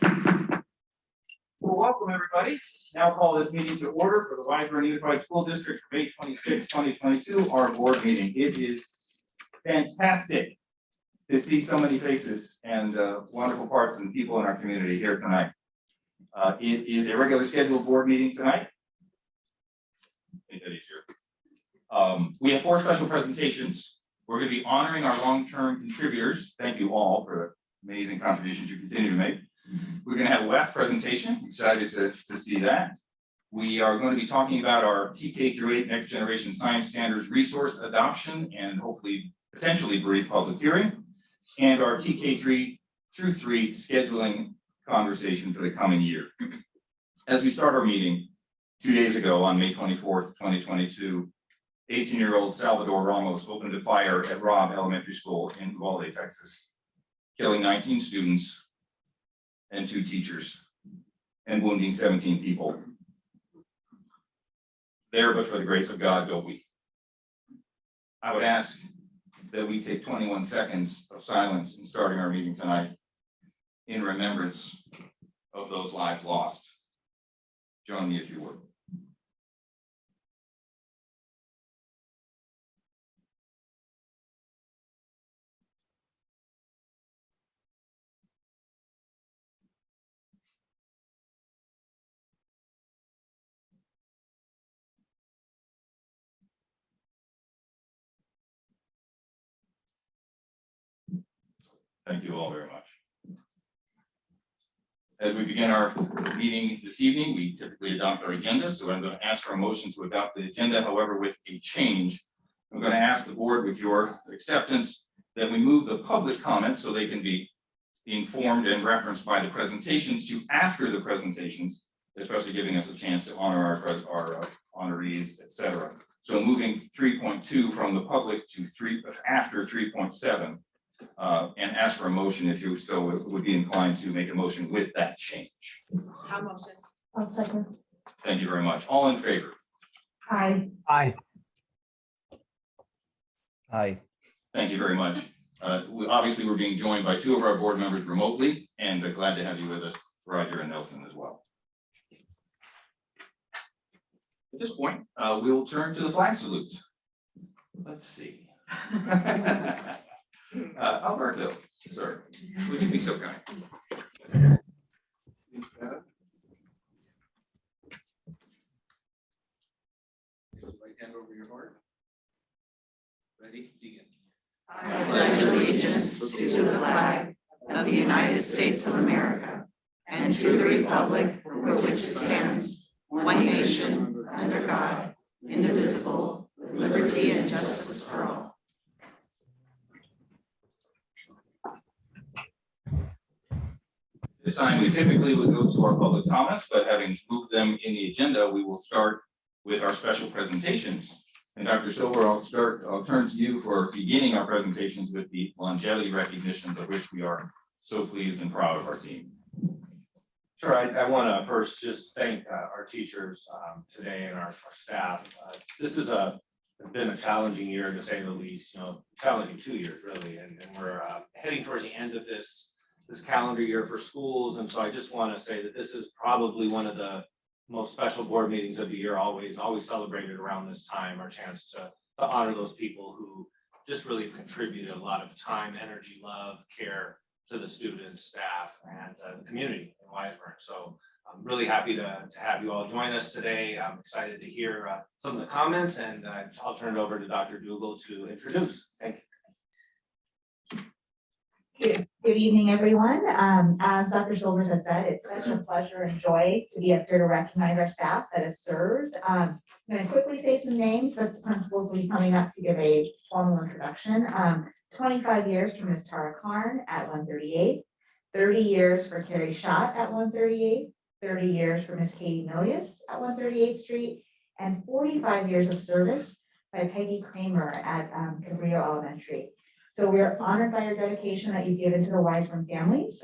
Well, welcome everybody. Now call this meeting to order for the Wiseburn Unified School District of May 26, 2022, our board meeting. It is fantastic to see so many faces and wonderful parts and people in our community here tonight. It is a regular scheduled board meeting tonight. Make that easier. We have 4 special presentations. We're going to be honoring our long-term contributors. Thank you all for the amazing contributions you continue to make. We're going to have a WEF presentation. Excited to see that. We are going to be talking about our TK through 8 Next Generation Science Standards resource adoption and hopefully potentially brief public hearing, and our TK 3 through 3 scheduling conversation for the coming year. As we start our meeting, 2 days ago on May 24th, 2022, 18-year-old Salvador Ramos opened a fire at Robb Elementary School in Uvalde, Texas, killing 19 students and 2 teachers and wounding 17 people. There, but for the grace of God, go we. I would ask that we take 21 seconds of silence in starting our meeting tonight in remembrance of those lives lost. Join me if you would. Thank you all very much. As we begin our meeting this evening, we typically adopt our agenda, so I'm going to ask for a motion to adopt the agenda, however, with a change. I'm going to ask the board, with your acceptance, that we move the public comments so they can be informed and referenced by the presentations to after the presentations, especially giving us a chance to honor our honorees, etc. So moving 3.2 from the public to after 3.7. And ask for a motion if you so would be inclined to make a motion with that change. I'll motion. I'll second. Thank you very much. All in favor? Aye. Aye. Aye. Thank you very much. Obviously, we're being joined by 2 of our board members remotely, and glad to have you with us, Roger and Nelson, as well. At this point, we'll turn to the flag salute. Let's see. Alberto, sir, would you be so kind? Please stand up. Place the right hand over your heart. Ready? Begin. I pledge allegiance to the flag of the United States of America and to the republic for which it stands, one nation, under God, indivisible, with liberty and justice for all. This time, we typically would go to our public comments, but having moved them in the agenda, we will start with our special presentations. And Dr. Silver, I'll turn to you for beginning our presentations with the longevity recognitions, of which we are so pleased and proud of our team. Sure, I want to first just thank our teachers today and our staff. This is been a challenging year, to say the least. Challenging 2 years really, and we're heading towards the end of this calendar year for schools. And so I just want to say that this is probably one of the most special board meetings of the year, always celebrated around this time, our chance to honor those people who just really have contributed a lot of time, energy, love, care to the students, staff, and the community in Wiseburn. So I'm really happy to have you all join us today. I'm excited to hear some of the comments, and I'll turn it over to Dr. Dougal to introduce. Thank you. Good evening, everyone. As Dr. Silvers has said, it's such a pleasure and joy to be up here to recognize our staff that have served. I'm going to quickly say some names, but the principals will be coming up to give a formal introduction. 25 years for Ms. Tara Karn at 138, 30 years for Carrie Schott at 138, 30 years for Ms. Katie Milius at 138th Street, and 45 years of service by Peggy Kramer at Cabrillo Elementary. So we are honored by your dedication that you've given to the Wiseburn families.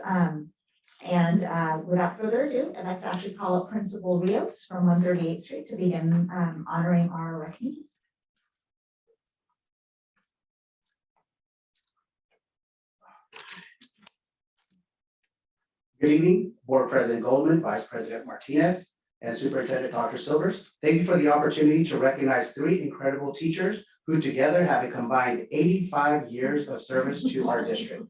Without further ado, I'd like to actually call up Principal Rios from 138th Street to begin honoring our recognitions. Good evening, Board President Goldman, Vice President Martinez, and Superintendent Dr. Silvers. Thank you for the opportunity to recognize 3 incredible teachers who together have a combined 85 years of service to our district.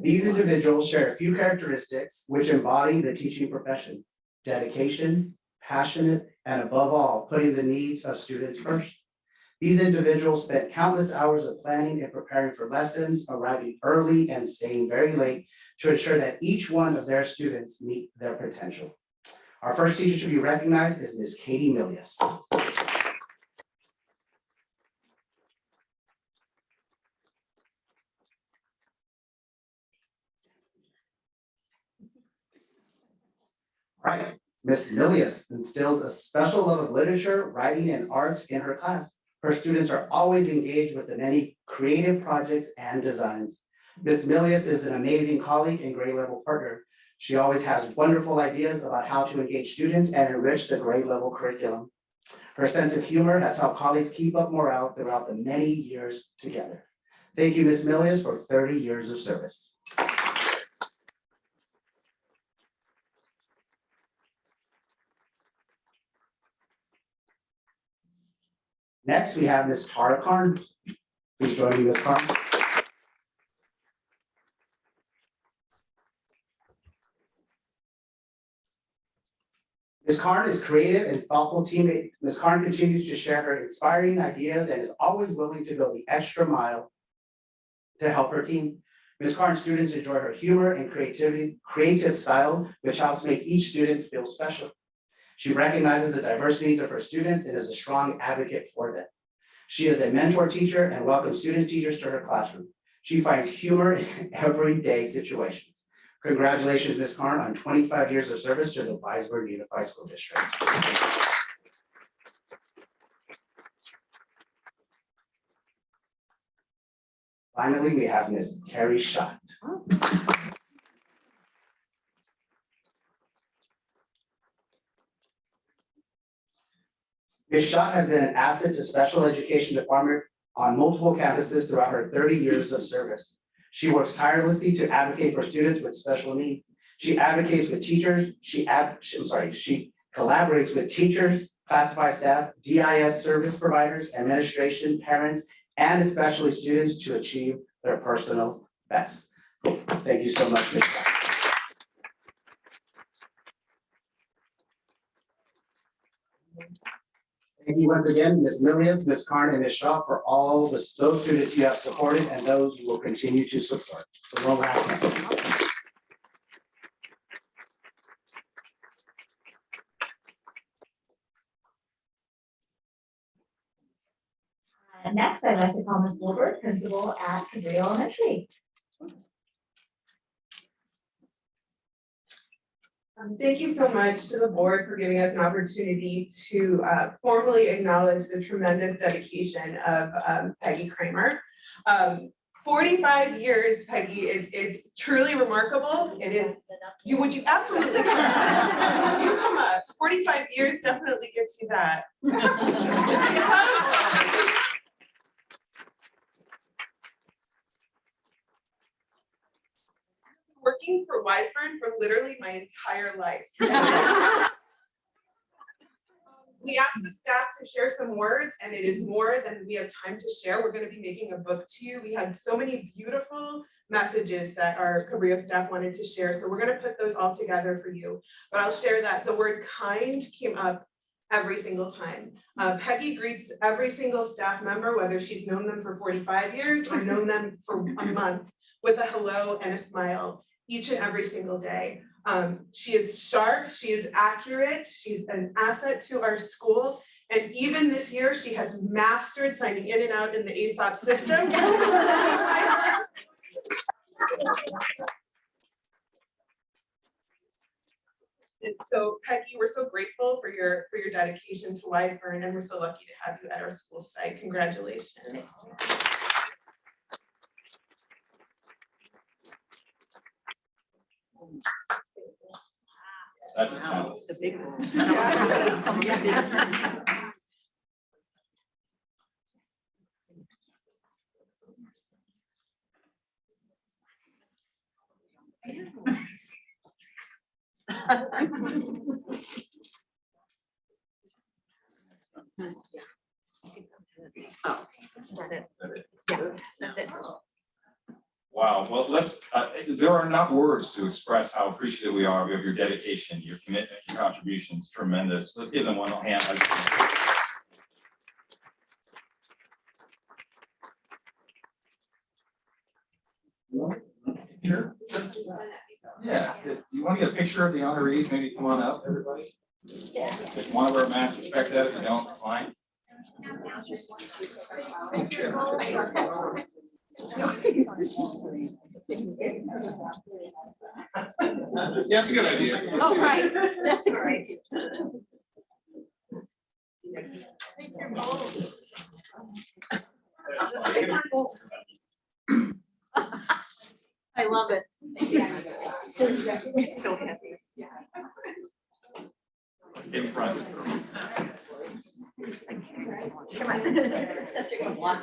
These individuals share a few characteristics which embody the teaching profession: dedication, passionate, and above all, putting the needs of students first. These individuals spent countless hours of planning and preparing for lessons, arriving early and staying very late to ensure that each one of their students meet their potential. Our first teacher to be recognized is Ms. Katie Milius. Right, Ms. Milius instills a special love of literature, writing, and art in her class. Her students are always engaged with the many creative projects and designs. Ms. Milius is an amazing colleague and grade level partner. She always has wonderful ideas about how to engage students and enrich the grade level curriculum. Her sense of humor has helped colleagues keep up morale throughout the many years together. Thank you, Ms. Milius, for 30 years of service. Next, we have Ms. Tara Karn. Please join me, Ms. Karn. Ms. Karn is creative and thoughtful teammate. Ms. Karn continues to share her inspiring ideas and is always willing to go the extra mile to help her team. Ms. Karn's students enjoy her humor and creative style, which helps make each student feel special. She recognizes the diverse needs of her students and is a strong advocate for them. She is a mentor teacher and welcomes student teachers to her classroom. She finds humor in everyday situations. Congratulations, Ms. Karn, on 25 years of service to the Weisberg Unified School District. Finally, we have Ms. Carrie Schott. Ms. Schott has been an asset to special education department on multiple campuses throughout her 30 years of service. She works tirelessly to advocate for students with special needs. She advocates with teachers, she collaborates with teachers, classified staff, DIS service providers, administration, parents, and especially students to achieve their personal best. Thank you so much, Ms. Schott. Thank you once again, Ms. Milius, Ms. Karn, and Ms. Shaw for all those students you have supported and those you will continue to support. So one last time. Next, I'd like to call Ms. Wilbur, principal at Cabrillo Elementary. Thank you so much to the board for giving us an opportunity to formally acknowledge the tremendous dedication of Peggy Kramer. 45 years, Peggy, it's truly remarkable. It is, would you absolutely come up? You come up. 45 years definitely gets you that. It's incredible. Working for Weisberg for literally my entire life. We asked the staff to share some words, and it is more than we have time to share. We're going to be making a book too. We had so many beautiful messages that our Cabrillo staff wanted to share, so we're going to put those all together for you. But I'll share that the word kind came up every single time. Peggy greets every single staff member, whether she's known them for 45 years or known them for a month, with a hello and a smile each and every single day. She is sharp, she is accurate, she's an asset to our school, and even this year she has mastered signing in and out in the ASOP system. And so Peggy, we're so grateful for your dedication to Weisberg, and we're so lucky to have you at our school site. Congratulations. That's a challenge. The big one. Oh, that's it. Yeah, that's it. Wow, well, there are not words to express how appreciative we are of your dedication, your commitment, your contributions, tremendous. Let's give them one hand. Sure. Yeah, you want to get a picture of the honorees, maybe come on up, everybody. If one of our mass respect that, if you don't, fine. Thank you. Yeah, that's a good idea. Oh, right, that's great. I love it. So happy. In front. Come on. Such a good walk.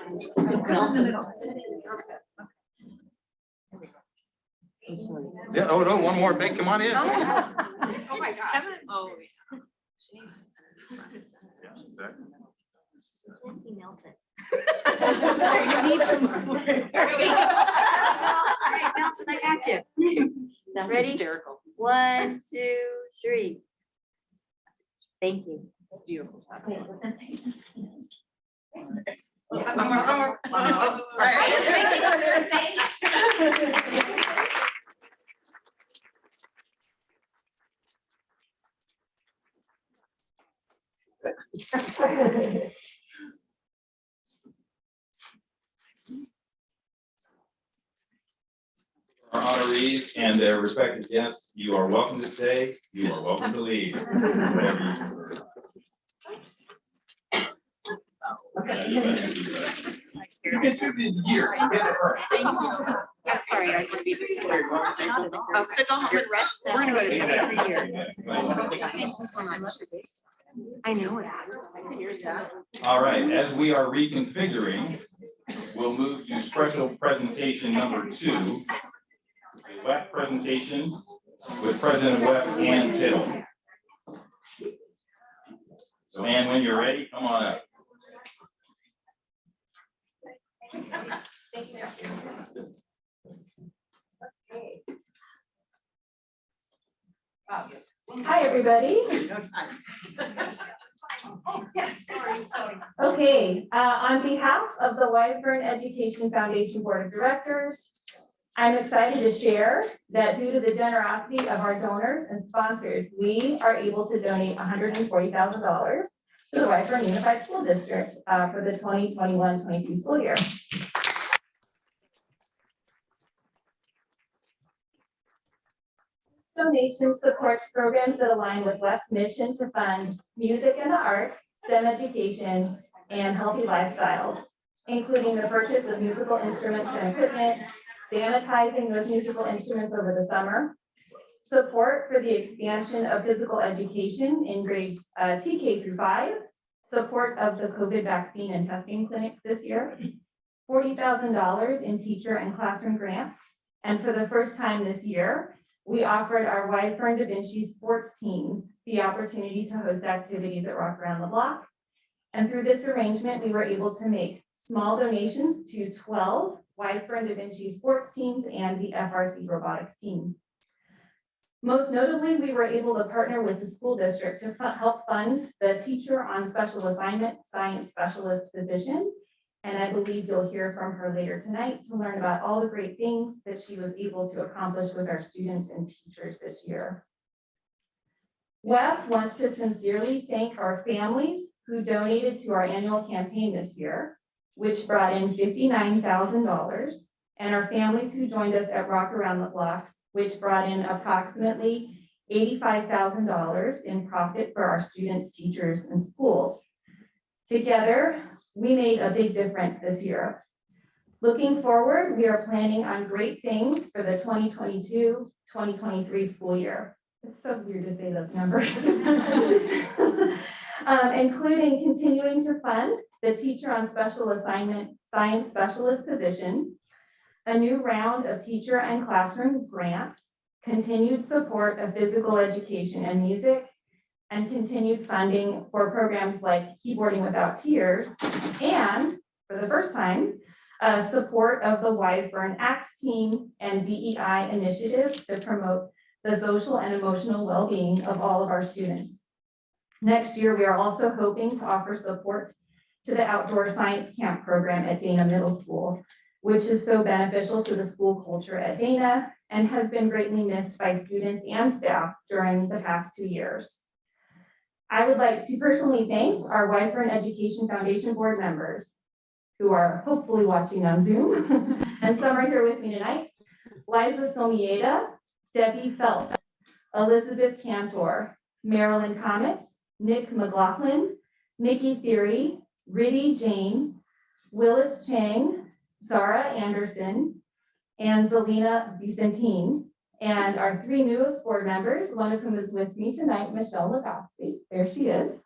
Yeah, oh no, one more, big, come on in. Oh my God. Oh. Jeez. Yeah, exactly. Nancy Nelson. You need to move. All right, Nelson, I got you. That's Ready? hysterical. 1, 2, 3. Thank you. That's beautiful. Our honorees and their respective guests, you are welcome to stay, you are welcome to leave. Whatever you prefer. Yeah, you bet. You contributed years, you get it first. I'm sorry, I could be this way. Here, you want me to take something? I'm gonna go home and rest now. We're gonna go to Exactly. every year. Exactly. Thank you so much. I know it. Here's that. All right, as we are reconfiguring, we'll move to special presentation number 2. A WEF presentation with President WEF Ann Tittle. So Ann, when you're ready, come on up. Hi, everybody. Okay, on behalf of the Wiseburn Education Foundation Board of Directors, I'm excited to share that due to the generosity of our donors and sponsors, we are able to donate $140,000 to the Wiseburn Unified School District for the 2021-22 school year. Donation supports programs that align with WEF's mission to fund music and the arts, STEM education, and healthy lifestyles, including the purchase of musical instruments and equipment, sanitizing those musical instruments over the summer, support for the expansion of physical education in grades TK through 5, support of the COVID vaccine and testing clinics this year, $40,000 in teacher and classroom grants, and for the first time this year, we offered our Wiseburn Da Vinci sports teams the opportunity to host activities at Rock Around the Block. And through this arrangement, we were able to make small donations to 12 Wiseburn Da Vinci sports teams and the FRC robotics team. Most notably, we were able to partner with the school district to help fund the teacher on special assignment science specialist position. And I believe you'll hear from her later tonight to learn about all the great things that she was able to accomplish with our students and teachers this year. WEF wants to sincerely thank our families who donated to our annual campaign this year, which brought in $59,000, and our families who joined us at Rock Around the Block, which brought in approximately $85,000 in profit for our students, teachers, and schools. Together, we made a big difference this year. Looking forward, we are planning on great things for the 2022-2023 school year. It's so weird to say those numbers. Including continuing to fund the teacher on special assignment science specialist position, a new round of teacher and classroom grants, continued support of physical education and music, and continued funding for programs like Keyboarding Without Tears, and for the first time, support of the Wiseburn ACTS team and DEI initiatives to promote the social and emotional well-being of all of our students. Next year, we are also hoping to offer support to the outdoor science camp program at Dana Middle School, which is so beneficial to the school culture at Dana and has been greatly missed by students and staff during the past 2 years. I would like to personally thank our Wiseburn Education Foundation board members who are hopefully watching on Zoom, and some are here with me tonight. Liza Somieda, Debbie Felt, Elizabeth Cantor, Marilyn Comets, Nick McLaughlin, Nikki Theory, Riddy Jane, Willis Chang, Zara Anderson, and Zelina Vicentine, and our 3 newest board members, one of whom is with me tonight, Michelle Legoski, there she is,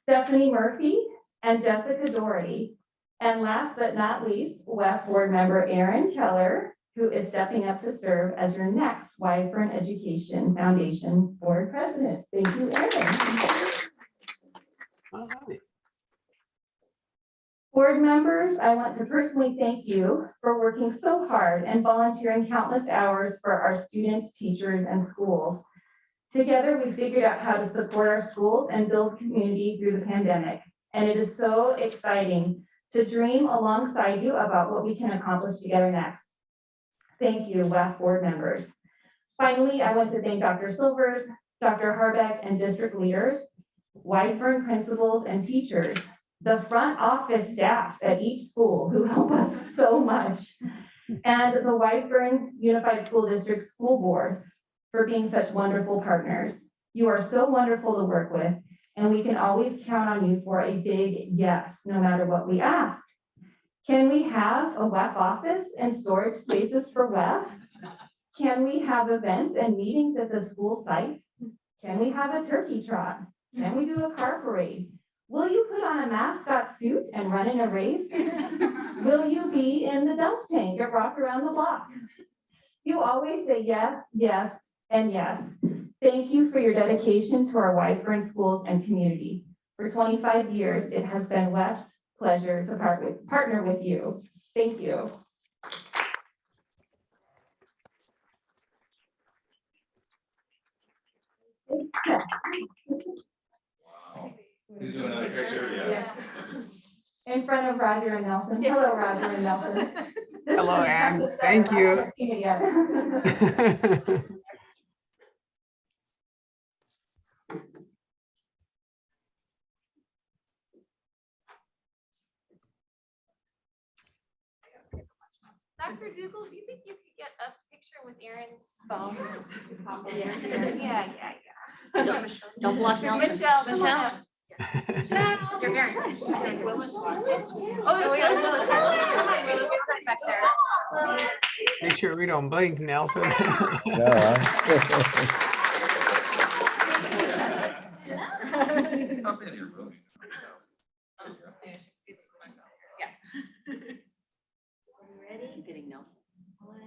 Stephanie Murphy, and Jessica Doherty. And last but not least, WEF board member Erin Keller, who is stepping up to serve as your next Wiseburn Education Foundation board president. Thank you, Erin. Board members, I want to personally thank you for working so hard and volunteering countless hours for our students, teachers, and schools. Together, we figured out how to support our schools and build community through the pandemic. And it is so exciting to dream alongside you about what we can accomplish together next. Thank you, WEF board members. Finally, I want to thank Dr. Silvers, Dr. Harbeck, and district leaders, Wiseburn principals and teachers, the front office staffs at each school who help us so much, and the Wiseburn Unified School District School Board for being such wonderful partners. You are so wonderful to work with, and we can always count on you for a big yes, no matter what we ask. Can we have a WEF office and storage spaces for WEF? Can we have events and meetings at the school sites? Can we have a turkey trot? Can we do a car parade? Will you put on a mascot suit and run in a race? Will you be in the dump tank at Rock Around the Block? You always say yes, yes, and yes. Thank you for your dedication to our Wiseburn schools and community. For 25 years, it has been WEF's pleasure to partner with you. Thank you. Who's doing another picture? Yeah. Yes. In front of Roger and Nelson. Hello, Roger and Nelson. Hello, Anne. Thank you. Dr. Dougal, do you think you could get a picture with Erin's phone? Yeah. Don't blush, Nelson. Michelle. Michelle. Michelle. You're very. Oh, yeah, Willis. Back there. Make sure we don't blink, Nelson. Ready? Getting Nelson.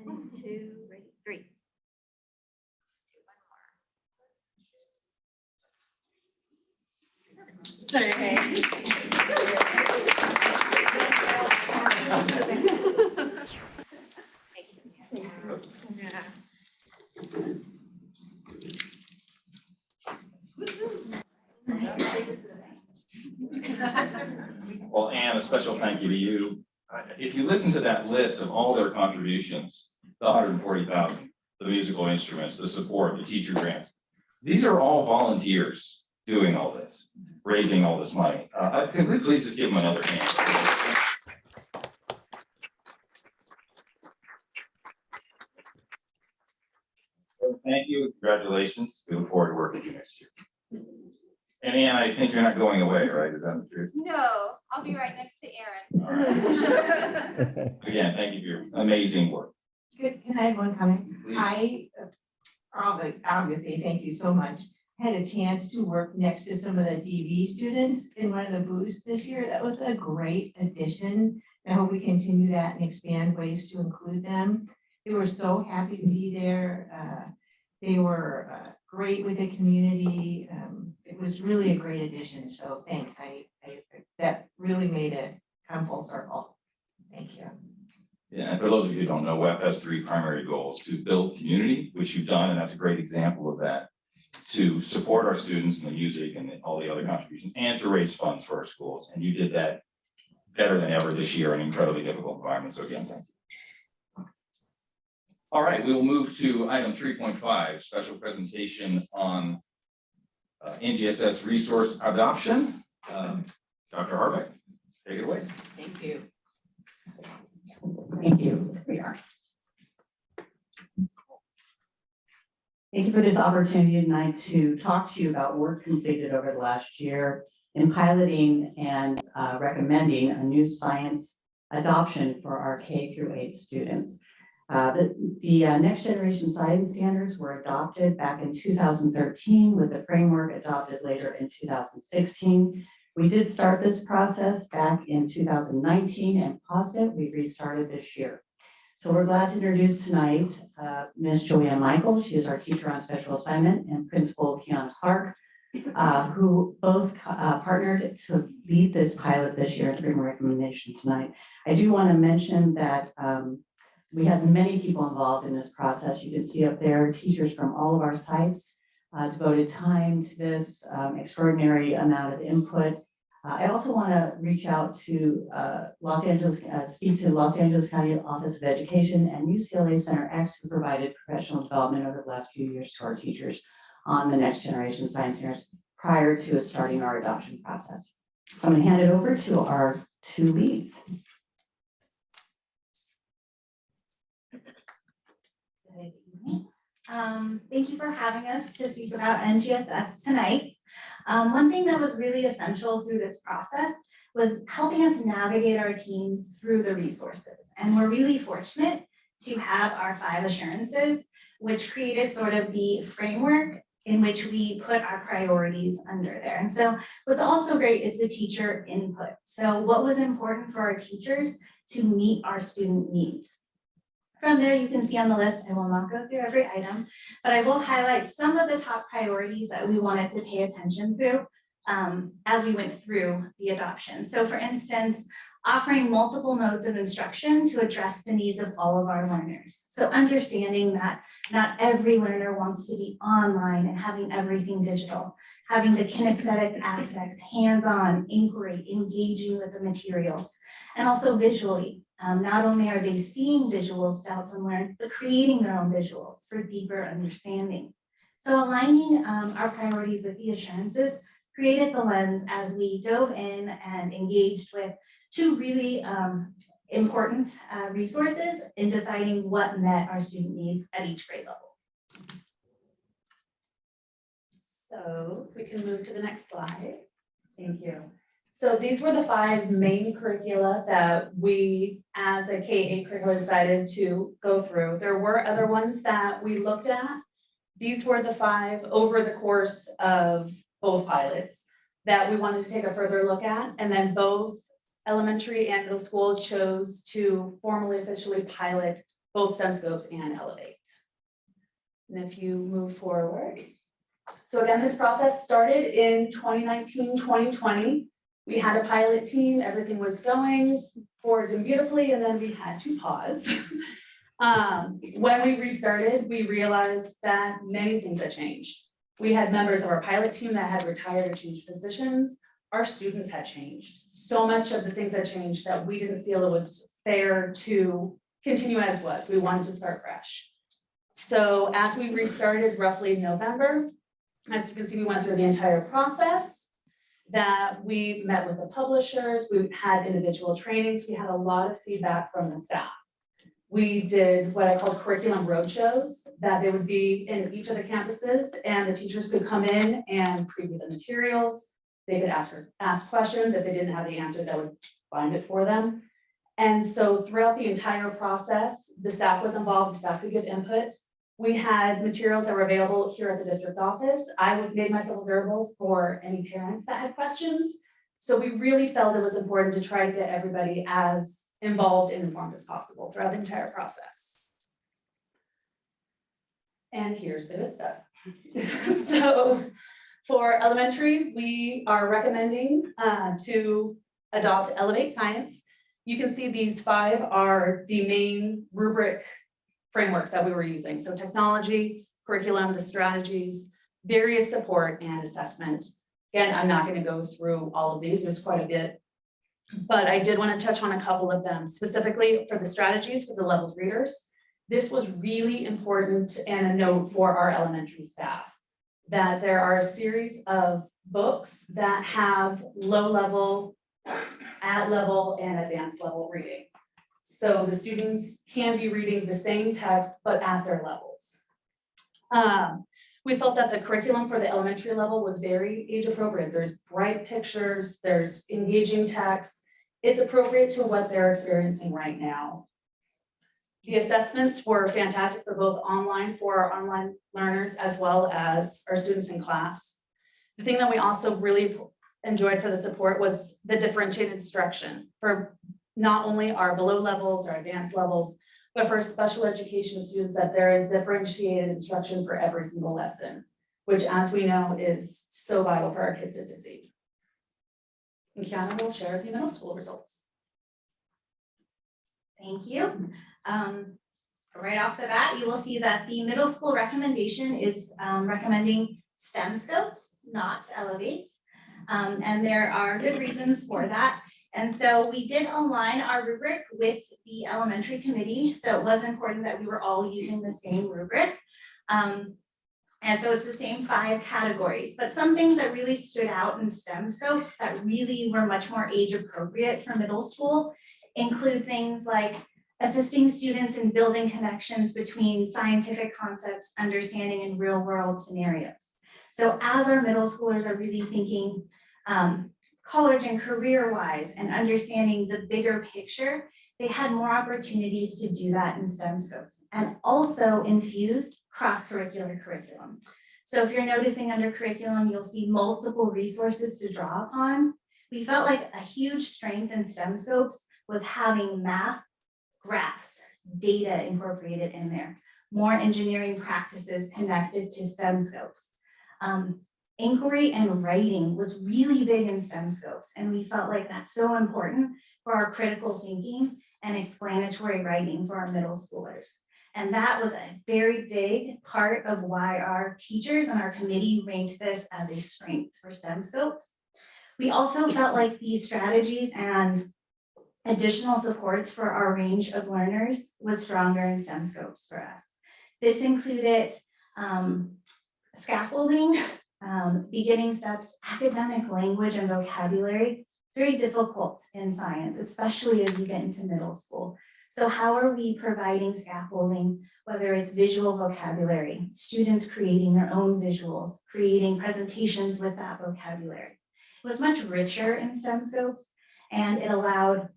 1, 2, ready, 3. Well, Anne, a special thank you to you. If you listen to that list of all their contributions, the 140,000, the musical instruments, the support, the teacher grants, these are all volunteers doing all this, raising all this money. Can we please just give them another hand? So thank you, congratulations. We look forward to working with you next year. And Anne, I think you're not going away, right? Is that the truth? No, I'll be right next to Erin. All right. Again, thank you for your amazing work. Can I have one comment? Please. Obviously, thank you so much. I had a chance to work next to some of the DV students in one of the booths this year. That was a great addition I hope we continue that and expand ways to include them. They were so happy to be there. They were great with the community. It was really a great addition, so thanks. That really made it come full circle. Thank you. Yeah, and for those of you who don't know, WEP has three primary goals: to build community, which you've done, and that's a great example of that, to support our students in the music and all the other contributions, and to raise funds for our schools. And you did that better than ever this year in an incredibly difficult environment. So again, thank you. All right, we will move to item 3.5, special presentation on NGSS resource adoption. Dr. Harbeck, take it away. Thank you. Thank you. Here we are. Thank you for this opportunity tonight to talk to you about work completed over the last year in piloting and recommending a new science adoption for our K through 8 students. The next generation science standards were adopted back in 2013 with the framework adopted later in 2016. We did start this process back in 2019 and paused it. We restarted this year. So we're glad to introduce tonight Ms. Joanne Michael. She is our teacher on special assignment, and Principal Keon Clark, who both partnered to lead this pilot this year and bring a recommendation tonight. I do want to mention that we had many people involved in this process. You can see up there teachers from all of our sites devoted time to this extraordinary amount of input. I also want to reach out to speak to Los Angeles County Office of Education and UCLA Center X, who provided professional development over the last few years to our teachers on the next generation science centers prior to us starting our adoption process. So I'm going to hand it over to our two leads. Thank you for having us to speak about NGSS tonight. One thing that was really essential through this process was helping us navigate our teams through the resources. And we're really fortunate to have our 5 assurances, which created sort of the framework in which we put our priorities under there. And so what's also great is the teacher input. So what was important for our teachers to meet our student needs? From there, you can see on the list, I will not go through every item, but I will highlight some of the top priorities that we wanted to pay attention to as we went through the adoption. So for instance, offering multiple modes of instruction to address the needs of all of our learners. So understanding that not every learner wants to be online and having everything digital, having the kinesthetic aspects, hands-on, inquiry, engaging with the materials, and also visually. Not only are they seeing visuals to help them learn, but creating their own visuals for deeper understanding. So aligning our priorities with the assurances created the lens as we dove in and engaged with 2 really important resources in deciding what met our student needs at each grade level. So we can move to the next slide. Thank you. So these were the 5 main curricula that we, as a K-8 curricula, decided to go through. There were other ones that we looked at. These were the 5 over the course of both pilots that we wanted to take a further look at. And then both elementary and middle school chose to formally officially pilot both STEM scopes and Elevate. And if you move forward. So again, this process started in 2019, 2020. We had a pilot team, everything was going forward and beautifully, and then we had to pause. When we restarted, we realized that many things had changed. We had members of our pilot team that had retired or changed positions. Our students had changed. So much of the things had changed that we didn't feel it was fair to continue as was. We wanted to start fresh. So as we restarted roughly in November, as you can see, we went through the entire process. That we met with the publishers, we had individual trainings, we had a lot of feedback from the staff. We did what I call curriculum roadshows, that they would be in each of the campuses and the teachers could come in and preview the materials. They could ask questions. If they didn't have the answers, I would find it for them. And so throughout the entire process, the staff was involved, the staff could give input. We had materials that were available here at the district office. I made myself available for any parents that had questions. So we really felt it was important to try to get everybody as involved and informed as possible throughout the entire process. And here's the good stuff. So for elementary, we are recommending to adopt Elevate Science. You can see these 5 are the main rubric frameworks that we were using. So technology, curriculum, the strategies, various support and assessment. Again, I'm not going to go through all of these, there's quite a bit, but I did want to touch on a couple of them, specifically for the strategies for the level readers. This was really important and a note for our elementary staff, that there are a series of books that have low level, at level, and advanced level reading. So the students can be reading the same text, but at their levels. We felt that the curriculum for the elementary level was very age appropriate. There's bright pictures, there's engaging text. It's appropriate to what they're experiencing right now. The assessments were fantastic for both online for our online learners as well as our students in class. The thing that we also really enjoyed for the support was the differentiated instruction for not only our below levels or advanced levels, but for special education students, that there is differentiated instruction for every single lesson, which, as we know, is so vital for our kids to succeed. And Kiana will share the middle school results. Thank you. Right off the bat, you will see that the middle school recommendation is recommending STEM scopes, not Elevate. And there are good reasons for that. And so we did align our rubric with the elementary committee. So it was important that we were all using the same rubric. And so it's the same 5 categories, but some things that really stood out in STEM scopes that really were much more age appropriate for middle school include things like assisting students in building connections between scientific concepts, understanding, and real world scenarios. So as our middle schoolers are really thinking college and career wise and understanding the bigger picture, they had more opportunities to do that in STEM scopes, and also infuse cross-curricular curriculum. So if you're noticing under curriculum, you'll see multiple resources to draw upon. We felt like a huge strength in STEM scopes was having math, graphs, data incorporated in there, more engineering practices connected to STEM scopes. Inquiry and writing was really big in STEM scopes, and we felt like that's so important for our critical thinking and explanatory writing for our middle schoolers. And that was a very big part of why our teachers and our committee ranked this as a strength for STEM scopes. We also felt like these strategies and additional supports for our range of learners was stronger in STEM scopes for us. This included scaffolding, beginning steps, academic language and vocabulary, very difficult in science, especially as you get into middle school. So how are we providing scaffolding, whether it's visual vocabulary, students creating their own visuals, creating presentations with that vocabulary? It was much richer in STEM scopes, and it allowed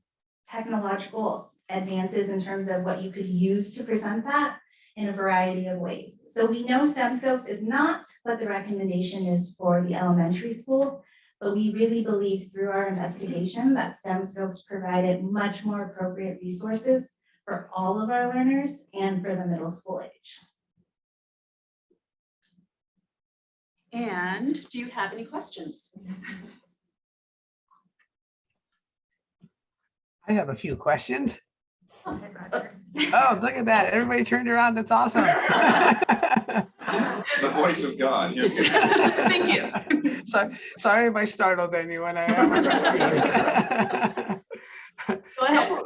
technological advances in terms of what you could use to present that in a variety of ways. So we know STEM scopes is not what the recommendation is for the elementary school, but we really believe through our investigation that STEM scopes provided much more appropriate resources for all of our learners and for the middle school age. And do you have any questions? I have a few questions. Oh, look at that. Everybody turned around. That's awesome. The voice of God. Thank you. Sorry if I startled anyone. I am. Go ahead.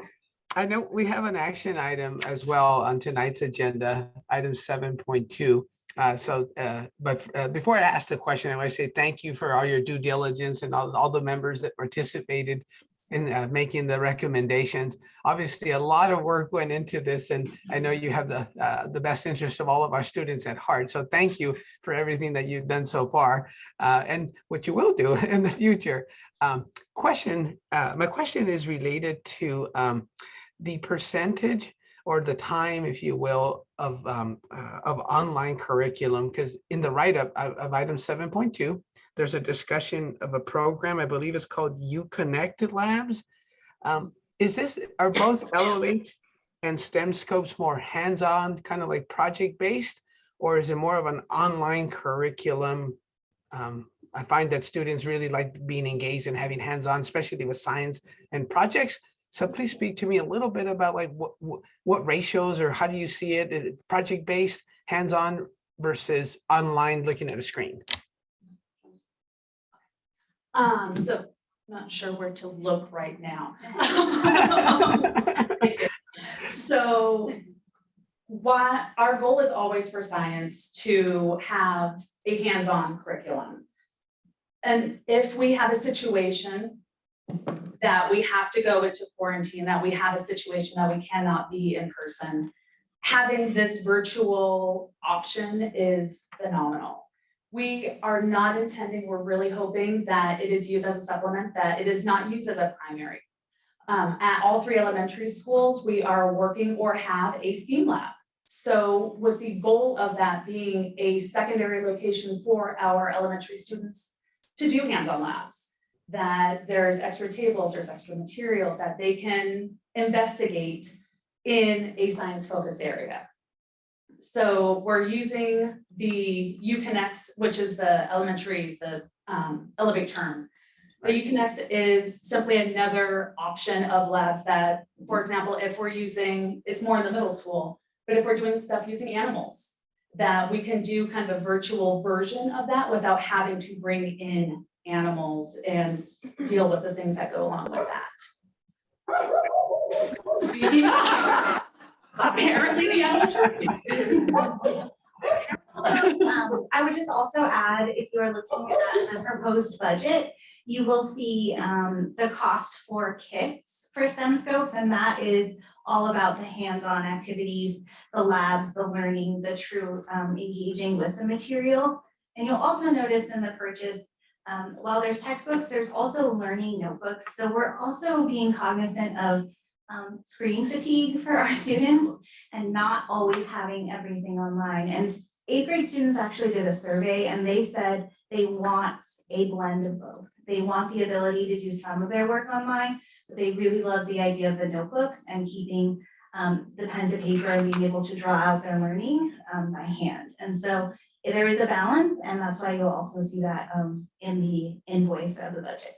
I know we have an action item as well on tonight's agenda, item 7.2. But before I ask the question, I want to say thank you for all your due diligence and all the members that participated in making the recommendations. Obviously, a lot of work went into this, and I know you have the best interest of all of our students at heart. So thank you for everything that you've done so far, and what you will do in the future. My question is related to the percentage or the time, if you will, of online curriculum, because in the write-up of item 7.2, there's a discussion of a program, I believe it's called U Connected Labs. Are both Elevate and STEM scopes more hands-on, kind of like project-based? Or is it more of an online curriculum? I find that students really like being engaged and having hands-on, especially with science and projects. So please speak to me a little bit about like what ratios or how do you see it, project-based, hands-on versus online looking at a screen? So not sure where to look right now. So what our goal is always for science to have a hands-on curriculum. And if we have a situation that we have to go into quarantine, that we have a situation that we cannot be in person, having this virtual option is phenomenal. We are not intending, we're really hoping that it is used as a supplement, that it is not used as a primary. At all 3 elementary schools, we are working or have a STEAM lab. So with the goal of that being a secondary location for our elementary students to do hands-on labs, that there's extra tables, there's extra materials that they can investigate in a science-focused area. So we're using the UConnects, which is the elementary, the Elevate term. The UConnects is simply another option of labs that, for example, if we're using, it's more in the middle school, but if we're doing stuff using animals, that we can do kind of a virtual version of that without having to bring in animals and deal with the things that go along with that. Apparently the animals are. I would just also add, if you are looking at the proposed budget, you will see the cost for kits for STEM scopes, and that is all about the hands-on activities, the labs, the learning, the true engaging with the material. And you'll also notice in the purchase, while there's textbooks, there's also learning notebooks. So we're also being cognizant of screen fatigue for our students and not always having everything online. And 8th grade students actually did a survey and they said they want a blend of both. They want the ability to do some of their work online, but they really love the idea of the notebooks and keeping the pens and paper and being able to draw out their learning by hand. And so there is a balance, and that's why you'll also see that in the invoice of the budget.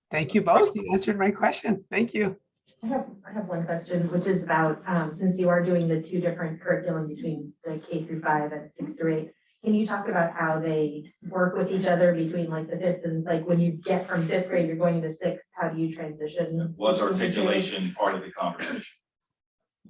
Thank you both. You answered my question. Thank you. I have one question, which is about, since you are doing the 2 different curriculum between the K through 5 and 6 through 8, can you talk about how they work with each other between like the 5th and like when you get from 5th grade, you're going into 6th, how do you transition? Was articulation part of the conversation?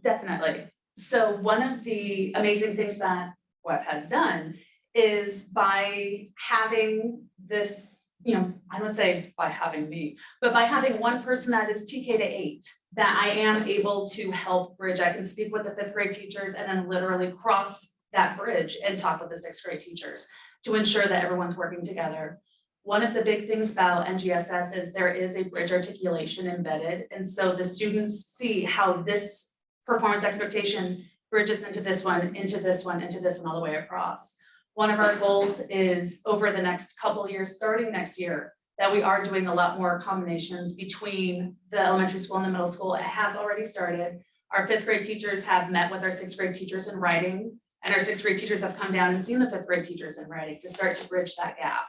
Definitely. So one of the amazing things that WEP has done is by having this, I don't say by having me, but by having one person that is TK to 8, that I am able to help bridge. I can speak with the 5th grade teachers and then literally cross that bridge and talk with the 6th grade teachers to ensure that everyone's working together. One of the big things about NGSS is there is a bridge articulation embedded. And so the students see how this performance expectation bridges into this one, into this one, into this one, all the way across. One of our goals is over the next couple of years, starting next year, that we are doing a lot more combinations between the elementary school and the middle school. It has already started. Our 5th grade teachers have met with our 6th grade teachers in writing, and our 6th grade teachers have come down and seen the 5th grade teachers in writing to start to bridge that gap.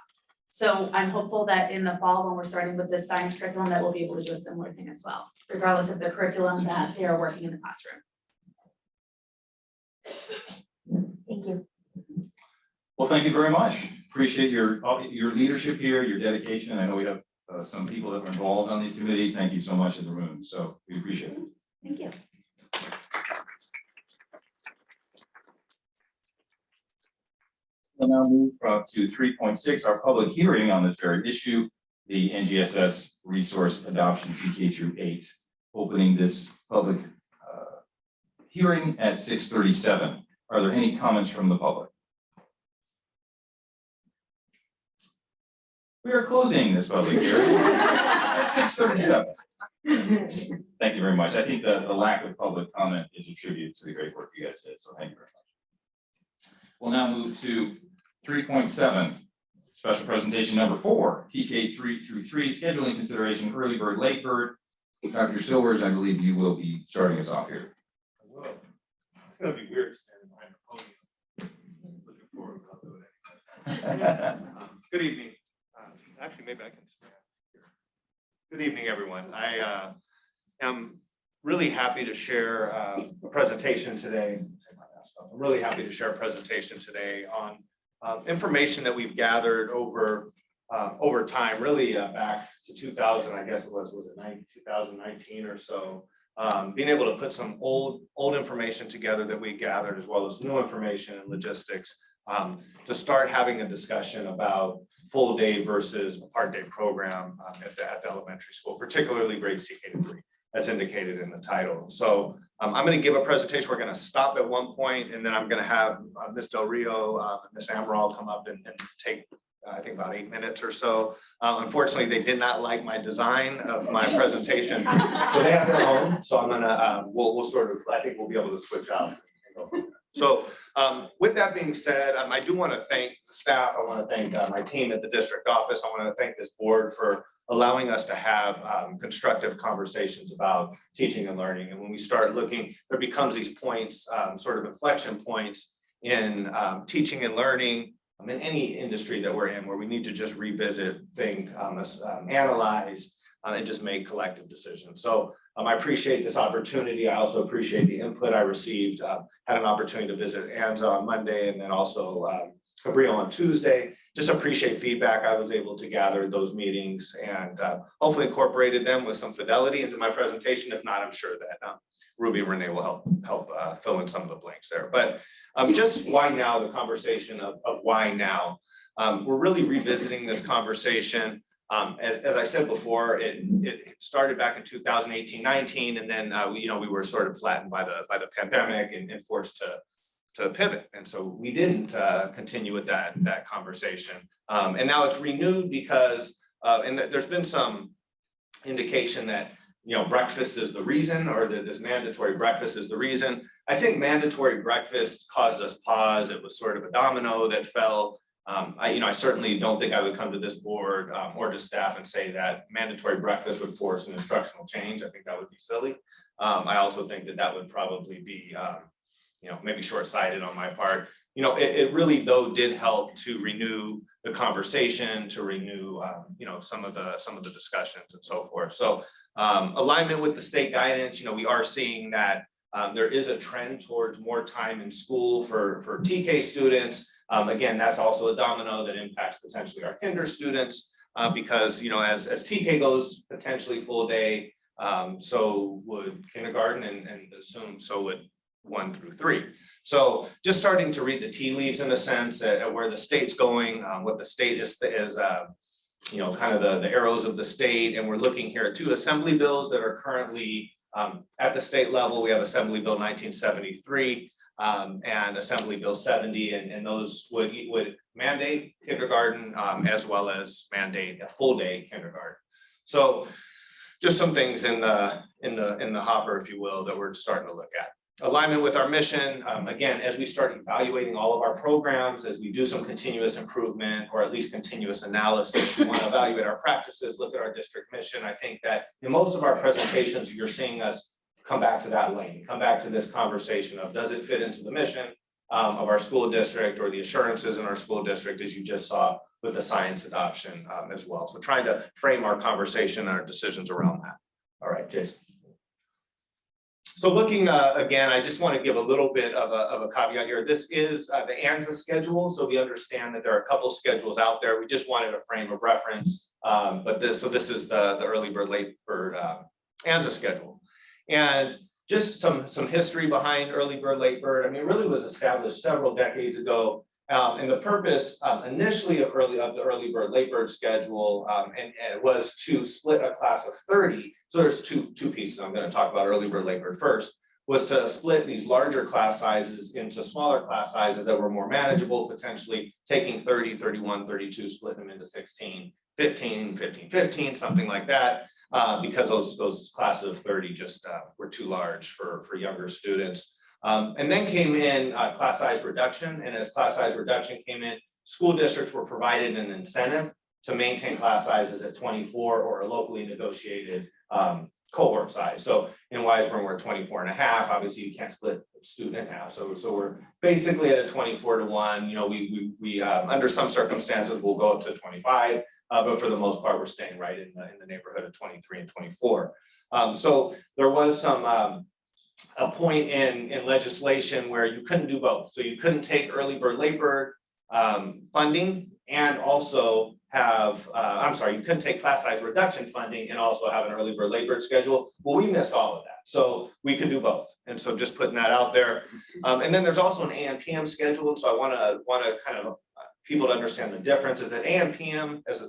So I'm hopeful that in the fall, when we're starting with this science curriculum, that we'll be able to do a similar thing as well, regardless of the curriculum that they are working in the classroom. Thank you. Well, thank you very much. Appreciate your leadership here, your dedication. I know we have some people that were involved on these committees. Thank you so much in the room. So we appreciate it. Thank you. We'll now move to 3.6, our public hearing on this very issue, the NGSS resource adoption TK through 8, opening this public hearing at 6:37. Are there any comments from the public? We are closing this public hearing at 6:37. Thank you very much. I think the lack of public comment is a tribute to the great work you guys did, so thank you very much. We'll now move to 3.7, Special presentation number 4, TK 3 through 3, scheduling consideration, early bird, late bird. Dr. Silvers, I believe you will be starting us off here. Whoa. It's gonna be weird standing behind the podium. Looking forward, but I'll do it anyway. Good evening. Actually, maybe I can stand here. Good evening, everyone. I am really happy to share a presentation today. I'm really happy to share a presentation today on information that we've gathered over time, really back to 2000, I guess it was it 2019 or so. Being able to put some old information together that we gathered, as well as new information and logistics, to start having a discussion about full day versus a part day program at the elementary school, particularly grades CK to 3. That's indicated in the title. So I'm going to give a presentation. We're going to stop at one point, and then I'm going to have Ms. Del Rio and Ms. Amaral come up and take, I think, about 8 minutes or so. Unfortunately, they did not like my design of my presentation, so they have their own. So I'm going to, we'll sort of, I think we'll be able to switch out. So with that being said, I do want to thank the staff. I want to thank my team at the district office. I want to thank this board for allowing us to have constructive conversations about teaching and learning. And when we start looking, there becomes these points, sort of inflection points in teaching and learning in any industry that we're in, where we need to just revisit, think, analyze, and just make collective decisions. So I appreciate this opportunity. I also appreciate the input I received. Had an opportunity to visit Anza on Monday, and then also Cabrillo on Tuesday. Just appreciate feedback I was able to gather at those meetings, and hopefully incorporated them with some fidelity into my presentation. If not, I'm sure that Ruby and Renee will help fill in some of the blanks there. But just why now, the conversation of why now. We're really revisiting this conversation. As I said before, it started back in 2018-19, and then we were sort of flattened by the pandemic and forced to pivot. And so we didn't continue with that conversation. And now it's renewed because, and there's been some indication that, breakfast is the reason, or that this mandatory breakfast is the reason. I think mandatory breakfast caused us pause. It was sort of a domino that fell. I certainly don't think I would come to this board or to staff and say that mandatory breakfast would force an instructional change. I think that would be silly. I also think that would probably be maybe short-sighted on my part. It really, though, did help to renew the conversation, to renew, some of the discussions and so forth. So alignment with the state guidance, we are seeing that there is a trend towards more time in school for TK students. Again, that's also a domino that impacts potentially our kinder students because, as TK goes potentially full day, so would kindergarten, and assume so would 1 through 3. So just starting to read the tea leaves in a sense at where the state's going, what the state is kind of the arrows of the state. And we're looking here at 2 assembly bills that are currently at the state level. We have Assembly Bill 1973 and Assembly Bill 70, and those would mandate kindergarten as well as mandate a full day kindergarten. So just some things in the hopper, if you will, that we're starting to look at. Alignment with our mission. Again, as we start evaluating all of our programs, as we do some continuous improvement, or at least continuous analysis, we want to evaluate our practices, look at our district mission. I think that in most of our presentations, you're seeing us come back to that lane, come back to this conversation of, does it fit into the mission of our school district, or the assurances in our school district, as you just saw with the science adoption as well. So trying to frame our conversation and our decisions around that. All right, Jason. So looking again, I just want to give a little bit of a caveat here. This is the ANZA schedule, so we understand that there are a couple schedules out there. We just wanted a frame of reference, but this is the early bird, late bird ANZA schedule. And just some history behind early bird, late bird. I mean, it really was established several decades ago. And the purpose initially of the early bird, late bird schedule and was to split a class of 30. So there's two pieces. I'm going to talk about early bird, late bird first, was to split these larger class sizes into smaller class sizes that were more manageable, potentially taking 30, 31, 32, split them into 16, 15, 15, 15, something like that, because those classes of 30 just were too large for younger students. And then came in class size reduction, and as class size reduction came in, school districts were provided an incentive to maintain class sizes at 24 or a locally negotiated cohort size. So in Wiseburn, we're at 24 and a half. Obviously, you can't split a student in half. So we're basically at a 24-to-1. You know, we under some circumstances, we'll go up to 25, but for the most part, we're staying right in the neighborhood of 23 and 24. So there was some a point in legislation where you couldn't do both. So you couldn't take early bird, late bird funding and also have, you couldn't take class size reduction funding and also have an early bird, late bird schedule. Well, we missed all of that. So we could do both. And so just putting that out there. And then there's also an AM PM schedule. And so I want to kind of people to understand the difference is that AM PM is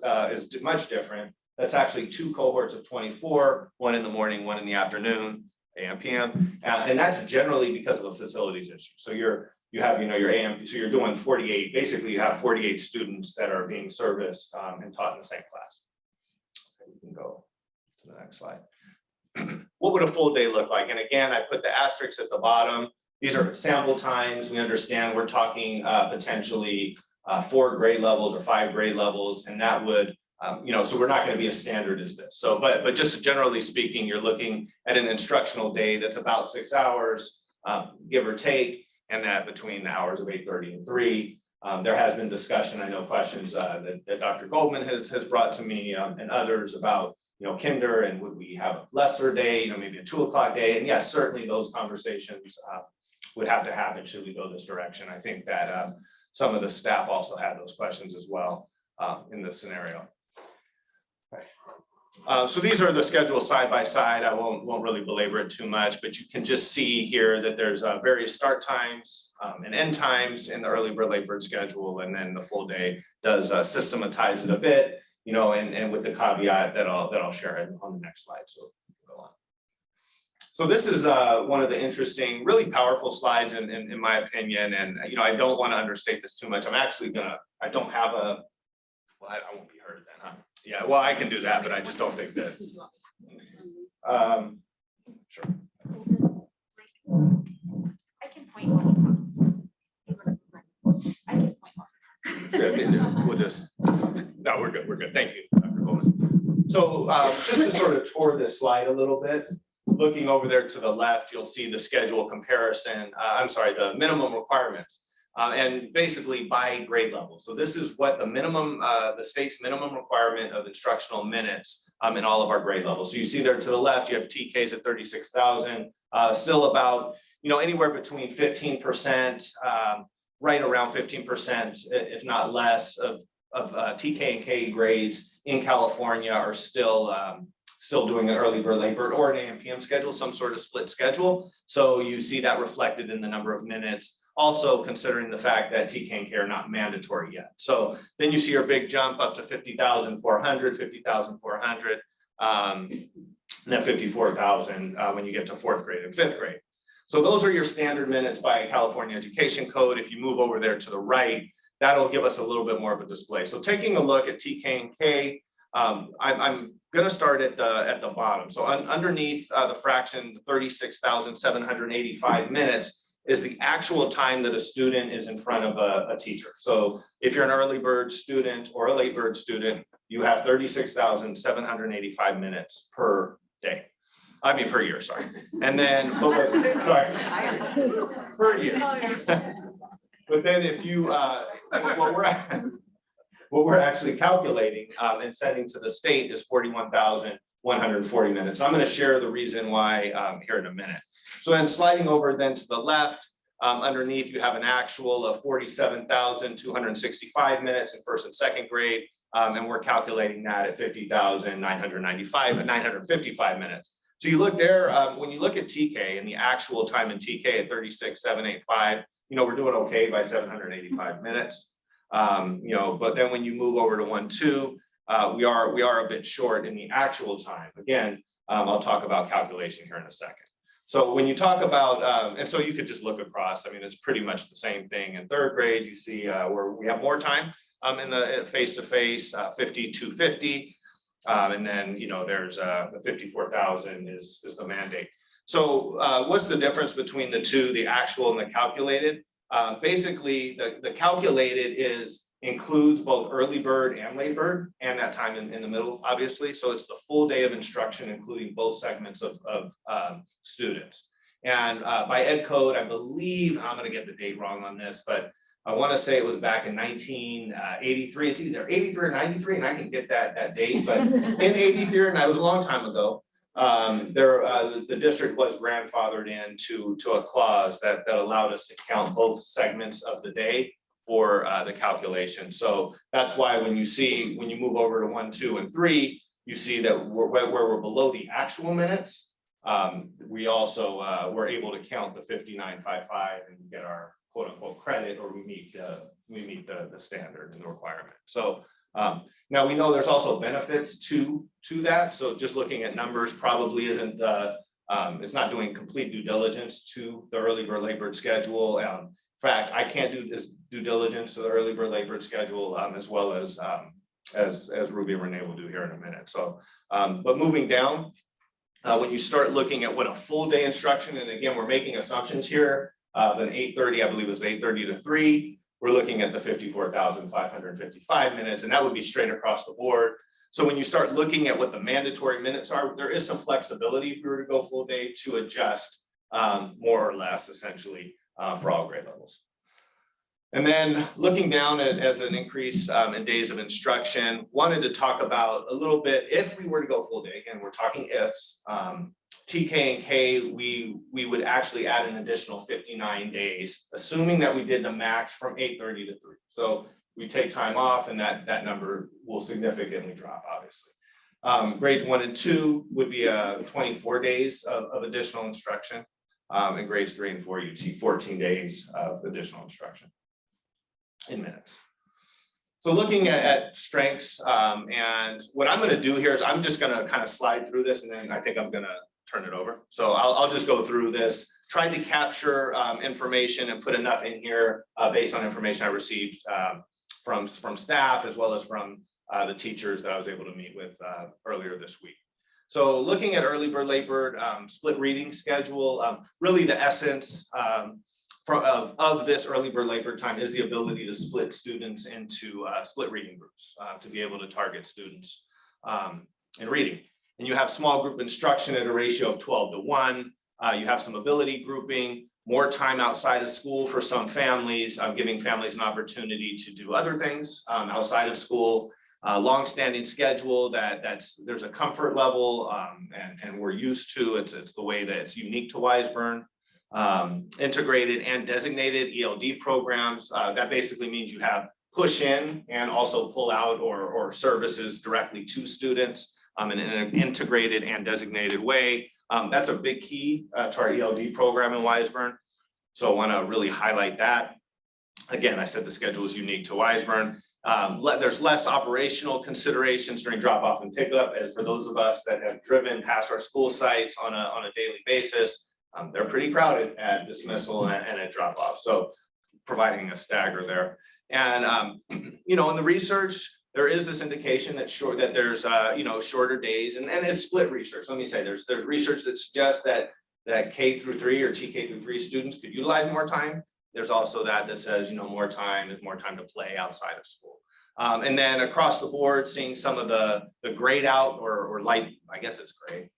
much different. That's actually 2 cohorts of 24, one in the morning, one in the afternoon, AM PM. And that's generally because of a facilities issue. So you have, your AM, so you're doing 48, basically you have 48 students that are being serviced and taught in the same class. Okay, we can go to the next slide. What would a full day look like? And again, I put the asterisks at the bottom. These are sample times. We understand we're talking potentially 4 grade levels or 5 grade levels, and that would, so we're not going to be as standard as this. So, but just generally speaking, you're looking at an instructional day that's about 6 hours, give or take. And that between the hours of 8:30 and 3, there has been discussion. I know questions that Dr. Goldman has brought to me and others about, kinder and would we have a lesser day, maybe a 2 o'clock day. And yes, certainly those conversations would have to happen should we go this direction. I think that some of the staff also had those questions as well in this scenario. So these are the schedules side by side. I won't really belabor it too much, but you can just see here that there's various start times and end times in the early bird, late bird schedule, and then the full day does systematize it a bit, and with the caveat that I'll share on the next slide. So go on. So this is one of the interesting, really powerful slides in my opinion, and I don't want to understate this too much. I don't have a. Well, I won't be heard then, huh? Yeah, well, I can do that, but I just don't think that. Sure. I can point one. I can point one. We'll just, no, we're good. Thank you, Dr. Coleman. So just to sort of tour this slide a little bit, looking over there to the left, you'll see the schedule comparison, the minimum requirements. And basically by grade level. So this is what the minimum, the state's minimum requirement of instructional minutes in all of our grade levels. So you see there to the left, you have TKs at 36,000, still about, anywhere between 15%, right around 15%, if not less of TK and K grades in California are still doing an early bird, late bird, or an AM PM schedule, some sort of split schedule. So you see that reflected in the number of minutes. Also considering the fact that TK and K are not mandatory yet. So then you see your big jump up to 50,400, 50,400, and then 54,000 when you get to 4th grade and 5th grade. So those are your standard minutes by California Education Code. If you move over there to the right, that'll give us a little bit more of a display. So taking a look at TK and K, I'm going to start at the bottom. So underneath the fraction, 36,785 minutes, is the actual time that a student is in front of a teacher. So if you're an early bird student or a late bird student, you have 36,785 minutes per day. Per year, sorry. And then, per year. But then if you, what we're actually calculating and sending to the state is 41,140 minutes. I'm going to share the reason why here in a minute. So then sliding over then to the left, underneath you have an actual of 47,265 minutes in 1st and 2nd grade, and we're calculating that at 50,955 minutes. So you look there, when you look at TK and the actual time in TK at 36,785, we're doing okay by 785 minutes. But then when you move over to 1-2, we are a bit short in the actual time. Again, I'll talk about calculation here in a second. So when you talk about, and so you could just look across, it's pretty much the same thing. In 3rd grade, you see where we have more time in the face-to-face, 50-250. And then, there's the 54,000 is the mandate. So what's the difference between the two, the actual and the calculated? Basically, the calculated is includes both early bird and late bird, and that time in the middle, obviously. So it's the full day of instruction, including both segments of students. And by ed code, I believe, I'm gonna get the date wrong on this, but I wanna say it was back in 1983. It's either 83 or 93, and I can get that date, but in 83, and that was a long time ago, the district was grandfathered into a clause that allowed us to count both segments of the day for the calculation. So that's why when you move over to 1, 2, and 3, you see that where we're below the actual minutes. We also were able to count the 59.55 and get our quote unquote credit, or we meet the standard and the requirement. So now we know there's also benefits to that. So just looking at numbers probably isn't it's not doing complete due diligence to the early bird late bird schedule. In fact, I can't do this due diligence to the early bird late bird schedule as well as Ruby and Renee will do here in a minute. So but moving down, when you start looking at what a full day instruction, and again, we're making assumptions here, then 8:30, I believe it was 8:30 to 3, we're looking at the 54,555 minutes, and that would be straight across the board. So when you start looking at what the mandatory minutes are, there is some flexibility if we were to go full day to adjust more or less essentially for all grade levels. And then looking down at as an increase in days of instruction, wanted to talk about a little bit, if we were to go full day, again, we're talking ifs, TK and K, we would actually add an additional 59 days, assuming that we did the max from 8:30 to 3. So we take time off and that number will significantly drop, obviously. Grades 1 and 2 would be 24 days of additional instruction. And grades 3 and 4, you'd see 14 days of additional instruction in minutes. So looking at strengths, and what I'm going to do here is I'm just going to kind of slide through this, and then I think I'm going to turn it over. So I'll just go through this, trying to capture information and put enough in here based on information I received from staff as well as from the teachers that I was able to meet with earlier this week. So looking at early bird, late bird, split reading schedule, really the essence of this early bird, late bird time is the ability to split students into split reading groups to be able to target students in reading. And you have small group instruction at a ratio of 12 to 1. You have some ability grouping, more time outside of school for some families, giving families an opportunity to do other things outside of school. Long-standing schedule there's a comfort level and we're used to. It's the way that it's unique to Wiseburn. Integrated and designated ELD programs. That basically means you have push in and also pull out or services directly to students in an integrated and designated way. That's a big key to our ELD program in Wiseburn. So I want to really highlight that. Again, I said the schedule is unique to Wiseburn. There's less operational considerations during drop off and pickup, as for those of us that have driven past our school sites on a daily basis. They're pretty crowded at dismissal and at drop off. So providing a stagger there. And in the research, there is this indication that there's shorter days, and it's split research. Let me say there's research that suggests that K through 3 or TK through 3 students could utilize more time. There's also that says more time is more time to play outside of school. And then across the board, seeing some of the grayed out or light, I guess it's gray.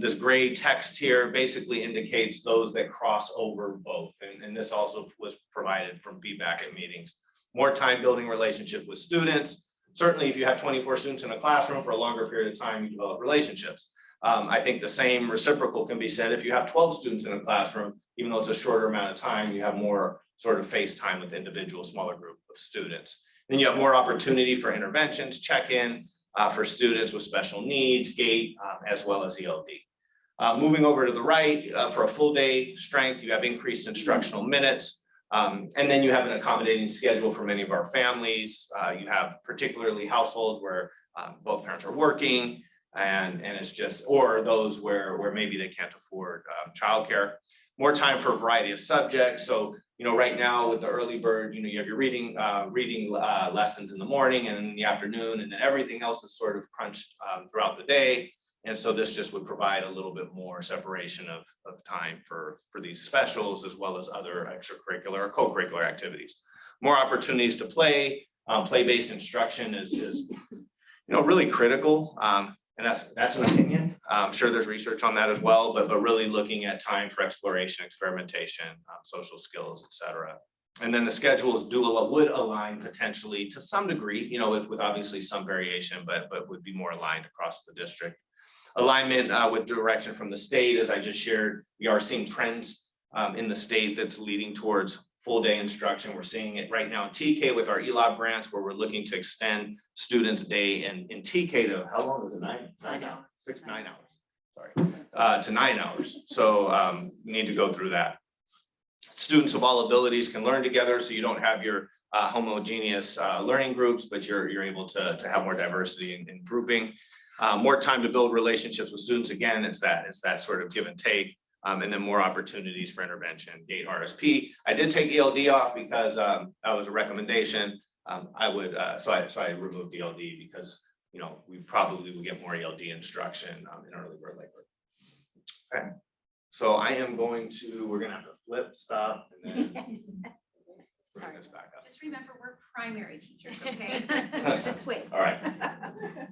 This gray text here basically indicates those that cross over both. And this also was provided from feedback at meetings. More time building relationship with students. Certainly, if you have 24 students in a classroom for a longer period of time, you develop relationships. I think the same reciprocal can be said if you have 12 students in a classroom, even though it's a shorter amount of time, you have more sort of face time with individual smaller group of students. Then you have more opportunity for interventions, check-in for students with special needs, GATE, as well as ELD. Moving over to the right, for a full day strength, you have increased instructional minutes. And then you have an accommodating schedule for many of our families. You have particularly households where both parents are working, and it's just, or those where maybe they can't afford childcare. More time for a variety of subjects. So, right now with the early bird, you have your reading lessons in the morning and in the afternoon, and then everything else is sort of crunched throughout the day. And so this just would provide a little bit more separation of time for these specials, as well as other extracurricular or co-curricular activities. More opportunities to play, Play-based instruction is really critical. And that's an opinion. I'm sure there's research on that as well, but really looking at time for exploration, experimentation, social skills, et cetera. And then the schedules would align potentially to some degree, with obviously some variation, but would be more aligned across the district. Alignment with direction from the state, as I just shared, we are seeing trends in the state that's leading towards full day instruction. We're seeing it right now in TK with our ELOB grants, where we're looking to extend students' day in TK to, how long is it? 9 hours, 9 hours, sorry, to 9 hours. So we need to go through that. Students of all abilities can learn together, so you don't have your homogeneous learning groups, but you're able to have more diversity in grouping. More time to build relationships with students. Again, it's that sort of give and take. And then more opportunities for intervention, gate RSP. I did take ELD off because that was a recommendation. So I removed ELD because we probably will get more ELD instruction in early bird labor. Okay, so we're gonna have to flip, stop, and then bring this back up. Just remember, we're primary teachers, okay? Just wait. All right.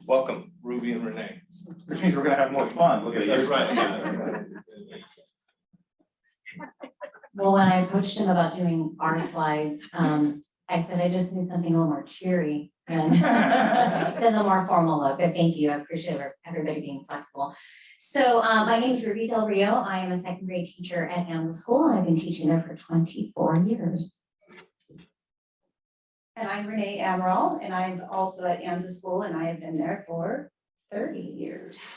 Welcome, Ruby and Renee. Which means we're gonna have more fun. Look at it. That's right. Well, when I approached him about doing our slides, I said, I just need something a little more cheery and than the more formal look. But thank you. I appreciate everybody being flexible. So my name is Ruby Del Rio. I am a second grade teacher at Anza School. I've been teaching there for 24 years. And I'm Renee Amaral, and I'm also at Anza School, and I have been there for 30 years.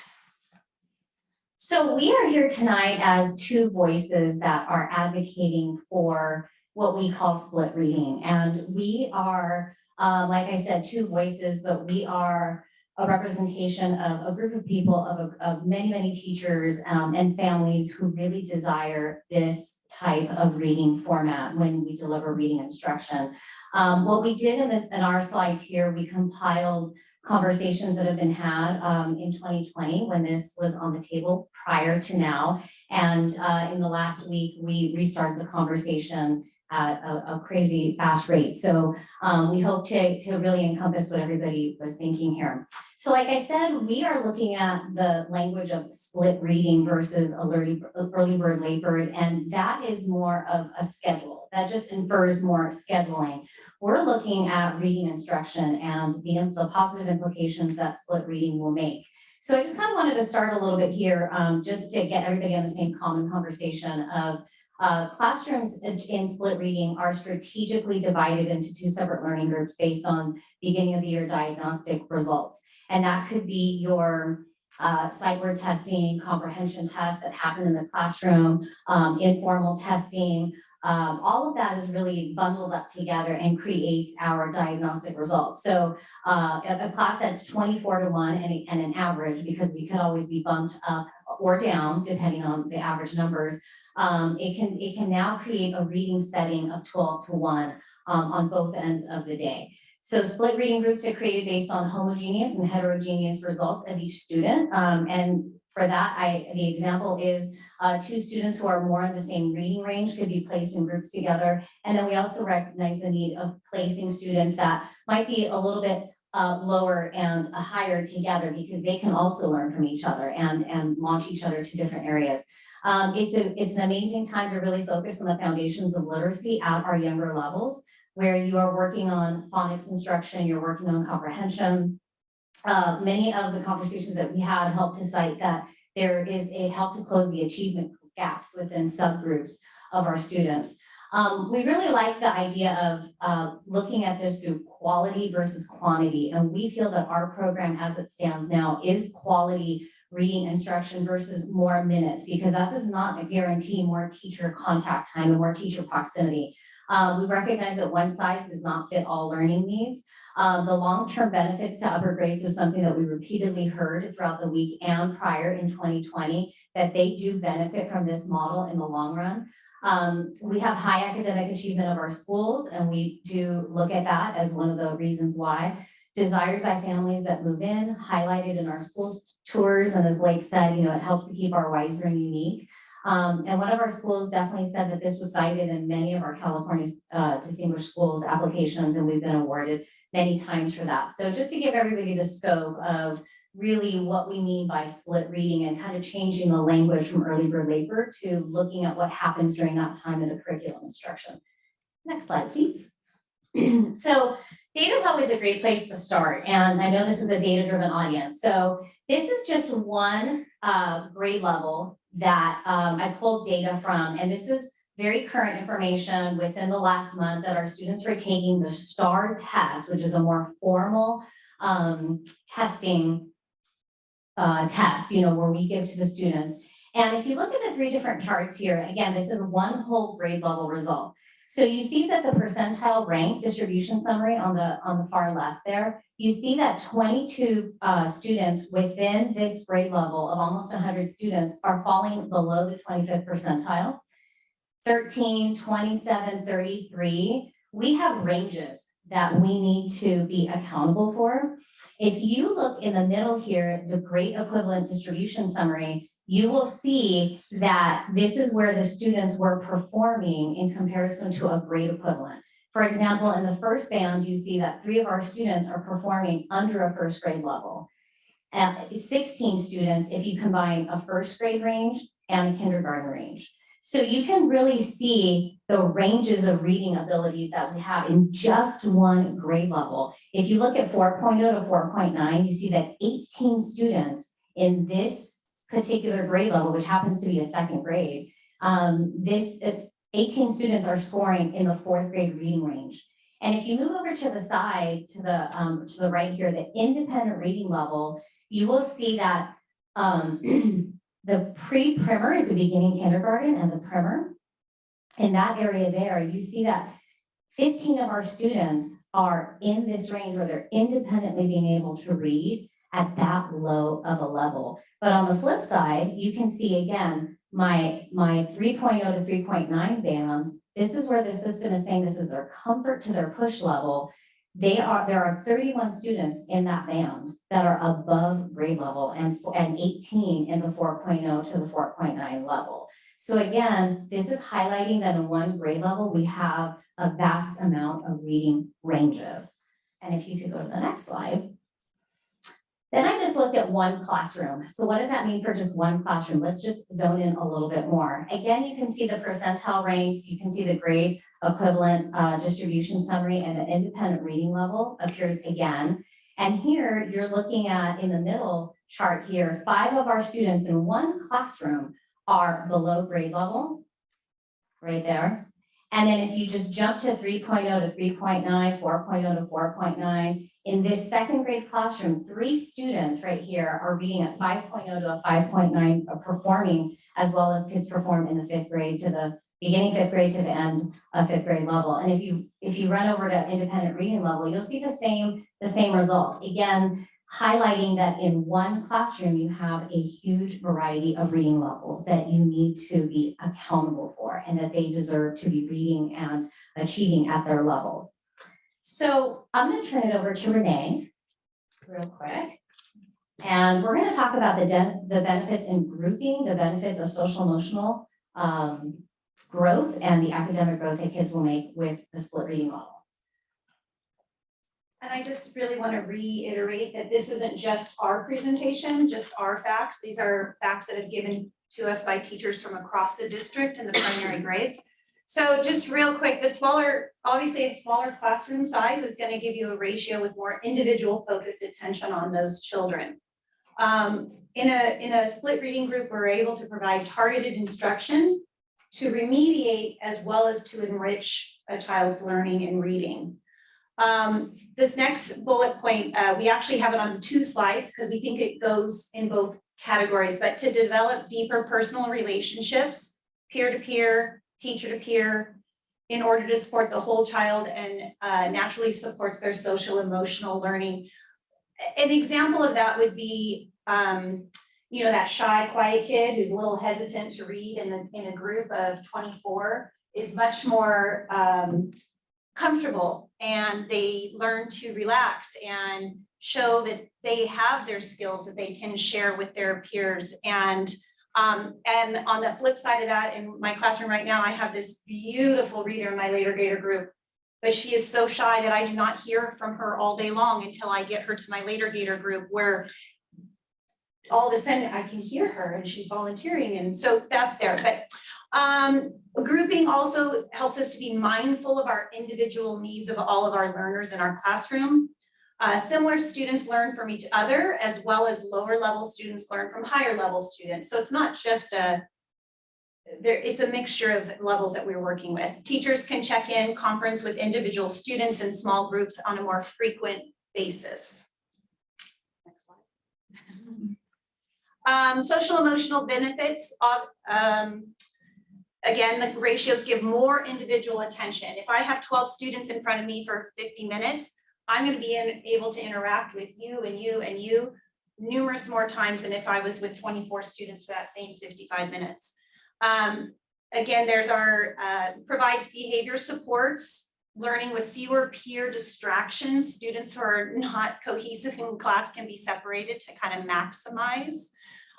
So we are here tonight as two voices that are advocating for what we call split reading. And we are, like I said, two voices, but we are a representation of a group of people, of many, many teachers and families who really desire this type of reading format when we deliver reading instruction. What we did in our slides here, we compiled conversations that have been had in 2020 when this was on the table prior to now. And in the last week, we restarted the conversation at a crazy fast rate. So we hope to really encompass what everybody was thinking here. So like I said, we are looking at the language of split reading versus early bird, late bird, and that is more of a schedule. That just infers more scheduling. We're looking at reading instruction and the positive implications that split reading will make. So I just kind of wanted to start a little bit here just to get everybody on the same common conversation of classrooms in split reading are strategically divided into two separate learning groups based on beginning of the year diagnostic results. And that could be your sight word testing, comprehension tests that happen in the classroom, informal testing. All of that is really bundled up together and creates our diagnostic results. So a class that's 24-to-1 and an average, because we could always be bumped up or down depending on the average numbers. It can now create a reading setting of 12-to-1 on both ends of the day. So split reading groups are created based on homogeneous and heterogeneous results of each student. And for that, the example is two students who are more in the same reading range could be placed in groups together. And then we also recognize the need of placing students that might be a little bit lower and higher together because they can also learn from each other and launch each other to different areas. It's an amazing time to really focus on the foundations of literacy at our younger levels, where you are working on phonics instruction, you're working on comprehension. Many of the conversations that we had helped to cite that there is a help to close the achievement gaps within subgroups of our students. We really like the idea of looking at this through quality versus quantity. And we feel that our program as it stands now is quality reading instruction versus more minutes, because that does not guarantee more teacher contact time and more teacher proximity. We recognize that one size does not fit all learning needs. The long-term benefits to upper grades is something that we repeatedly heard throughout the week and prior in 2020, that they do benefit from this model in the long run. We have high academic achievement of our schools, and we do look at that as one of the reasons why. Desired by families that move in, highlighted in our schools tours, and as Blake said, it helps to keep our wise room unique. And one of our schools definitely said that this was cited in many of our California distinguished schools applications, and we've been awarded many times for that. So just to give everybody the scope of really what we mean by split reading and kind of changing the language from early bird late bird to looking at what happens during that time in the curriculum instruction. Next slide, please. So data is always a great place to start, and I know this is a data-driven audience. So this is just one grade level that I pulled data from, and this is very current information within the last month that our students were taking the STAR test, which is a more formal testing test, where we give to the students. And if you look at the 3 different charts here, again, this is one whole grade level result. So you see that the percentile rank distribution summary on the far left there, you see that 22 students within this grade level of almost 100 students are falling below the 25th percentile. 13, 27, 33, we have ranges that we need to be accountable for. If you look in the middle here, the grade equivalent distribution summary, you will see that this is where the students were performing in comparison to a grade equivalent. For example, in the first band, you see that 3 of our students are performing under a first grade level. 16 students if you combine a first grade range and a kindergarten range. So you can really see the ranges of reading abilities that we have in just one grade level. If you look at 4.0 to 4.9, you see that 18 students in this particular grade level, which happens to be a 2nd grade, 18 students are scoring in the 4th grade reading range. And if you move over to the side, to the right here, the independent reading level, you will see that the pre-primer is the beginning kindergarten and the primer. In that area there, you see that 15 of our students are in this range where they're independently being able to read at that low of a level. But on the flip side, you can see again, my 3.0 to 3.9 band, this is where the system is saying this is their comfort to their push level. There are 31 students in that band that are above grade level and 18 in the 4.0 to the 4.9 level. So again, this is highlighting that in one grade level, we have a vast amount of reading ranges. And if you could go to the next slide. Then I just looked at one classroom. So what does that mean for just one classroom? Let's just zone in a little bit more. Again, you can see the percentile ranks, you can see the grade equivalent distribution summary, and the independent reading level appears again. And here you're looking at, in the middle chart here, 5 of our students in one classroom are below grade level, right there. And then if you just jump to 3.0 to 3.9, 4.0 to 4.9, in this 2nd grade classroom, 3 students right here are reading at 5.0 to a 5.9, performing as well as kids perform in the 5th grade to the beginning 5th grade to the end of 5th grade level. And if you run over to independent reading level, you'll see the same result. Again, highlighting that in one classroom, you have a huge variety of reading levels that you need to be accountable for and that they deserve to be reading and achieving at their level. So I'm going to turn it over to Renee real quick. And we're going to talk about the benefits in grouping, the benefits of social emotional growth and the academic growth that kids will make with the split reading model. And I just really want to reiterate that this isn't just our presentation, just our facts. These are facts that have given to us by teachers from across the district and the primary grades. So just real quick, obviously a smaller classroom size is going to give you a ratio with more individual focused attention on those children. In a split reading group, we're able to provide targeted instruction to remediate as well as to enrich a child's learning and reading. This next bullet point, we actually have it on 2 slides because we think it goes in both categories, but to develop deeper personal relationships, peer-to-peer, teacher-to-peer, in order to support the whole child and naturally supports their social emotional learning. An example of that would be, that shy, quiet kid who's a little hesitant to read in a group of 24 is much more comfortable, and they learn to relax and show that they have their skills that they can share with their peers. And And on the flip side of that, in my classroom right now, I have this beautiful reader in my later grader group. But she is so shy that I do not hear from her all day long until I get her to my later gator group, where all of a sudden I can hear her and she's volunteering, and so that's there. But grouping also helps us to be mindful of our individual needs of all of our learners in our classroom. Similar students learn from each other, as well as lower level students learn from higher level students. So it's not just it's a mixture of levels that we're working with. Teachers can check in, conference with individual students in small groups on a more frequent basis. Next slide. Social emotional benefits of, again, the ratios give more individual attention. If I have 12 students in front of me for 50 minutes, I'm going to be able to interact with you and you and you numerous more times than if I was with 24 students for that same 55 minutes. Again, there's our provides behavior supports, learning with fewer peer distractions. Students who are not cohesive in class can be separated to kind of maximize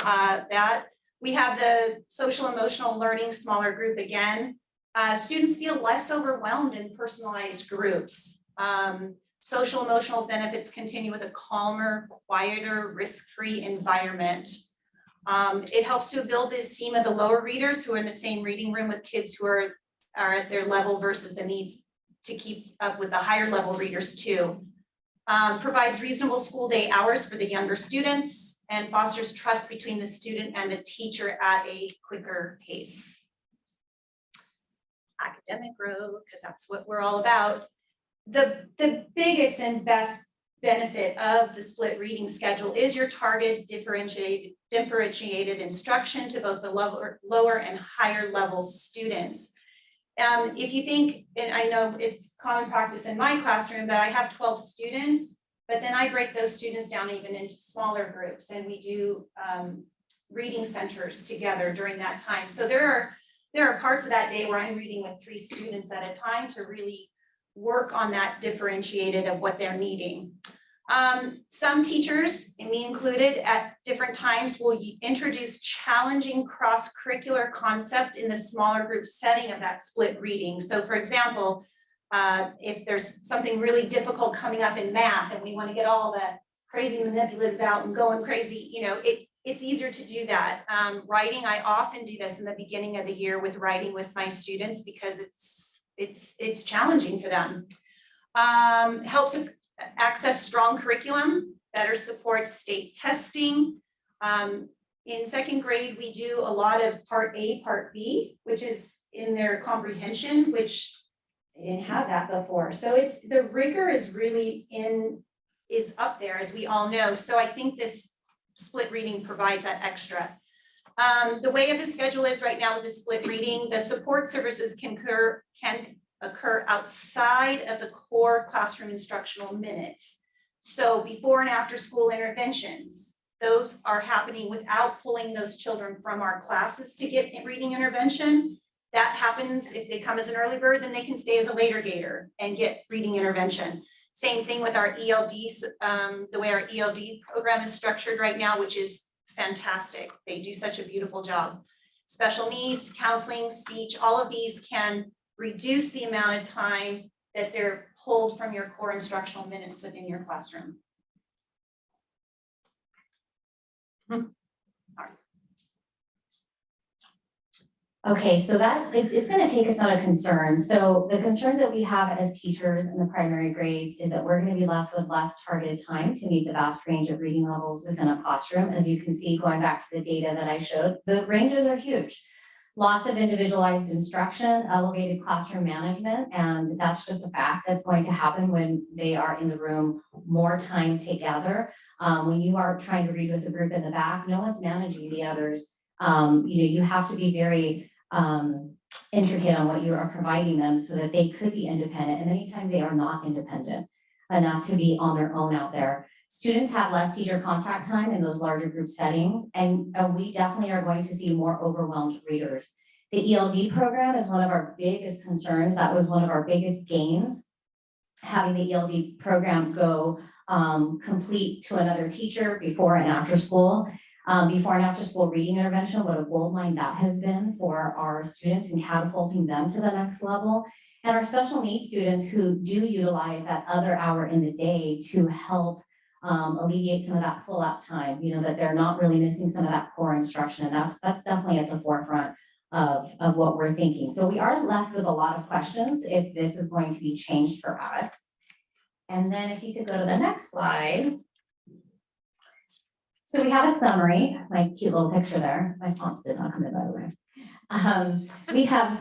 that. We have the social emotional learning smaller group again. Students feel less overwhelmed in personalized groups. Social emotional benefits continue with a calmer, quieter, risk-free environment. It helps to build this team of the lower readers who are in the same reading room with kids who are at their level versus the needs to keep up with the higher level readers too. Provides reasonable school day hours for the younger students and fosters trust between the student and the teacher at a quicker pace. Academic growth, because that's what we're all about. The biggest and best benefit of the split reading schedule is your target differentiated instruction to both the lower and higher level students. If you think, and I know it's common practice in my classroom, but I have 12 students, but then I break those students down even into smaller groups, and we do reading centers together during that time. So there are parts of that day where I'm reading with 3 students at a time to really work on that differentiated of what they're needing. Some teachers, and me included, at different times will introduce challenging cross-curricular concept in the smaller group setting of that split reading. So for example, if there's something really difficult coming up in math and we want to get all the crazy manipulatives out and going crazy, you know, it's easier to do that. Writing, I often do this in the beginning of the year with writing with my students because it's challenging for them. Helps access strong curriculum, better supports state testing. In second grade, we do a lot of part A, part B, which is in their comprehension, which they didn't have that before. So the rigor is really is up there, as we all know. So I think this split reading provides that extra. The way of the schedule is right now with the split reading, the support services can occur outside of the core classroom instructional minutes. So before and after school interventions, those are happening without pulling those children from our classes to get reading intervention. That happens if they come as an early bird, then they can stay as a later gator and get reading intervention. Same thing with our ELDs, the way our ELD program is structured right now, which is fantastic. They do such a beautiful job. Special needs, counseling, speech, all of these can reduce the amount of time that they're pulled from your core instructional minutes within your classroom. Okay, so it's going to take us on a concern. So the concerns that we have as teachers in the primary grades is that we're going to be left with less targeted time to meet the vast range of reading levels within a classroom. As you can see, going back to the data that I showed, the ranges are huge. Loss of individualized instruction, elevated classroom management, and that's just a fact that's going to happen when they are in the room more time together. When you are trying to read with a group in the back, no one's managing the others. You have to be very intricate on what you are providing them so that they could be independent, and many times they are not independent enough to be on their own out there. Students have less teacher contact time in those larger group settings, and we definitely are going to see more overwhelmed readers. The ELD program is one of our biggest concerns. That was one of our biggest gains, having the ELD program go complete to another teacher before and after school. before and after school reading intervention, what a gold mine that has been for our students and catapulting them to the next level. And our special needs students who do utilize that other hour in the day to help alleviate some of that pull-out time, that they're not really missing some of that core instruction. And that's definitely at the forefront of what we're thinking. So we are left with a lot of questions if this is going to be changed for us. And then if you could go to the next slide. So we have a summary, my cute little picture there. My fonts did not come in, by the way. We have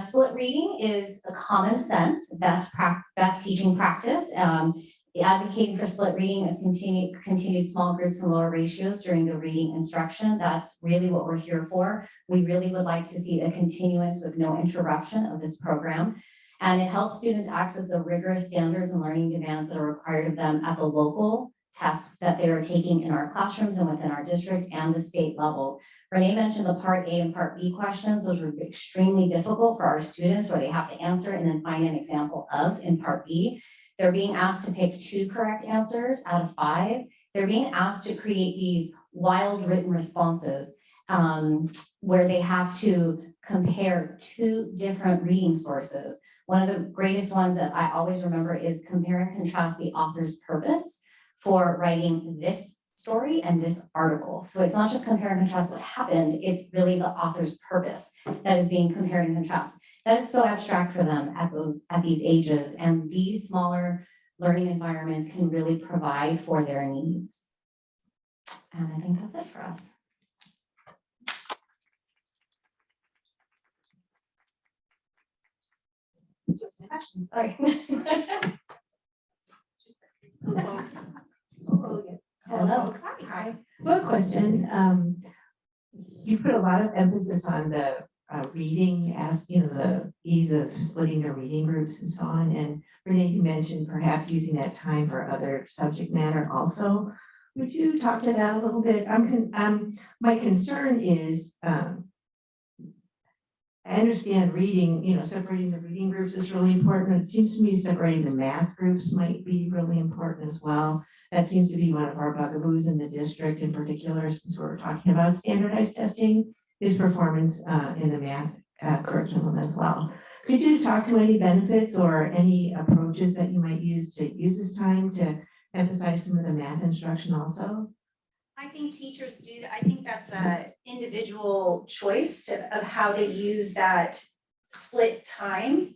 split reading is a common sense, best teaching practice. Advocating for split reading is continued small groups and lower ratios during the reading instruction. That's really what we're here for. We really would like to see a continuance with no interruption of this program. And it helps students access the rigorous standards and learning demands that are required of them at the local tests that they are taking in our classrooms and within our district and the state levels. Renee mentioned the Part A and Part B questions. Those were extremely difficult for our students where they have to answer and then find an example of in Part B. They're being asked to pick 2 correct answers out of 5. They're being asked to create these wild written responses where they have to compare 2 different reading sources. One of the greatest ones that I always remember is compare and contrast the author's purpose for writing this story and this article. So it's not just compare and contrast what happened, it's really the author's purpose that is being compared and contrasted. That is so abstract for them at these ages, and these smaller learning environments can really provide for their needs. And I think that's it for us. Questions, sorry. Hello. Hi. One question. You put a lot of emphasis on the reading, as the ease of splitting the reading groups and so on. And Renee, you mentioned perhaps using that time for other subject matter also. Would you talk to that a little bit? My concern is, I understand reading, separating the reading groups is really important. It seems to me separating the math groups might be really important as well. That seems to be one of our bugaboos in the district in particular, since we're talking about standardized testing, is performance in the math curriculum as well. Could you talk to any benefits or any approaches that you might use to use this time to emphasize some of the math instruction also? I think teachers do that. I think that's an individual choice of how they use that split time.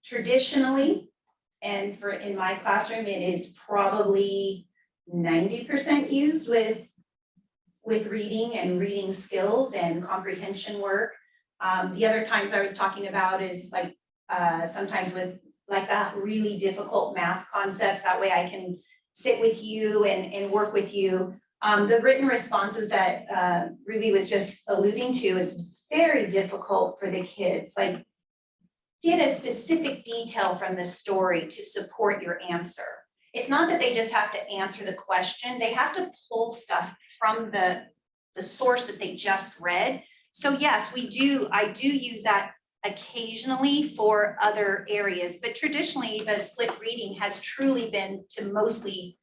Traditionally, and in my classroom, it is probably 90% used with reading and reading skills and comprehension work. The other times I was talking about is like sometimes with like that really difficult math concepts. That way I can sit with you and work with you. The written responses that Ruby was just alluding to is very difficult for the kids. Like, get a specific detail from the story to support your answer. It's not that they just have to answer the question, they have to pull stuff from the source that they just read. So yes, I do use that occasionally for other areas, but traditionally the split reading has truly been to mostly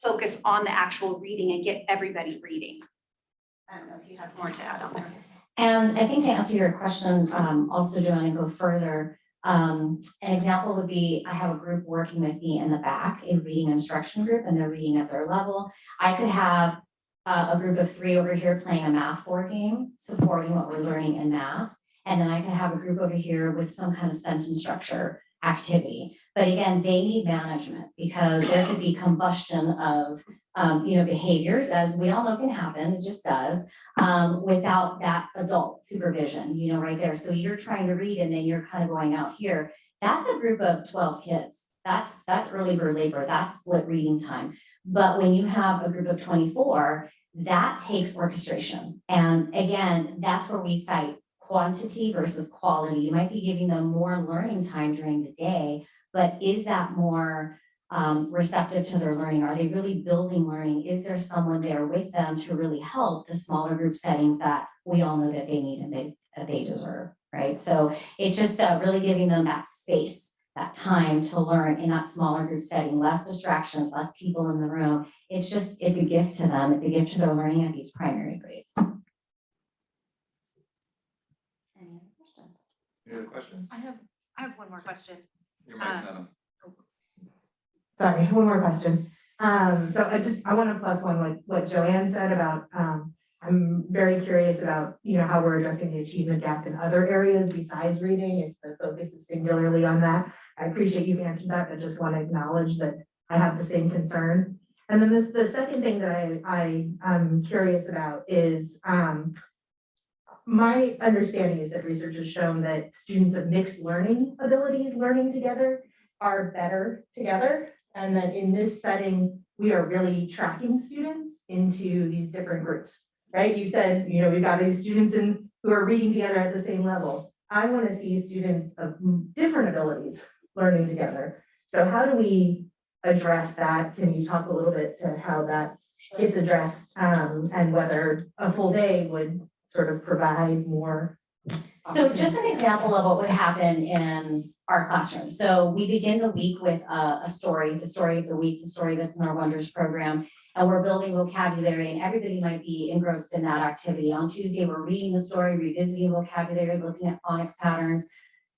focus on the actual reading and get everybody reading. I don't know if you have more to add on there. And I think to answer your question, also Joanna, go further, an example would be, I have a group working with me in the back, a reading instruction group, and they're reading at their level. I could have a group of 3 over here playing a math board game, supporting what we're learning in math. And then I could have a group over here with some kind of sentence structure activity. But again, they need management because there could be combustion of behaviors, as we all know can happen, it just does, without that adult supervision, right there. So you're trying to read and then you're kind of going out here. That's a group of 12 kids. That's early bird labor, that's split reading time. But when you have a group of 24, that takes orchestration. And again, that's where we cite quantity versus quality. You might be giving them more learning time during the day, but is that more receptive to their learning? Are they really building learning? Is there someone there with them to really help the smaller group settings that we all know that they need and they deserve, right? So it's just really giving them that space that time to learn in that smaller group setting, less distractions, less people in the room. It's a gift to them. It's a gift to their learning at these primary grades. Any other questions? Any other questions? I have one more question. Your mic's not on. Sorry, one more question. So I want to plus one what Joanne said about, I'm very curious about, how we're addressing the achievement gap in other areas besides reading, if the focus is singularly on that. I appreciate you've answered that, but just want to acknowledge that I have the same concern. And then the second thing that I'm curious about is, my understanding is that research has shown that students of mixed learning abilities learning together are better together. And that in this setting, we are really tracking students into these different groups, right? You said, we've got these students who are reading together at the same level. I want to see students of different abilities learning together. So how do we address that? Can you talk a little bit to how that gets addressed, and whether a full day would sort of provide more? So just an example of what would happen in our classroom. So we begin the week with a story, the story of the week, the story that's in our Wonders program, and we're building vocabulary, and everybody might be engrossed in that activity. On Tuesday, we're reading the story, revisiting vocabulary, looking at phonics patterns.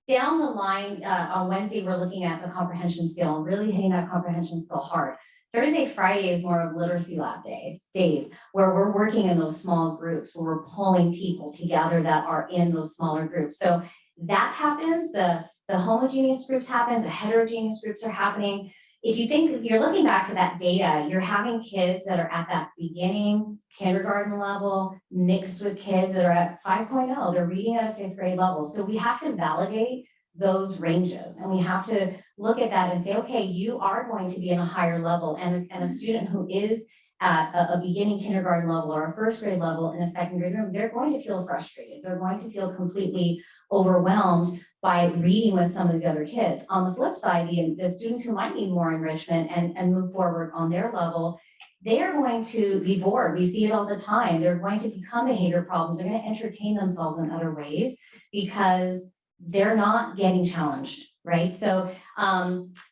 Down the line, on Wednesday, we're looking at the comprehension skill and really hitting that comprehension skill hard. Thursday, Friday is more of literacy lab days where we're working in those small groups, where we're pulling people together that are in those smaller groups. So that happens, the homogeneous groups happens, the heterogeneous groups are happening. If you're looking back to that data, you're having kids that are at that beginning kindergarten level mixed with kids that are at 5.0, they're reading at a 5th grade level. So we have to validate those ranges, and we have to look at that and say, okay, you are going to be in a higher level, and a student who is at a beginning kindergarten level or a 1st grade level in a 2nd grade room, they're going to feel frustrated. They're going to feel completely overwhelmed by reading with some of these other kids. On the flip side, the students who might need more enrichment and move forward on their level, they are going to be bored. We see it all the time. They're going to become behavior problems. They're going to entertain themselves in other ways because they're not getting challenged, right? So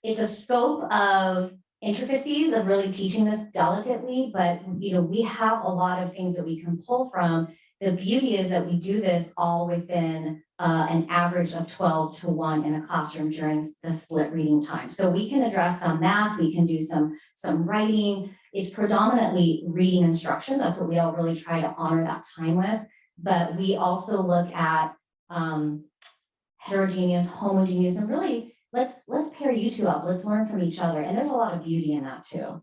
it's a scope of intricacies of really teaching this delicately, but we have a lot of things that we can pull from. The beauty is that we do this all within an average of 12 to 1 in a classroom during the split reading time. So we can address some math, we can do some writing. It's predominantly reading instruction. That's what we all really try to honor that time with. But we also look at heterogeneous, homogeneous, and really let's pair you two up. Let's learn from each other. And there's a lot of beauty in that too.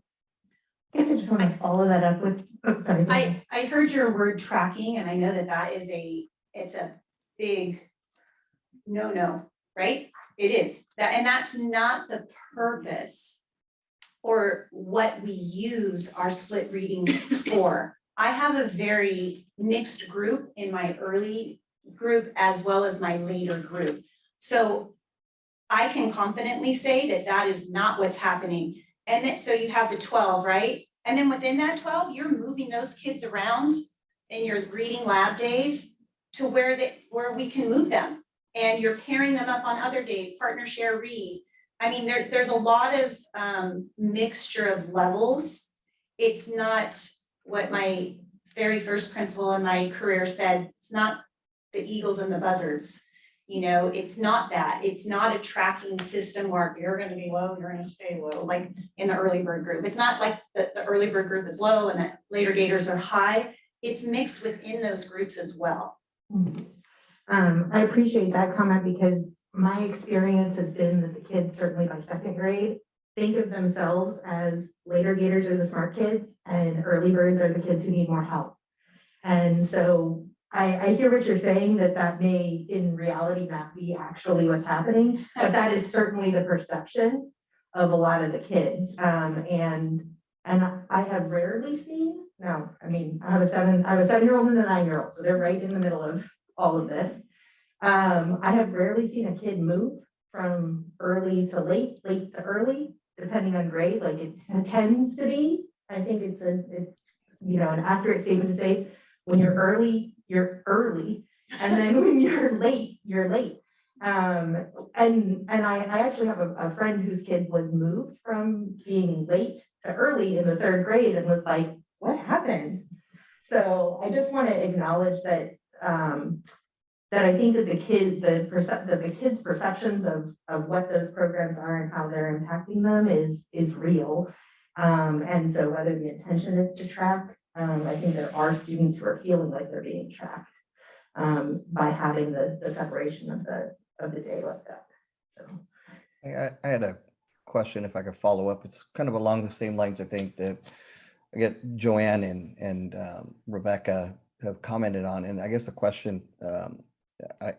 I guess I just want to follow that up with, sorry. I heard your word tracking, and I know that it's a big no, right? It is that, and that's not the purpose or what we use our split reading for. I have a very mixed group in my early group as well as my later group. So I can confidently say that is not what's happening. And then, so you have the 12, right? And then within that 12, you're moving those kids around in your reading lab days to where we can move them. And you're pairing them up on other days, partner share read. I mean, there's a lot of mixture of levels. It's not what my very first principal in my career said. It's not the Eagles and the Buzzards. It's not that. It's not a tracking system where you're going to be low, you're going to stay low, like in the early bird group. It's not like the early bird group is low and the later gators are high. It's mixed within those groups as well. I appreciate that comment because my experience has been that the kids, certainly by 2nd grade, think of themselves as later gators are the smart kids and early birds are the kids who need more help. And so I hear what you're saying, that may in reality not be actually what's happening, but that is certainly the perception of a lot of the kids. And I have rarely seen, I have a 7-year-old and a 9-year-old, so they're right in the middle of all of this. I have rarely seen a kid move from early to late to early, depending on grade. Like it tends to be, I think it's an accurate statement to say when you're early, and then when you're late, you're late. And I actually have a friend whose kid was moved from being late to early in the third grade and was like, what happened? So I just want to acknowledge that, that I think that the kids' perceptions of what those programs are and how they're impacting them is real. And so whether the intention is to track, I think there are students who are feeling like they're being tracked by having the separation of the day like that. So. I had a question, if I could follow up. It's kind of along the same lines, I think, that I get Joanne and Rebecca have commented on. And I guess the question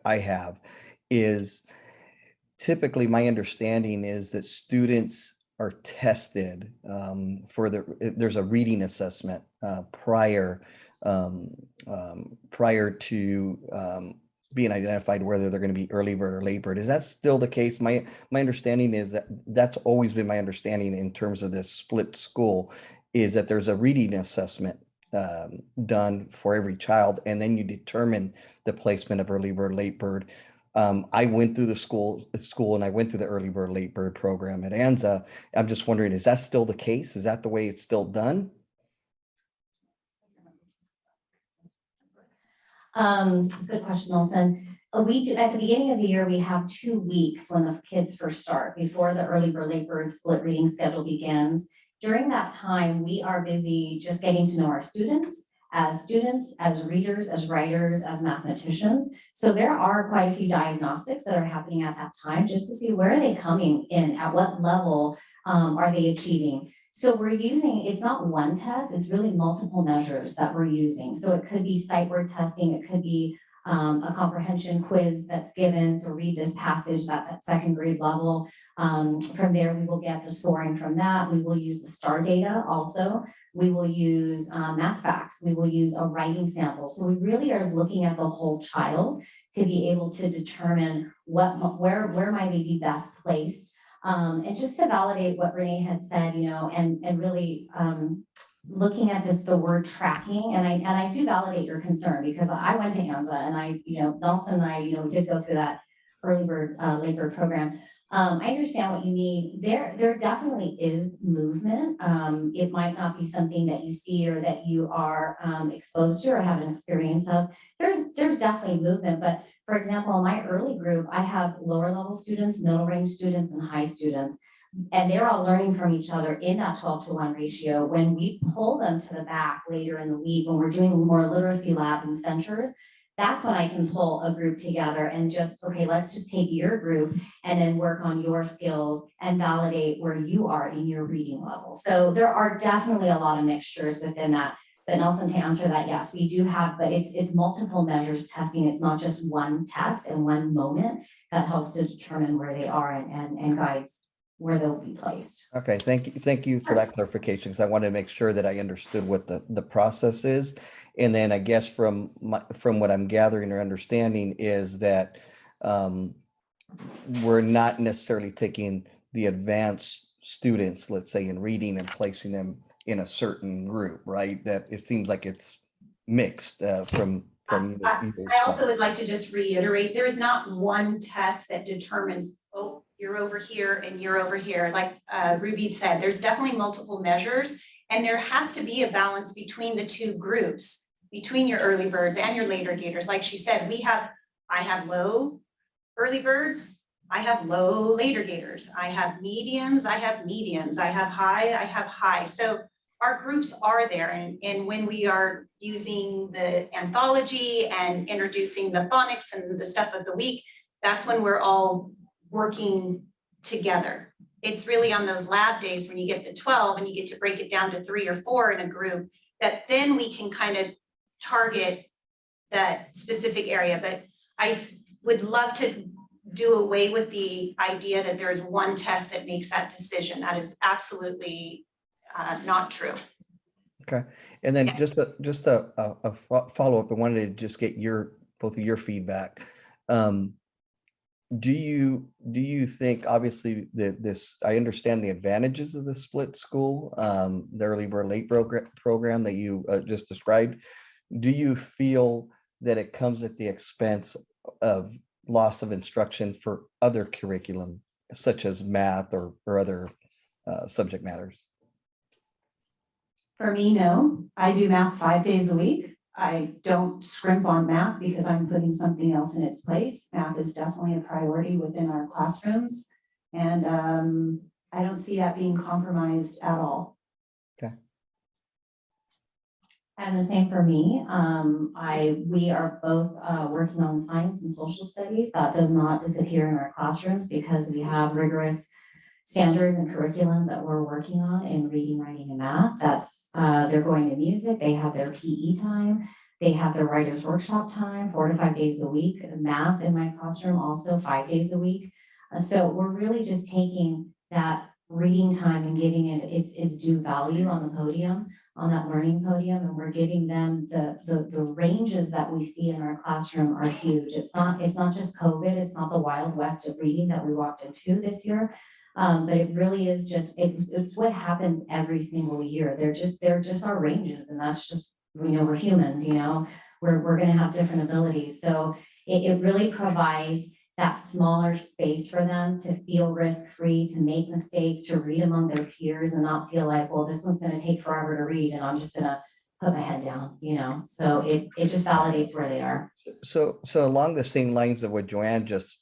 I have is, typically my understanding is that students are tested there's a reading assessment prior to being identified whether they're going to be early bird or late bird. Is that still the case? My understanding is that that's always been my understanding in terms of this split school, is that there's a reading assessment done for every child, and then you determine the placement of early bird, late bird. I went through the school and I went through the early bird, late bird program at ANZA. I'm just wondering, is that still the case? Is that the way it's still done? Good question, Nelson. We do, at the beginning of the year, we have 2 weeks when the kids first start, before the early bird, late bird split reading schedule begins. During that time, we are busy just getting to know our students, as readers, as writers, as mathematicians. So there are quite a few diagnostics that are happening at that time, just to see where are they coming in, at what level are they achieving. So we're using, it's not one test, it's really multiple measures that we're using. So it could be sight word testing, it could be a comprehension quiz that's given, so read this passage, that's at second grade level. From there, we will get the scoring from that. We will use the STAR data also. We will use math facts. We will use a writing sample. So we really are looking at the whole child to be able to determine where might they be best placed. And just to validate what Renee had said, and really looking at the word tracking, and I do validate your concern, because I went to ANZA and Nelson and I, did go through that early bird, late bird program. I understand what you mean. There definitely is movement. It might not be something that you see or that you are exposed to or have an experience of. There's definitely movement, but for example, in my early group, I have lower level students, middle range students, and high students, and they're all learning from each other in that 12-to-1 ratio. When we pull them to the back later in the week, when we're doing more literacy lab and centers, that's when I can pull a group together and just, okay, let's just take your group and then work on your skills and validate where you are in your reading level. So there are definitely a lot of mixtures within that. But Nelson, to answer that, yes, we do have, but it's multiple measures testing. It's not just one test and one moment that helps to determine where they are and guides where they'll be placed. Okay, thank you for that clarification, because I wanted to make sure that I understood what the process is. And then I guess from what I'm gathering or understanding is that we're not necessarily taking the advanced students, let's say, in reading and placing them in a certain group, right? That it seems like it's mixed from I also would like to just reiterate, there is not one test that determines, oh, you're over here and you're over here. Like Ruby said, there's definitely multiple measures, and there has to be a balance between the two groups, between your early birds and your later gators. Like she said, I have low early birds, I have low later gators, I have mediums, I have mediums, I have high. So our groups are there, and when we are using the anthology and introducing the phonics and the stuff of the week, that's when we're all working together. It's really on those lab days when you get the 12 and you get to break it down to 3 or 4 in a group, that then we can kind of target that specific area. But I would love to do away with the idea that there's one test that makes that decision. That is absolutely not true. Okay, and then just a follow-up. I wanted to just get both of your feedback. Do you think, obviously, that I understand the advantages of the split school, the early bird late program that you just described. Do you feel that it comes at the expense of loss of instruction for other curriculum, such as math or other subject matters? For me, no. I do math 5 days a week. I don't scrimp on math because I'm putting something else in its place. Math is definitely a priority within our classrooms. And I don't see that being compromised at all. And the same for me. We are both working on science and social studies. That does not disappear in our classrooms because we have rigorous standards and curriculum that we're working on in reading, writing, and math. They're going to music, they have their PE time, they have their writer's workshop time, 4 to 5 days a week. Math in my classroom also 5 days a week. So we're really just taking that reading time and giving it its due value on the podium, on that learning podium, and we're giving them the ranges that we see in our classroom are huge. It's not just COVID, it's not the wild west of reading that we walked into this year. But it really is just, it's what happens every single year. They're just our ranges, and that's just, we're humans, we're gonna have different abilities. So it really provides that smaller space for them to feel risk-free, to make mistakes, to read among their peers and not feel like, well, this one's gonna take forever to read and I'm just gonna put my head down, So it just validates where they are. So along the same lines of what Joanne just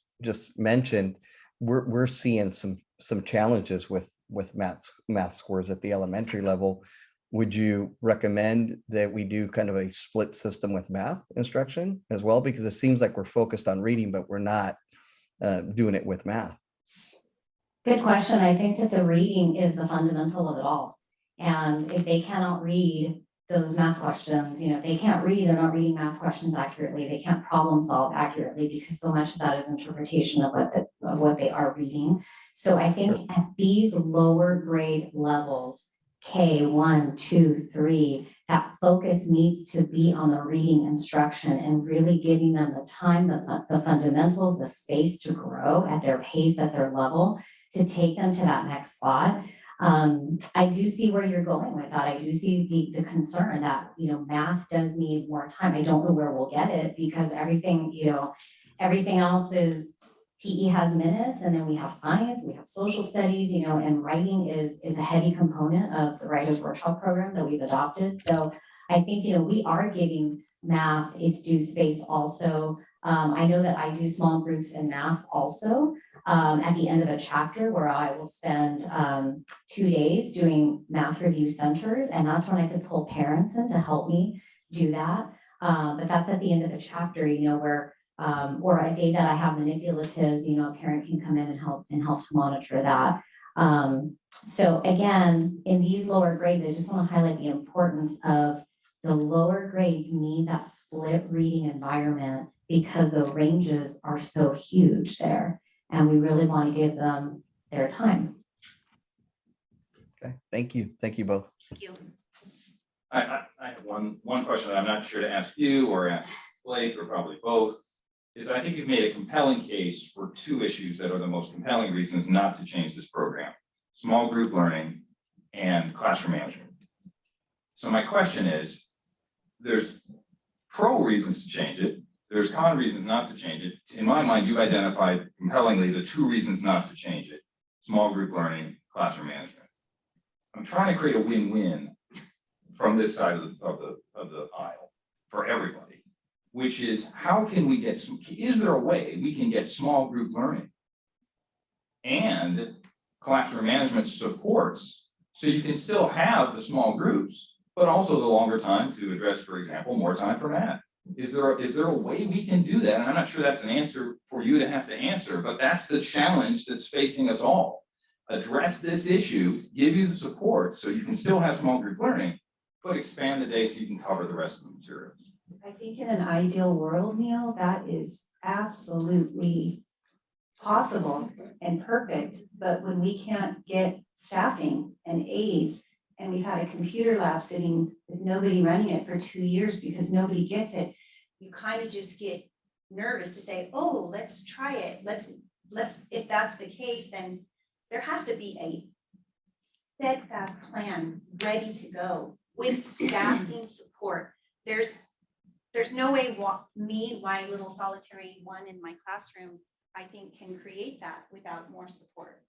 mentioned, we're seeing some challenges with math scores at the elementary level. Would you recommend that we do kind of a split system with math instruction as well? Because it seems like we're focused on reading, but we're not doing it with math. Good question. I think that the reading is the fundamental of it all. And if they cannot read those math questions, if they can't read, they're not reading math questions accurately. They can't problem solve accurately because so much of that is interpretation of what they are reading. So I think at these lower grade levels, K, 1, 2, 3, that focus needs to be on the reading instruction and really giving them the time, the fundamentals, the space to grow at their pace, at their level, to take them to that next spot. I do see where you're going with that. I do see the concern that, math does need more time. I don't know where we'll get it because everything else is PE has minutes, and then we have science, we have social studies, and writing is a heavy component of the writer's workshop program that we've adopted. So I think, we are giving math its due space also. I know that I do small groups in math also at the end of a chapter where I will spend 2 days doing math review centers, and that's when I could pull parents in to help me do that. But that's at the end of the chapter, where or a day that I have manipulatives, a parent can come in and help to monitor that. So again, in these lower grades, I just want to highlight the importance of the lower grades need that split reading environment because the ranges are so huge there, and we really want to give them their time. Okay, thank you both. Thank you. I have one question that I'm not sure to ask you or ask Blake or probably both. I think you've made a compelling case for 2 issues that are the most compelling reasons not to change this program: small group learning and classroom management. So my question is, there's pro reasons to change it, there's con reasons not to change it. In my mind, you've identified compellingly the 2 reasons not to change it: small group learning, classroom management. I'm trying to create a win-win from this side of the aisle for everybody, which is, how can we get is there a way we can get small group learning and classroom management supports so you can still have the small groups, but also the longer time to address, for example, more time for math? Is there a way we can do that? And I'm not sure that's an answer for you to have to answer, but that's the challenge that's facing us all. Address this issue, give you the support so you can still have small group learning, but expand the day so you can cover the rest of the materials. I think in an ideal world, Neil, that is absolutely possible and perfect. But when we can't get staffing and aides, and we've had a computer lab sitting with nobody running it for 2 years because nobody gets it, You kind of just get nervous to say, oh, let's try it. Let's, if that's the case, then there has to be a steadfast plan ready to go with staffing support. There's there's no way my little solitary one in my classroom, I think, can create that without more support.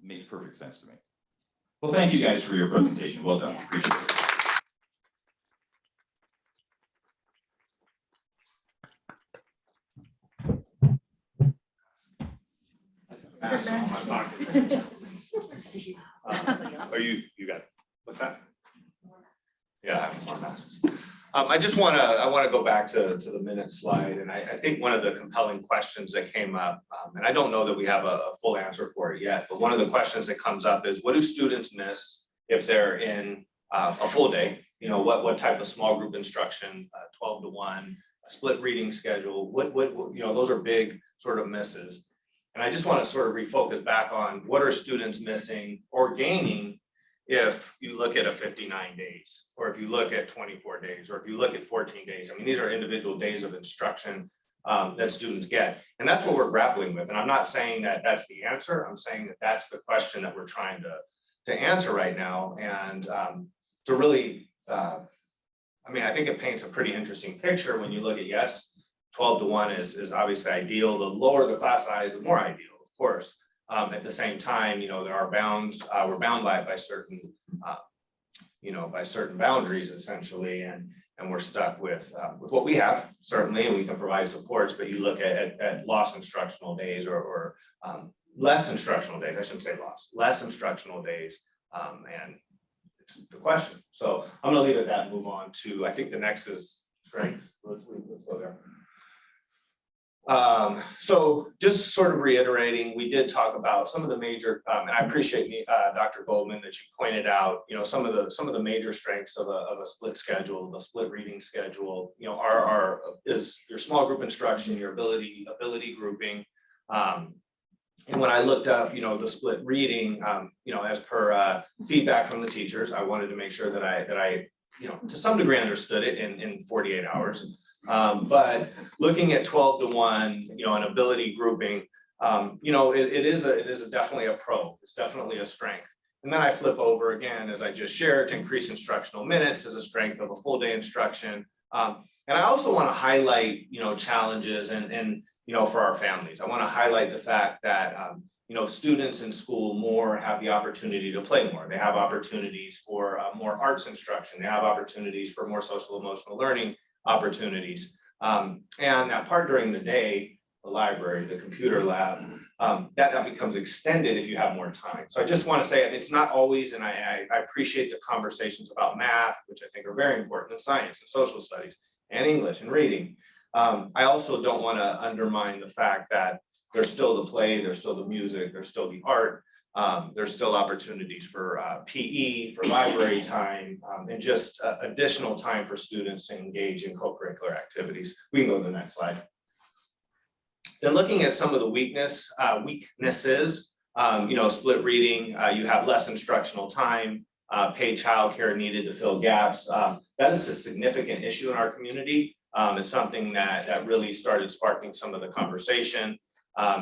Makes perfect sense to me. Well, thank you guys for your presentation. Well done. Yeah. Appreciate it. Are you got, what's that? Yeah, I have more masks. I wanna go back to the minute slide, and I think one of the compelling questions that came up, and I don't know that we have a full answer for it yet, but one of the questions that comes up is, what do students miss if they're in a full day? You know, what type of small group instruction, 12-to-1, a split reading schedule, what, you know, those are big sort of misses. And I just want to sort of refocus back on what are students missing or gaining if you look at a 59 days, or if you look at 24 days, or if you look at 14 days. I mean, these are individual days of instruction that students get. And that's what we're grappling with. And I'm not saying that that's the answer. I'm saying that that's the question that we're trying to answer right now. And to really, I mean, I think it paints a pretty interesting picture when you look at, yes, 12-to-1 is obviously ideal. The lower the class size, the more ideal, of course. At the same time, you know, there are bounds, we're bound by certain, you know, by certain boundaries essentially, and we're stuck with what we have, certainly, and we can provide supports, but you look at lost instructional days or less instructional days, I shouldn't say lost, less instructional days, and it's the question. So I'm gonna leave it at that and move on to, I think the next is strength. Let's go there. So just sort of reiterating, we did talk about some of the major, and I appreciate Dr. Goldman that you pointed out, you know, some of the major strengths of a split schedule, the split reading schedule, you know, is your small group instruction, your ability grouping. And when I looked up, you know, the split reading, you know, as per feedback from the teachers, I wanted to make sure that I, you know, to some degree understood it in 48 hours. But looking at 12-to-1, you know, an ability grouping, you know, it is definitely a pro. It's definitely a strength. And then I flip over again, as I just shared, to increase instructional minutes as a strength of a full day instruction. And I also want to highlight, you know, challenges and you know, for our families. I want to highlight the fact that you know, students in school more have the opportunity to play more. They have opportunities for more arts instruction. They have opportunities for more social emotional learning opportunities. And that part during the day, the library, the computer lab, that becomes extended if you have more time. So I just want to say it's not always, and I appreciate the conversations about math, which I think are very important, and science and social studies and English and reading. I also don't want to undermine the fact that there's still the play, there's still the music, there's still the art, there's still opportunities for PE, for library time, and just additional time for students to engage in co-curricular activities. We can go to the next slide. Then looking at some of the weaknesses, you know, split reading, you have less instructional time, paid childcare needed to fill gaps. That is a significant issue in our community. It's something that really started sparking some of the conversation.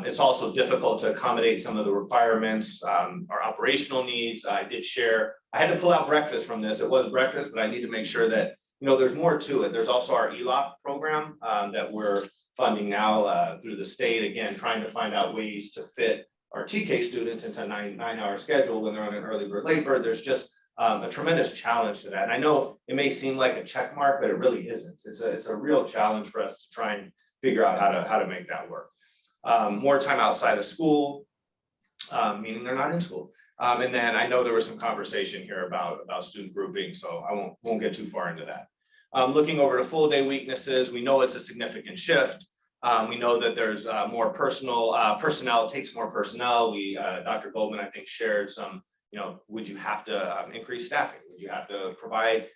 It's also difficult to accommodate some of the requirements, our operational needs. I did share, I had to pull out breakfast from this. It was breakfast, but I need to make sure that, you know, there's more to it. There's also our ELOP program that we're funding now through the state, again, trying to find out ways to fit our TK students into a nine-hour schedule when they're on an early bird, late bird. There's just a tremendous challenge to that. And I know it may seem like a check mark, but it really isn't. It's a real challenge for us to try and figure out how to make that work. More time outside of school, meaning they're not in school. And then I know there was some conversation here about student grouping, so I won't get too far into that. Looking over to full day weaknesses, we know it's a significant shift. We know that there's more personnel, it takes more personnel. Dr. Goldman, I think, shared some, you know, would you have to increase staffing? Would you have to provide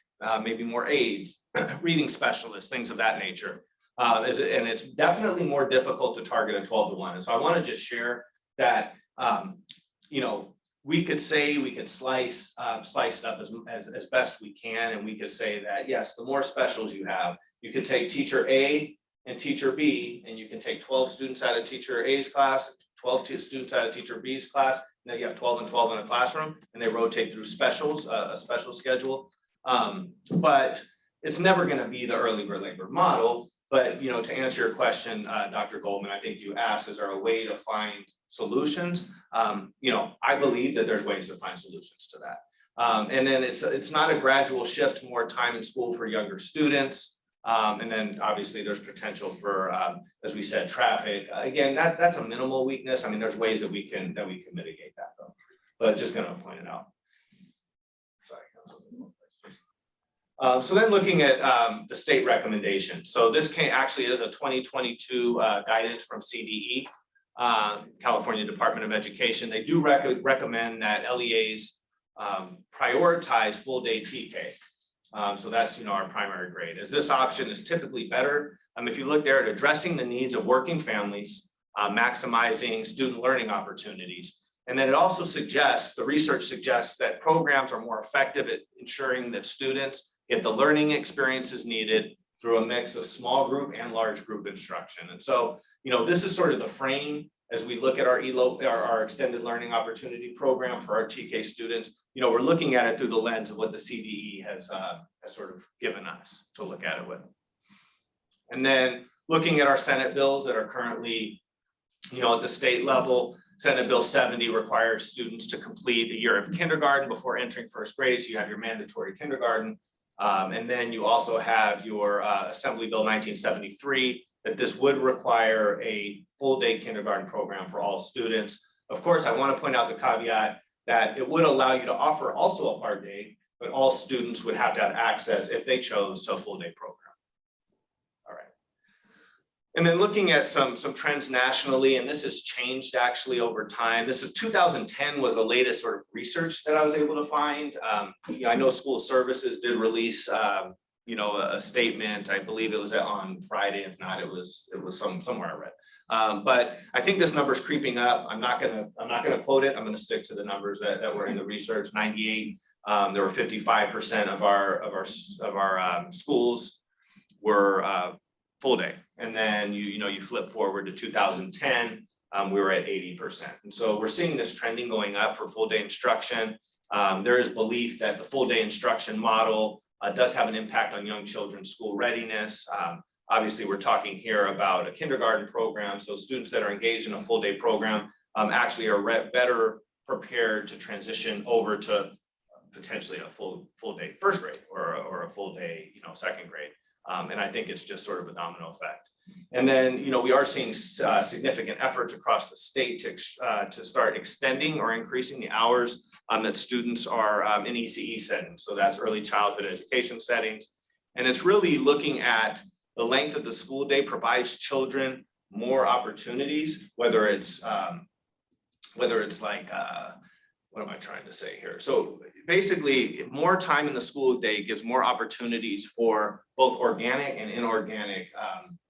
maybe more aides, reading specialists, things of that nature? And it's definitely more difficult to target a 12-to-1. And so I want to just share that, you know, we could slice it up as best we can. And we could say that, yes, the more specials you have, you could take teacher A and teacher B, and you can take 12 students out of teacher A's class, 12 students out of teacher B's class. Now you have 12 and 12 in a classroom, and they rotate through specials, a special schedule. But it's never going to be the early bird late bird model. But, you know, to answer your question, Dr. Goldman, I think you asked, is there a way to find solutions? You know, I believe that there's ways to find solutions to that. And then it's not a gradual shift to more time in school for younger students. And then obviously there's potential for, as we said, traffic. Again, that's a minimal weakness. I mean, there's ways that we can mitigate that though. But just going to point it out. So then looking at the state recommendation. So this actually is a 2022 guidance from CDE, California Department of Education. They do recommend that LEAs prioritize full day TK. So that's, you know, our primary grade. As this option is typically better. If you look there at addressing the needs of working families, maximizing student learning opportunities. And then it also suggests, the research suggests that programs are more effective at ensuring that students get the learning experiences needed through a mix of small group and large group instruction. And so, you know, this is sort of the frame as we look at our extended learning opportunity program for our TK students. You know, we're looking at it through the lens of what the CDE has sort of given us to look at it with. And then looking at our Senate bills that are currently, you know, at the state level, Senate Bill 70 requires students to complete a year of kindergarten before entering first grade. So you have your mandatory kindergarten. And then you also have your Assembly Bill 1973, that this would require a full day kindergarten program for all students. Of course, I want to point out the caveat that it would allow you to offer also a part day, but all students would have to have access if they chose to a full day program. All right. And then looking at some trends nationally, and this has changed actually over time. This is 2010 was the latest sort of research that I was able to find. You know, I know School Services did release, you know, a statement. I believe it was on Friday. If not, it was somewhere I read. But I think this number is creeping up. I'm not gonna quote it. I'm gonna stick to the numbers that were in the research. 98. There were 55% of our schools were full day. And then you flip forward to 2010, we were at 80%. And so we're seeing this trending going up for full day instruction. There is belief that the full day instruction model does have an impact on young children's school readiness. Obviously, we're talking here about a kindergarten program. So students that are engaged in a full day program actually are better prepared to transition over to potentially a full day first grade or a full day, second grade. And I think it's just sort of a domino effect. And then, we are seeing significant efforts across the state to start extending or increasing the hours that students are in ECE settings. So that's early childhood education settings. And it's really looking at the length of the school day provides children more opportunities, whether it's like, what am I trying to say here? So basically, more time in the school day gives more opportunities for both organic and inorganic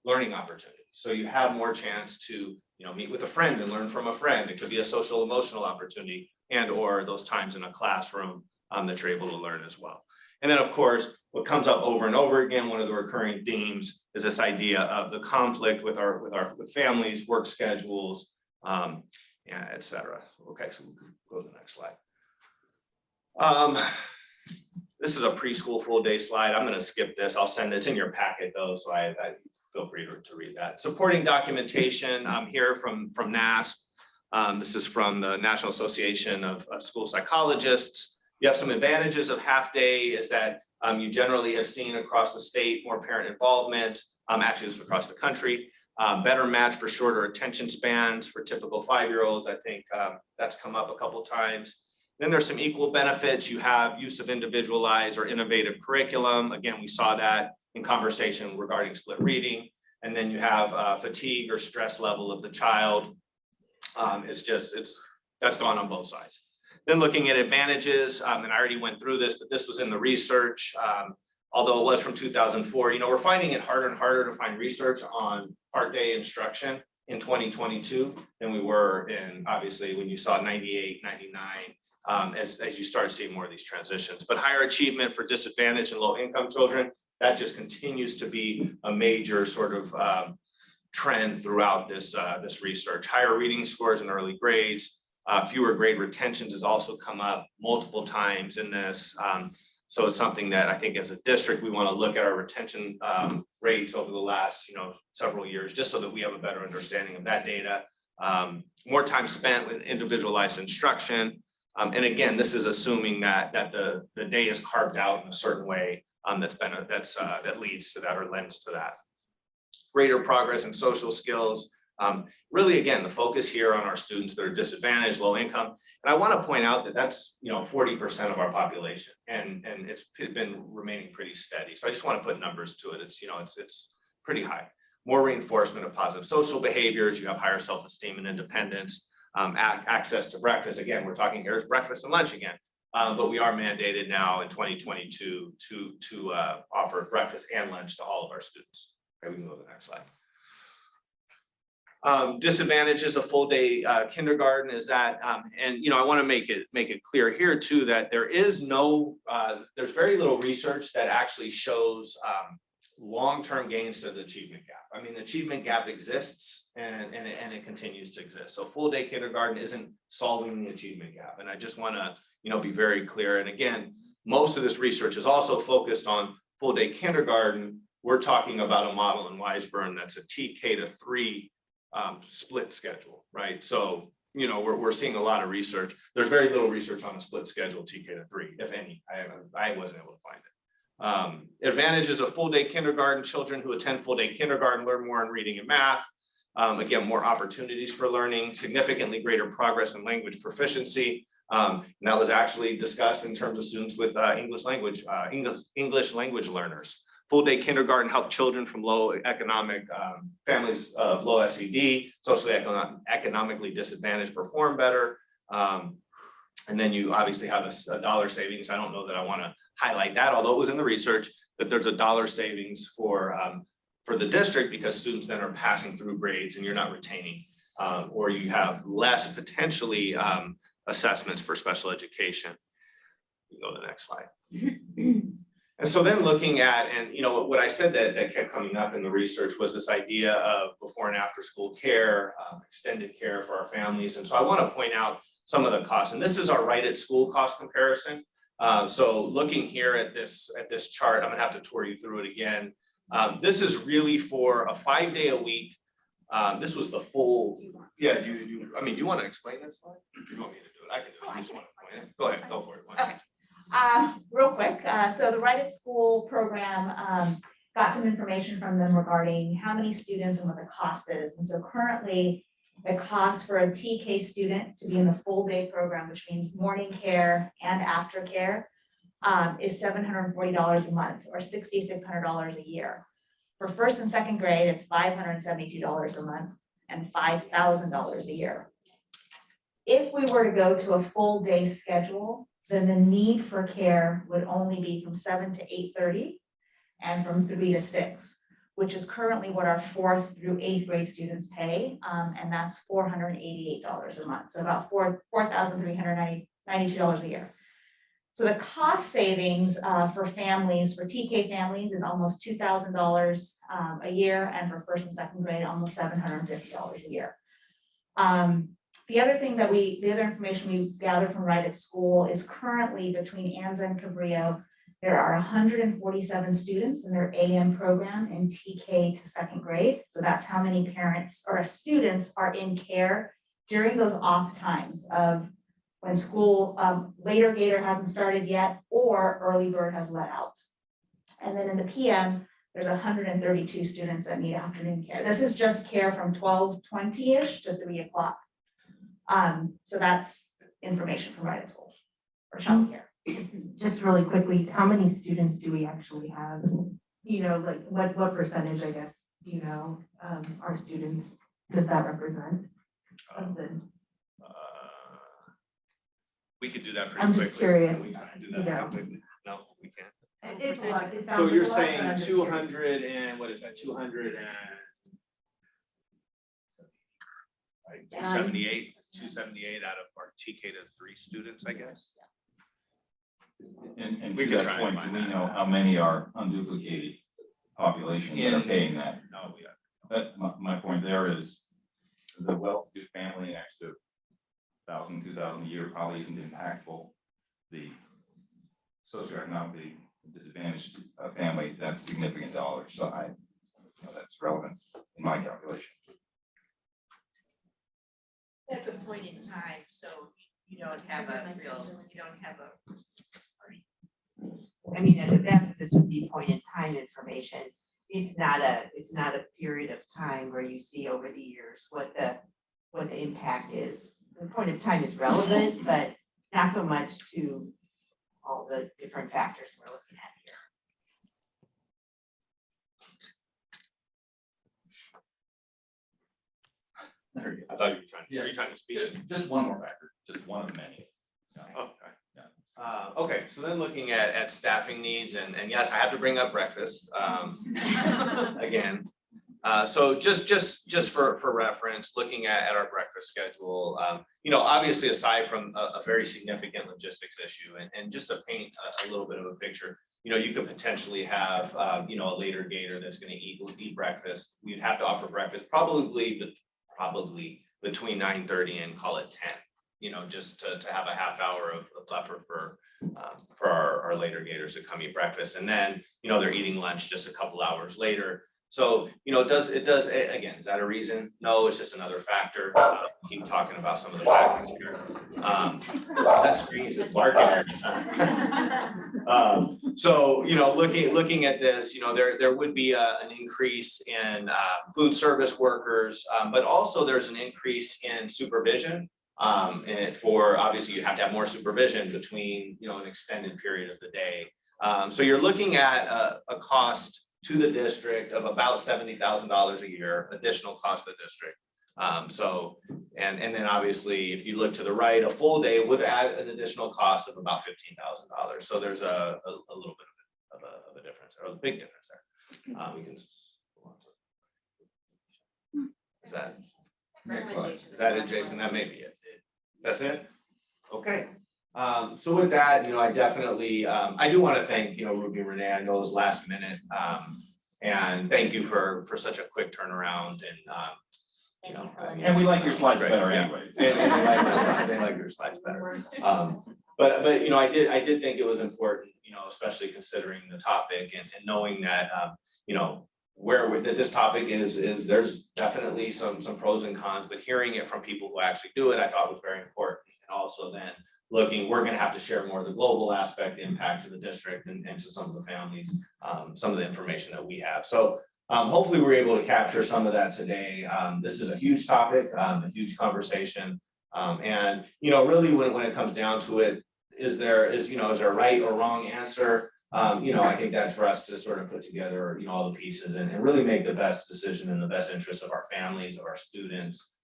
learning opportunities. So you have more chance to, meet with a friend and learn from a friend. It could be a social emotional opportunity and or those times in a classroom that you're able to learn as well. And then of course, what comes up over and over again, one of the recurring themes is this idea of the conflict with families, work schedules, et cetera. Okay, so we'll go to the next slide. This is a preschool full day slide. I'm going to skip this. I'll send it. It's in your packet though, so I feel free to read that. Supporting documentation here from NASP. This is from the National Association of School Psychologists. You have some advantages of half day is that you generally have seen across the state more parent involvement. Actually, this is across the country. Better match for shorter attention spans for typical 5-year-olds. I think that's come up a couple times. Then there's some equal benefits. You have use of individualized or innovative curriculum. Again, we saw that in conversation regarding split reading. And then you have fatigue or stress level of the child. That's gone on both sides. Then looking at advantages, and I already went through this, but this was in the research. Although it was from 2004, we're finding it harder and harder to find research on part day instruction in 2022 than we were in, obviously, when you saw 98, 99, as you start seeing more of these transitions. But higher achievement for disadvantaged and low income children, that just continues to be a major sort of trend throughout this research. Higher reading scores in early grades, fewer grade retentions has also come up multiple times in this. So it's something that I think as a district, we want to look at our retention rates over the last, several years, just so that we have a better understanding of that data. More time spent with individualized instruction. And again, this is assuming that the day is carved out in a certain way that leads to that or lends to that. Greater progress in social skills. Really, again, the focus here on our students that are disadvantaged, low income. And I want to point out that that's 40% of our population, and it's been remaining pretty steady. So I just want to put numbers to it. It's pretty high. More reinforcement of positive social behaviors. You have higher self-esteem and independence. Access to breakfast. Again, we're talking here's breakfast and lunch again. But we are mandated now in 2022 to offer breakfast and lunch to all of our students. Okay, we can go to the next slide. Disadvantages of full day kindergarten is that, and I want to make it clear here too that there is there's very little research that actually shows long-term gains to the achievement gap. I mean, the achievement gap exists and it continues to exist. So full day kindergarten isn't solving the achievement gap. And I just want to, be very clear. And again, most of this research is also focused on full day kindergarten. We're talking about a model in Weisburn that's a TK to 3 split schedule, right? So, we're seeing a lot of research. There's very little research on a split schedule TK to 3, if any. I wasn't able to find it. Advantages of full day kindergarten: children who attend full day kindergarten learn more in reading and math. Again, more opportunities for learning, significantly greater progress in language proficiency. And that was actually discussed in terms of students with English language learners. Full day kindergarten helped children from low economic families of low SED, socially economically disadvantaged, perform better. And then you obviously have a dollar savings. I don't know that I want to highlight that, although it was in the research that there's a dollar savings for the district because students then are passing through grades and you're not retaining, or you have less potentially assessments for special education. You can go to the next slide. And so then looking at, and what I said that kept coming up in the research was this idea of before and after school care, extended care for our families. And so I want to point out some of the costs, and this is our right at school cost comparison. So looking here at this chart, I'm gonna have to tour you through it again. This is really for a 5-day a week. This was the full, yeah, do you want to explain this slide? You want me to do it? I can do it. You just want to explain it? Go ahead, go for it. Okay. Real quick, so the Right at School program got some information from them regarding how many students and what the cost is. And so currently, the cost for a TK student to be in the full day program, which means morning care and after care, is $740 a month or $6,600 a year. For first and second grade, it's $572 a month and $5,000 a year. If we were to go to a full day schedule, then the need for care would only be from 7 to 8:30 and from 3 to 6, which is currently what our 4th through 8th grade students pay, and that's $488 a month, so about $4,392 a year. So the cost savings for families, for TK families, is almost $2,000 a year, and for first and second grade, almost $750 a year. The other information we gathered from Right at School is currently between Anza and Cabrillo, there are 147 students in their AM program in TK to second grade. So that's how many parents or students are in care during those off times of when school, later Gator hasn't started yet, or early bird has let out. And then in the PM, there's 132 students that need afternoon care. This is just care from 12:20-ish to 3 o'clock. So that's information from Right at School or child care. Just really quickly, how many students do we actually have? Like what percentage, I guess, our students, does that represent? Of the, we could do that pretty I'm quickly. just curious. We can do that pretty quickly. No, we can't. It's a lot. It sounds So like you're a lot, but I'm saying just 200 and what is that? 200 and like 278 out of our TK to 3 students, I guess. And We to could that try and point, find do we that know out. how many are unduplicated populations that are paying that? No, we don't. But my point there is the well-to-do family, an extra $1,000, $2,000 a year probably isn't impactful. The socioeconomically disadvantaged family, that's significant dollars. So that's relevant in my calculation. That's a point in time, so you don't have a real, you don't have a. I mean, at the best, this would be point in time information. It's not a period of time where you see over the years what the impact is. The point of time is relevant, but not so much to all the different factors we're looking at here. I thought you were trying to speak. Just one more factor, just one of the many. Okay, so then looking at staffing needs, and yes, I have to bring up breakfast, again. So just for reference, looking at our breakfast schedule, obviously aside from a very significant logistics issue, and just to paint a little bit of a picture, you could potentially have, a later gator that's gonna eat breakfast. We'd have to offer breakfast probably between 9:30 and call it 10. Just to have a half hour of buffer for our later gators to come eat breakfast. And then, they're eating lunch just a couple hours later. So, it does, again, is that a reason? No, it's just another factor. Keep talking about some of the factors here. That's strange, it's barking. So, looking at this, there would be an increase in food service workers, but also there's an increase in supervision. And obviously you have to have more supervision between, an extended period of the day. So you're looking at a cost to the district of about $70,000 a year, additional cost to the district. And then obviously, if you look to the right, a full day would add an additional cost of about $15,000. So there's a little bit of a difference, or a big difference there. We can just go on to. Next slide. Is that it, Jason? That may be it. That's it? Okay. So with that, I definitely, I do want to thank, Ruby and Renee. I know it was last minute. And thank you for such a quick turnaround and, And we like your slides better yeah. anyways. They like your slides better. But I did think it was important, especially considering the topic and knowing that, where with this topic is there's definitely some pros and cons, but hearing it from people who actually do it, I thought was very important. And also then we're going to have to share more of the global aspect, impact to the district and to some of the families, some of the information that we have. So hopefully we're able to capture some of that today. This is a huge topic, a huge conversation. And, really when it comes down to it, is there a right or wrong answer? I think that's for us to sort of put together, all the pieces and really make the best decision in the best interest of our families, of our students,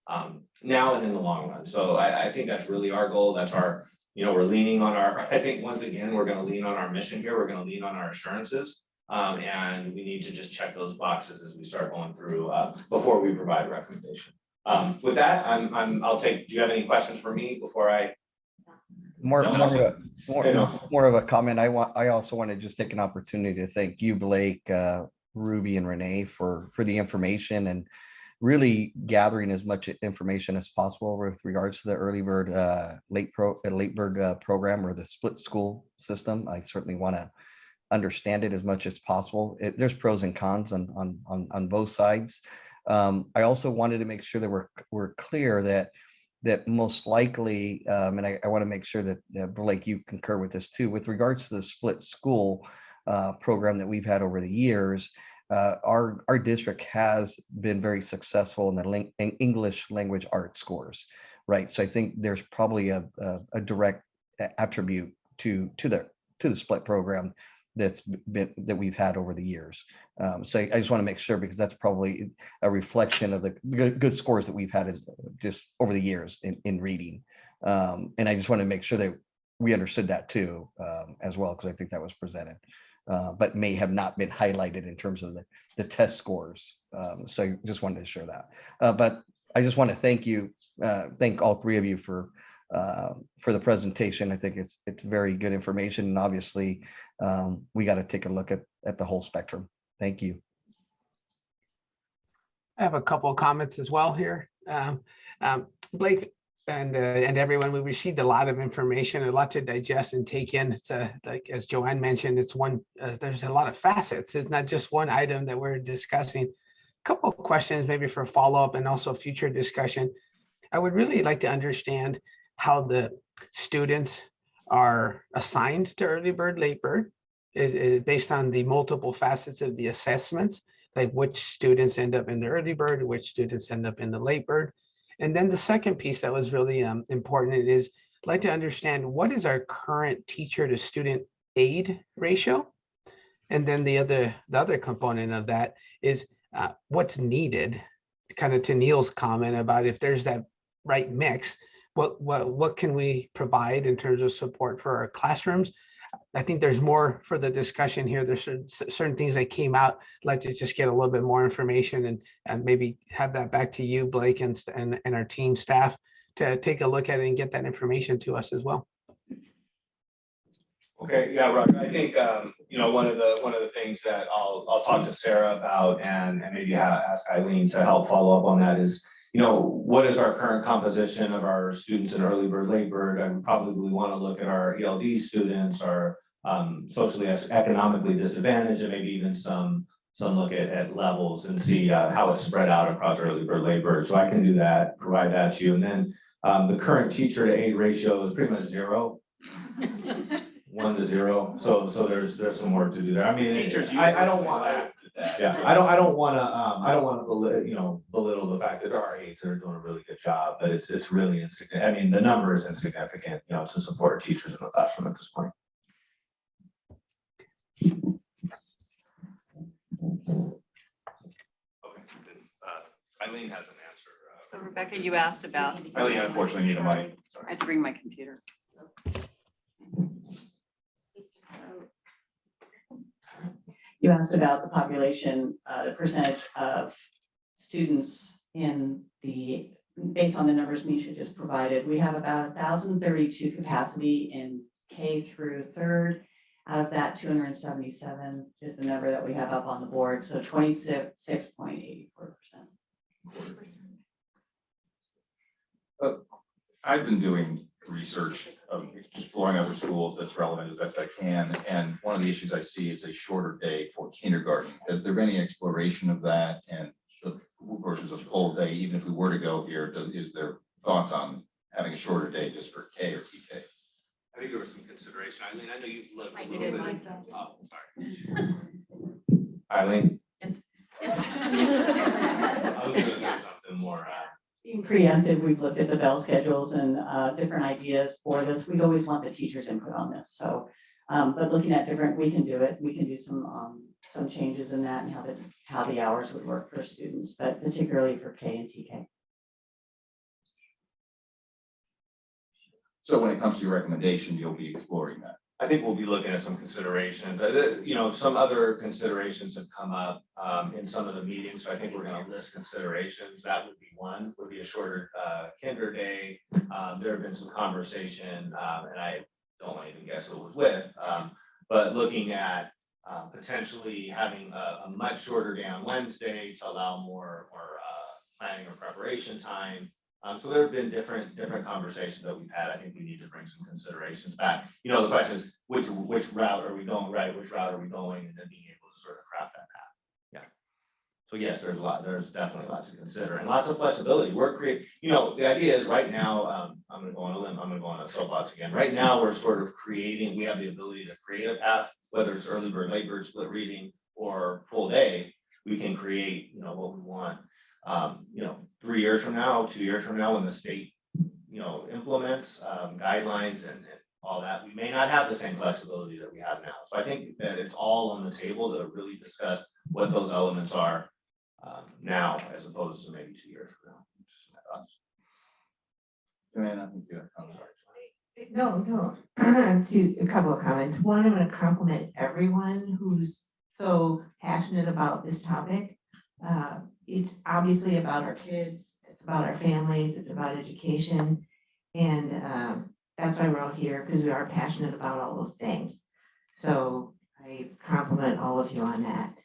now and in the long run. So I think that's really our goal. That's our, we're leaning on I think once again, we're going to lean on our mission here. We're going to lean on our assurances. And we need to just check those boxes as we start going through before we provide a recommendation. With that, I'll take, do you have any questions for me before I? More of a comment. I also want to just take an opportunity to thank you, Blake, Ruby, and Renee for the information and really gathering as much information as possible with regards to the early bird late bird program or the split school system. I certainly want to understand it as much as possible. There's pros and cons on both sides. I also wanted to make sure that we're clear that most likely, and I want to make sure that Blake, you concur with this too, with regards to the split school program that we've had over the years, our district has been very successful in English language art scores, right? So I think there's probably a direct attribute to the split program that we've had over the years. So I just want to make sure, because that's probably a reflection of the good scores that we've had just over the years in reading. And I just want to make sure that we understood that too, as well, because I think that was presented, but may have not been highlighted in terms of the test scores. So I just wanted to share that. But I just want to thank all three of you for the presentation. I think it's very good information, and obviously we got to take a look at the whole spectrum. Thank you. I have a couple of comments as well here. Blake, and everyone, we received a lot of information, a lot to digest and take in. It's like, as Joanne mentioned, it's one, there's a lot of facets. It's not just one item that we're discussing. Couple of questions maybe for follow-up and also future discussion. I would really like to understand how the students are assigned to early bird, late bird, based on the multiple facets of the assessments, like which students end up in the early bird, which students end up in the late bird. And then the second piece that was really important is I'd like to understand what is our current teacher to student aid ratio? And then the other component of that is what's needed, kind of to Neil's comment about if there's that right mix, what can we provide in terms of support for our classrooms? I think there's more for the discussion here. There's certain things that came out. I'd like to just get a little bit more information and maybe have that back to you, Blake, and our team staff to take a look at it and get that information to us as well. Okay, yeah, Roger, I think, you know, one of the things that I'll talk to Sarah about and maybe ask Eileen to help follow up on that is, you know, what is our current composition of our students in early bird, late bird? And probably want to look at our ELD students, our socially economically disadvantaged, and maybe even some look at levels and see how it's spread out across early bird, late bird. So I can do that, provide that to you. And then the current teacher to aide ratio is pretty much 0. 1 to 0. So there's some work to do there. I mean, Teachers, I don't want to. Yeah, I don't want to belittle the fact that there are aides that are doing a really good job, but it's really insignificant. I mean, the number is insignificant, you know, to support teachers in the classroom at this point. Okay, Eileen has an answer. So Rebecca, you asked about. Eileen, unfortunately, need a mic. I had to bring my computer. You asked about the population, the percentage of students in the, based on the numbers Misha just provided. We have about 1,032 capacity in K through 3rd. Out of that, 277 is the number that we have up on the board. So 26.84%. I've been doing research of exploring other schools that's relevant as best I can. And one of the issues I see is a shorter day for kindergarten. Has there been any exploration of that and versus a full day, even if we were to go here, is there thoughts on having a shorter day just for K or TK? I think there was some consideration. Eileen, I know you've looked a little bit. Oh, sorry. Eileen? Yes. I was gonna say something more. Being preemptive, we've looked at the bell schedules and different ideas for this. We'd always want the teachers' input on this. So, but looking at different, we can do it. We can do some changes in that and how the hours would work for students, but particularly for K and TK. So when it comes to your recommendation, you'll be exploring that. I think we'll be looking at some considerations. You know, some other considerations have come up in some of the meetings. So I think we're going to list considerations. That would be one, would be a shorter kinder day. There have been some conversation, and I don't want to even guess who it was with, but looking at potentially having a much shorter day on Wednesday to allow more planning or preparation time. So there have been different conversations that we've had. I think we need to bring some considerations back. You know, the question is which route are we going, right? Which route are we going? And then being able to sort of craft that path. Yeah. So yes, there's definitely a lot to consider and lots of flexibility. We're creating, you know, the idea is right now, I'm gonna go on a limb, I'm gonna go on a soapbox again. Right now, we're sort of creating, we have the ability to create a path, whether it's early bird, late bird, split reading, or full day, we can create, you know, what we want. You know, 3 years from now, 2 years from now, when the state, you know, implements guidelines and all that, we may not have the same flexibility that we have now. So I think that it's all on the table to really discuss what those elements are now, as opposed to maybe 2 years from now. Just my thoughts. Joanne, I think you have comments. No, to a couple of comments. One, I'm going to compliment everyone who's so passionate about this topic. It's obviously about our kids, it's about our families, it's about education. And that's why we're all here, because we are passionate about all those things. So I compliment all of you on that.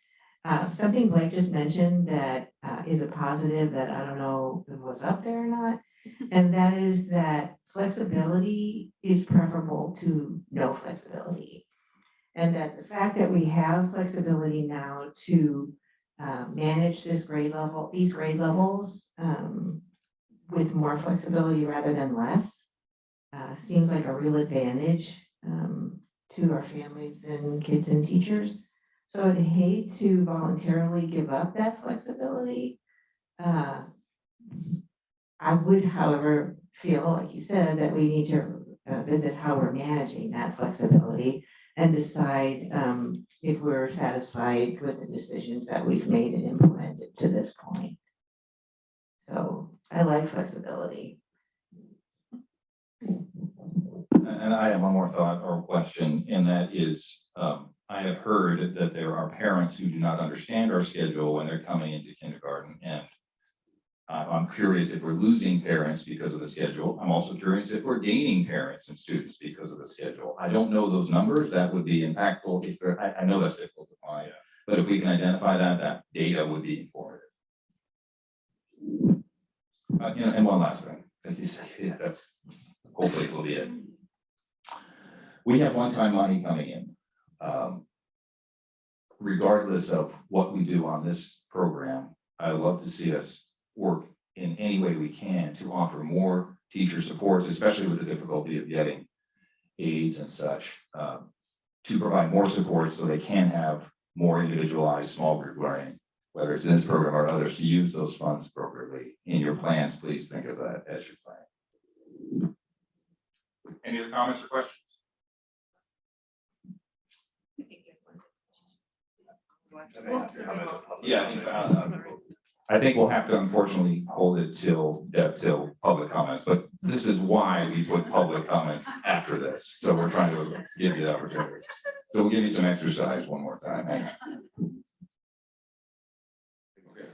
Something Blake just mentioned that is a positive that I don't know if it was up there or not, And that is that flexibility is preferable to no flexibility. And that the fact that we have flexibility now to manage these grade levels with more flexibility rather than less seems like a real advantage to our families and kids and teachers. So I'd hate to voluntarily give up that flexibility. I would, however, feel, like you said, that we need to visit how we're managing that flexibility and decide if we're satisfied with the decisions that we've made and implemented to this point. So I like flexibility. And I have one more thought or question, and that is, I have heard that there are parents who do not understand our schedule when they're coming into kindergarten, and I'm curious if we're losing parents because of the schedule. I'm also curious if we're gaining parents and students because of the schedule. I don't know those numbers. That would be impactful if there, I know that's difficult to find, but if we can identify that, that data would be informative. And one last thing, as you say, yeah, that's hopefully will be it. We have one-time money coming in. Regardless of what we do on this program, I would love to see us work in any way we can to offer more teacher supports, especially with the difficulty of getting aides and such, to provide more support so they can have more individualized small group learning, whether it's in this program or others, to use those funds appropriately. In your plans, please think of that as your plan. Any other comments or questions? Yeah, I think we'll have to unfortunately hold it till public comments, but this is why we put public comments after this. So we're trying to give you the opportunity. So we'll give you some exercise one more time. Hang on. Okay.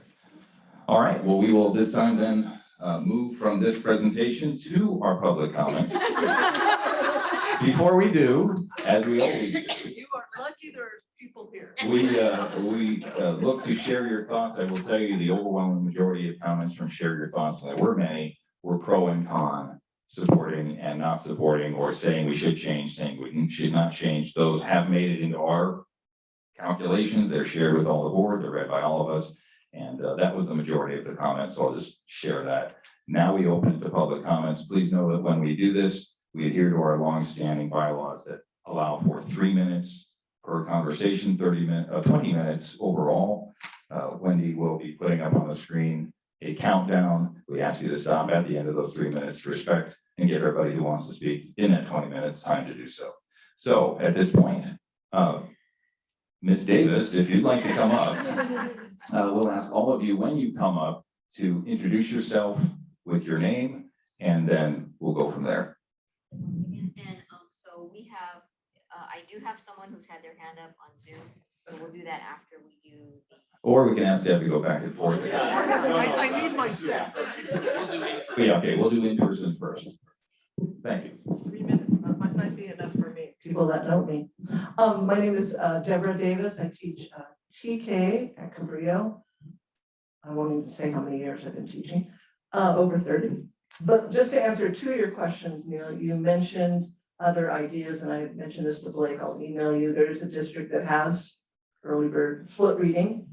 All right, well, we will this time then move from this presentation to our public comments. Before we do, as we always do, You are lucky there's people here. we look to share your thoughts. I will tell you the overwhelming majority of comments from share your thoughts, and there were many, were pro and con, supporting and not supporting, or saying we should change, saying we should not change. Those have made it into our calculations. They're shared with all the board. They're read by all of us. And that was the majority of the comments. So I'll just share that. Now we open it to public comments. Please know that when we do this, we adhere to our long-standing bylaws that allow for 3 minutes per conversation, 20 minutes overall. Wendy will be putting up on the screen a countdown. We ask you to stop at the end of those 3 minutes to respect and give everybody who wants to speak in that 20 minutes time to do so. So at this point, Ms. Davis, if you'd like to come up, we'll ask all of you when you come up to introduce yourself with your name, and then we'll go from there. And so we have, I do have someone who's had their hand up on Zoom, so we'll do that after we do the. Or we can ask Deb to go back and forth. I need my staff. Yeah, okay, we'll do in-person first. Thank you. 3 minutes, that might be enough for me, people that know me. My name is Deborah Davis. I teach TK at Cabrillo. I won't even say how many years I've been teaching, over 30. But just to answer 2 of your questions, Neil, you mentioned other ideas, and I mentioned this to Blake. I'll email you. There's a district that has early bird split reading.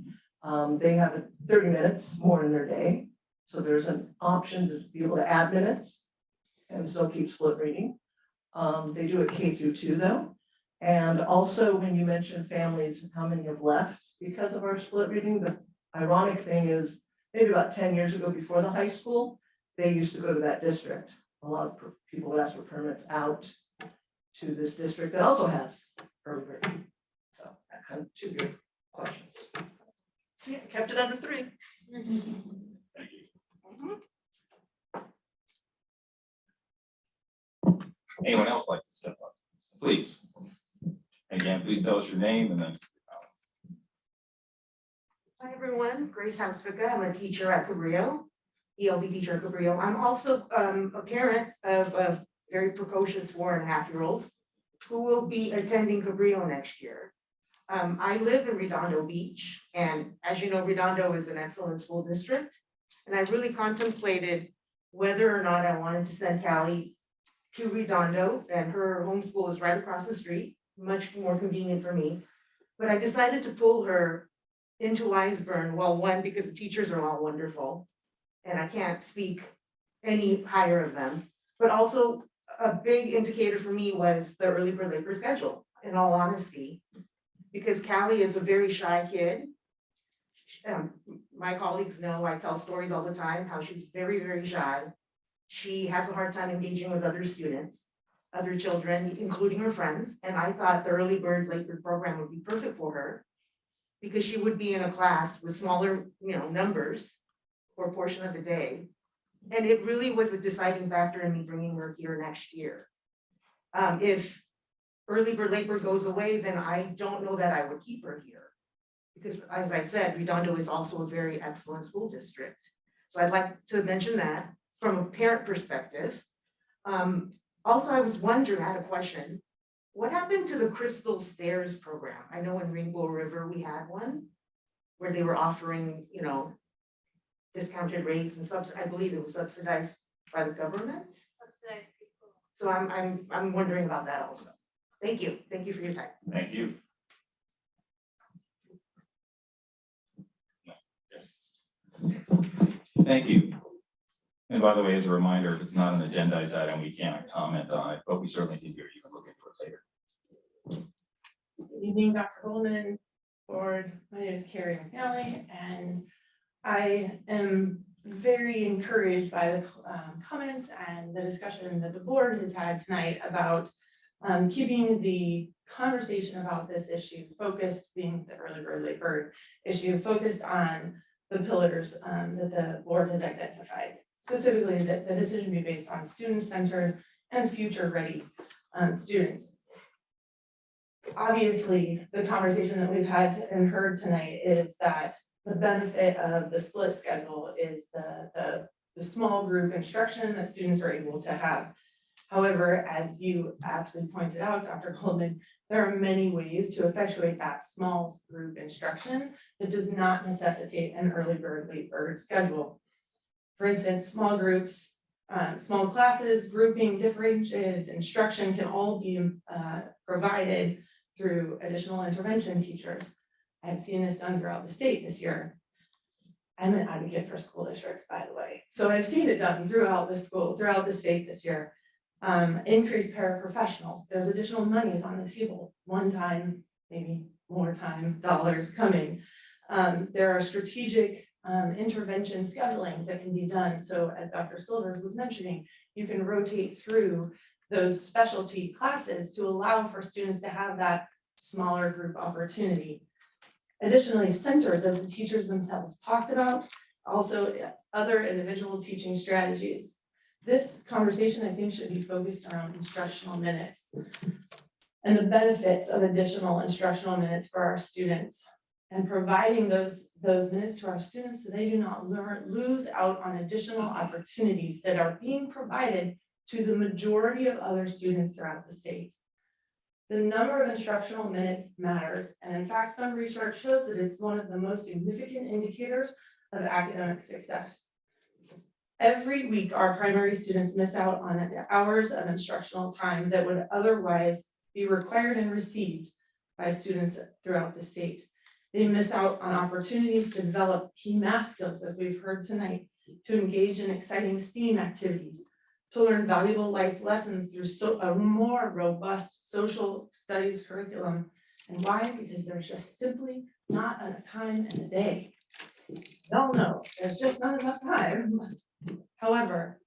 They have 30 minutes more in their day. So there's an option to be able to add minutes and still keep split reading. They do it K-2 though. And also when you mentioned families, how many have left because of our split reading, the ironic thing is maybe about 10 years ago before the high school, they used to go to that district. A lot of people would ask for permits out to this district that also has early bird. So that kind of 2 good questions. See, I kept it under 3. Thank you. Anyone else like to step up? Please. Again, please tell us your name and then. Hi, everyone. Grace Housevika. I'm a teacher at Cabrillo, ELD teacher at Cabrillo. I'm also a parent of a very precocious 4.5-year-old who will be attending Cabrillo next year. I live in Redondo Beach, and as you know, Redondo is an excellent school district. And I really contemplated whether or not I wanted to send Callie to Redondo, and her homeschool is right across the street, much more convenient for me. But I decided to pull her into Wiseburn, well, one, because the teachers are all wonderful, and I can't speak any higher of them. But also, a big indicator for me was the early bird late bird schedule, in all honesty. Because Callie is a very shy kid. My colleagues know, I tell stories all the time, how she's very, very shy. She has a hard time engaging with other students, other children, including her friends. And I thought the early bird, late bird program would be perfect for her, because she would be in a class with smaller, numbers for a portion of the day. And it really was a deciding factor in me bringing her here next year. If early bird, late bird goes away, then I don't know that I would keep her here. Because as I said, Redondo is also a very excellent school district. So I'd like to mention that from a parent perspective. Also, I was wondering, I had a question. What happened to the Crystal Stairs program? I know in Rainbow River, we had one where they were offering, discounted rates and I believe it was subsidized by the government. Subsidized preschool. So I'm wondering about that also. Thank you. Thank you for your time. Thank you. Thank you. And by the way, as a reminder, if it's not an agendized item, we can't comment on it, but we certainly can hear you and look into it later. Good evening, Dr. Goldman, board. My name is Carrie McNally, and I am very encouraged by the comments and the discussion that the board has had tonight about keeping the conversation about this issue focused, being the early bird, late bird issue, focused on the pillars that the board has identified. Specifically, that the decision be based on student-centered and future-ready students. Obviously, the conversation that we've had and heard tonight is that the benefit of the split schedule is the small group instruction that students are able to have. However, as you aptly pointed out, Dr. Goldman, there are many ways to effectuate that small group instruction that does not necessitate an early bird, late bird schedule. For instance, small groups, small classes, grouping, differentiated instruction can all be provided through additional intervention teachers. I've seen this done throughout the state this year. I'm an advocate for school districts, by the way. So I've seen it done throughout the state this year. Increased paraprofessionals, there's additional monies on the table, one time, maybe more time, dollars coming. There are strategic intervention schedulings that can be done. So as Dr. Silvers was mentioning, you can rotate through those specialty classes to allow for students to have that smaller group opportunity. Additionally, centers, as the teachers themselves talked about, also other individual teaching strategies. This conversation, I think, should be focused around instructional minutes and the benefits of additional instructional minutes for our students, and providing those minutes to our students so they do not lose out on additional opportunities that are being provided to the majority of other students throughout the state. The number of instructional minutes matters, and in fact, some research shows that it's one of the most significant indicators of academic success. Every week, our primary students miss out on hours of instructional time that would otherwise be required and received by students throughout the state. They miss out on opportunities to develop key math skills, as we've heard tonight, to engage in exciting STEAM activities, to learn valuable life lessons through a more robust social studies curriculum. And why? Because there's just simply not enough time in the day. No, there's just not enough time. However,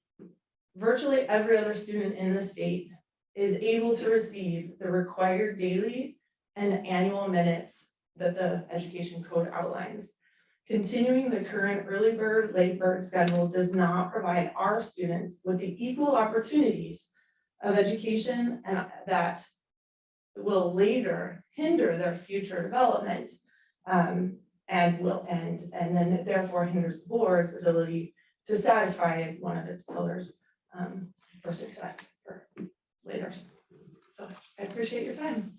virtually every other student in the state is able to receive the required daily and annual minutes that the education code outlines. Continuing the current early bird, late bird schedule does not provide our students with the equal opportunities of education and that will later hinder their future development and then therefore hinders the board's ability to satisfy one of its pillars for success for later. So I appreciate your time.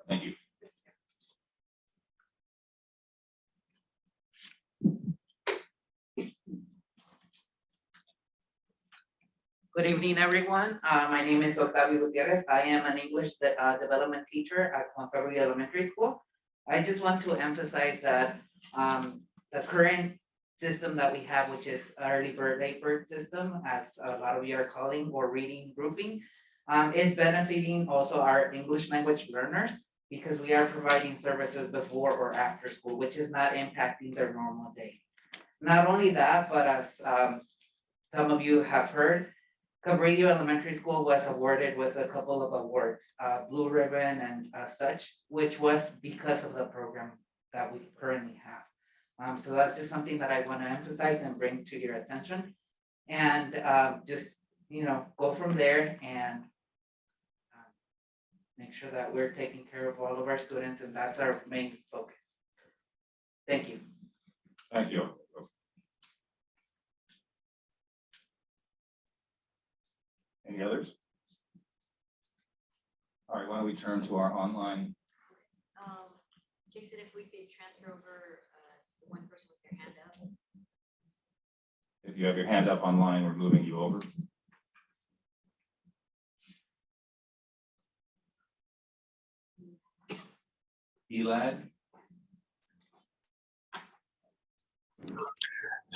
Thank you. Good evening, everyone. My name is Octavio Gutierrez. I am an English development teacher at Juan Carrillo Elementary School. I just want to emphasize that the current system that we have, which is early bird, late bird system, as a lot of you are calling, or reading grouping, is benefiting also our English language learners because we are providing services before or after school, which is not impacting their normal day. Not only that, but as some of you have heard, Cabrillo Elementary School was awarded with a couple of awards, Blue Ribbon and such, which was because of the program that we currently have. So that's just something that I want to emphasize and bring to your attention. And just, go from there and make sure that we're taking care of all of our students, and that's our main focus. Thank you. Thank you. Any others? All right, why don't we turn to our online? Jason, if we could transfer over the one person with their hand up. If you have your hand up online, we're moving you over. Elad?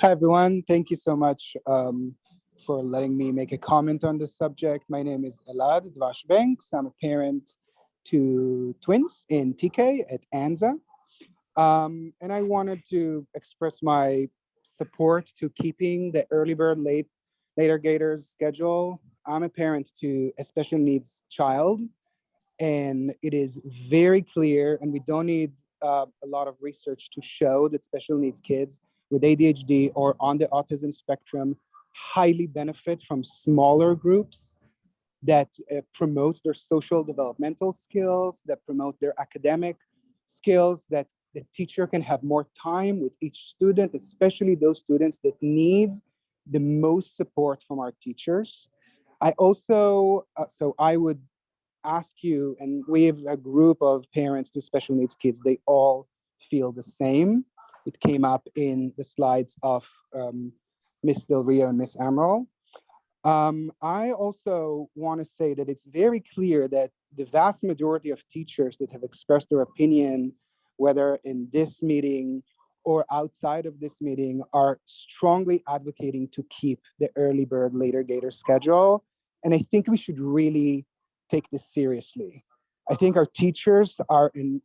Hi, everyone. Thank you so much for letting me make a comment on this subject. My name is Elad Dvash Banks. I'm a parent to twins in TK at ANZA. And I wanted to express my support to keeping the early bird, later gators schedule. I'm a parent to a special needs child, and it is very clear, and we don't need a lot of research to show that special needs kids with ADHD or on the autism spectrum highly benefit from smaller groups that promote their social developmental skills, that promote their academic skills, that the teacher can have more time with each student, especially those students that need the most support from our teachers. I also, so I would ask you, and we have a group of parents to special needs kids, they all feel the same. It came up in the slides of Miss Del Rio and Miss Amaral. I also want to say that it's very clear that the vast majority of teachers that have expressed their opinion, whether in this meeting or outside of this meeting, are strongly advocating to keep the early bird, later gator schedule. And I think we should really take this seriously. I think our teachers are an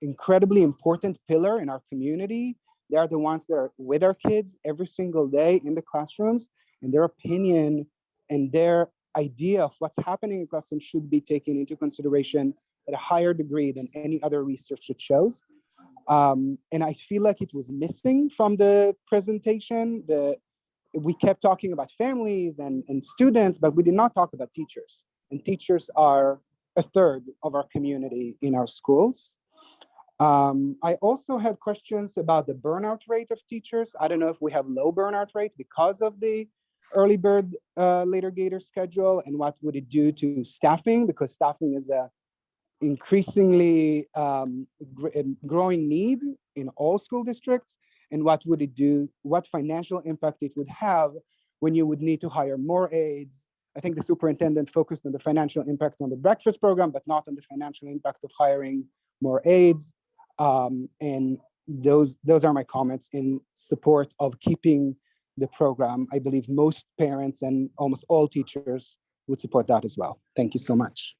incredibly important pillar in our community. They are the ones that are with our kids every single day in the classrooms, and their opinion and their idea of what's happening in classroom should be taken into consideration at a higher degree than any other research that shows. And I feel like it was missing from the presentation. We kept talking about families and students, but we did not talk about teachers. And teachers are a third of our community in our schools. I also had questions about the burnout rate of teachers. I don't know if we have low burnout rate because of the early bird, later gator schedule, and what would it do to staffing, because staffing is a increasingly growing need in all school districts, and what would it do, what financial impact it would have when you would need to hire more aides. I think the superintendent focused on the financial impact on the breakfast program, but not on the financial impact of hiring more aides. And those are my comments in support of keeping the program. I believe most parents and almost all teachers would support that as well. Thank you so much.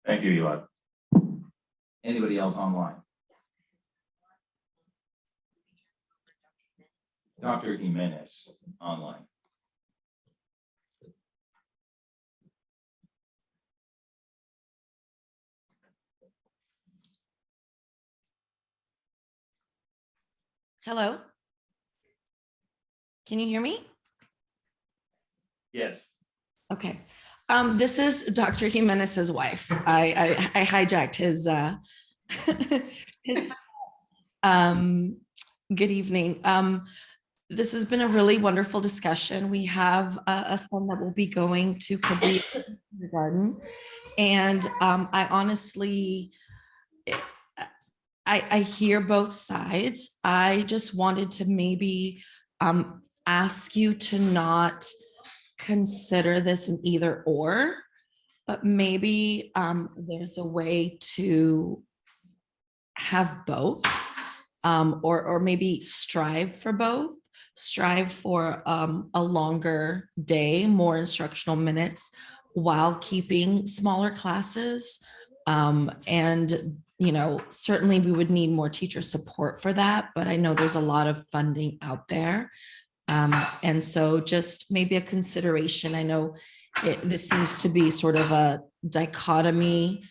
Thank you, Elad. Anybody else online? Dr. Jimenez online. Hello? Can you hear me? Yes. Okay. This is Dr. Jimenez's wife. I hijacked his his good evening. This has been a really wonderful discussion. We have a son that will be going to Cabrillo Kindergarten, and I honestly, I hear both sides. I just wanted to maybe ask you to not consider this an either or, but maybe there's a way to have both, or maybe strive for both. Strive for a longer day, more instructional minutes, while keeping smaller classes. And certainly we would need more teacher support for that, but I know there's a lot of funding out there. And so just maybe a consideration. I know this seems to be sort of a dichotomy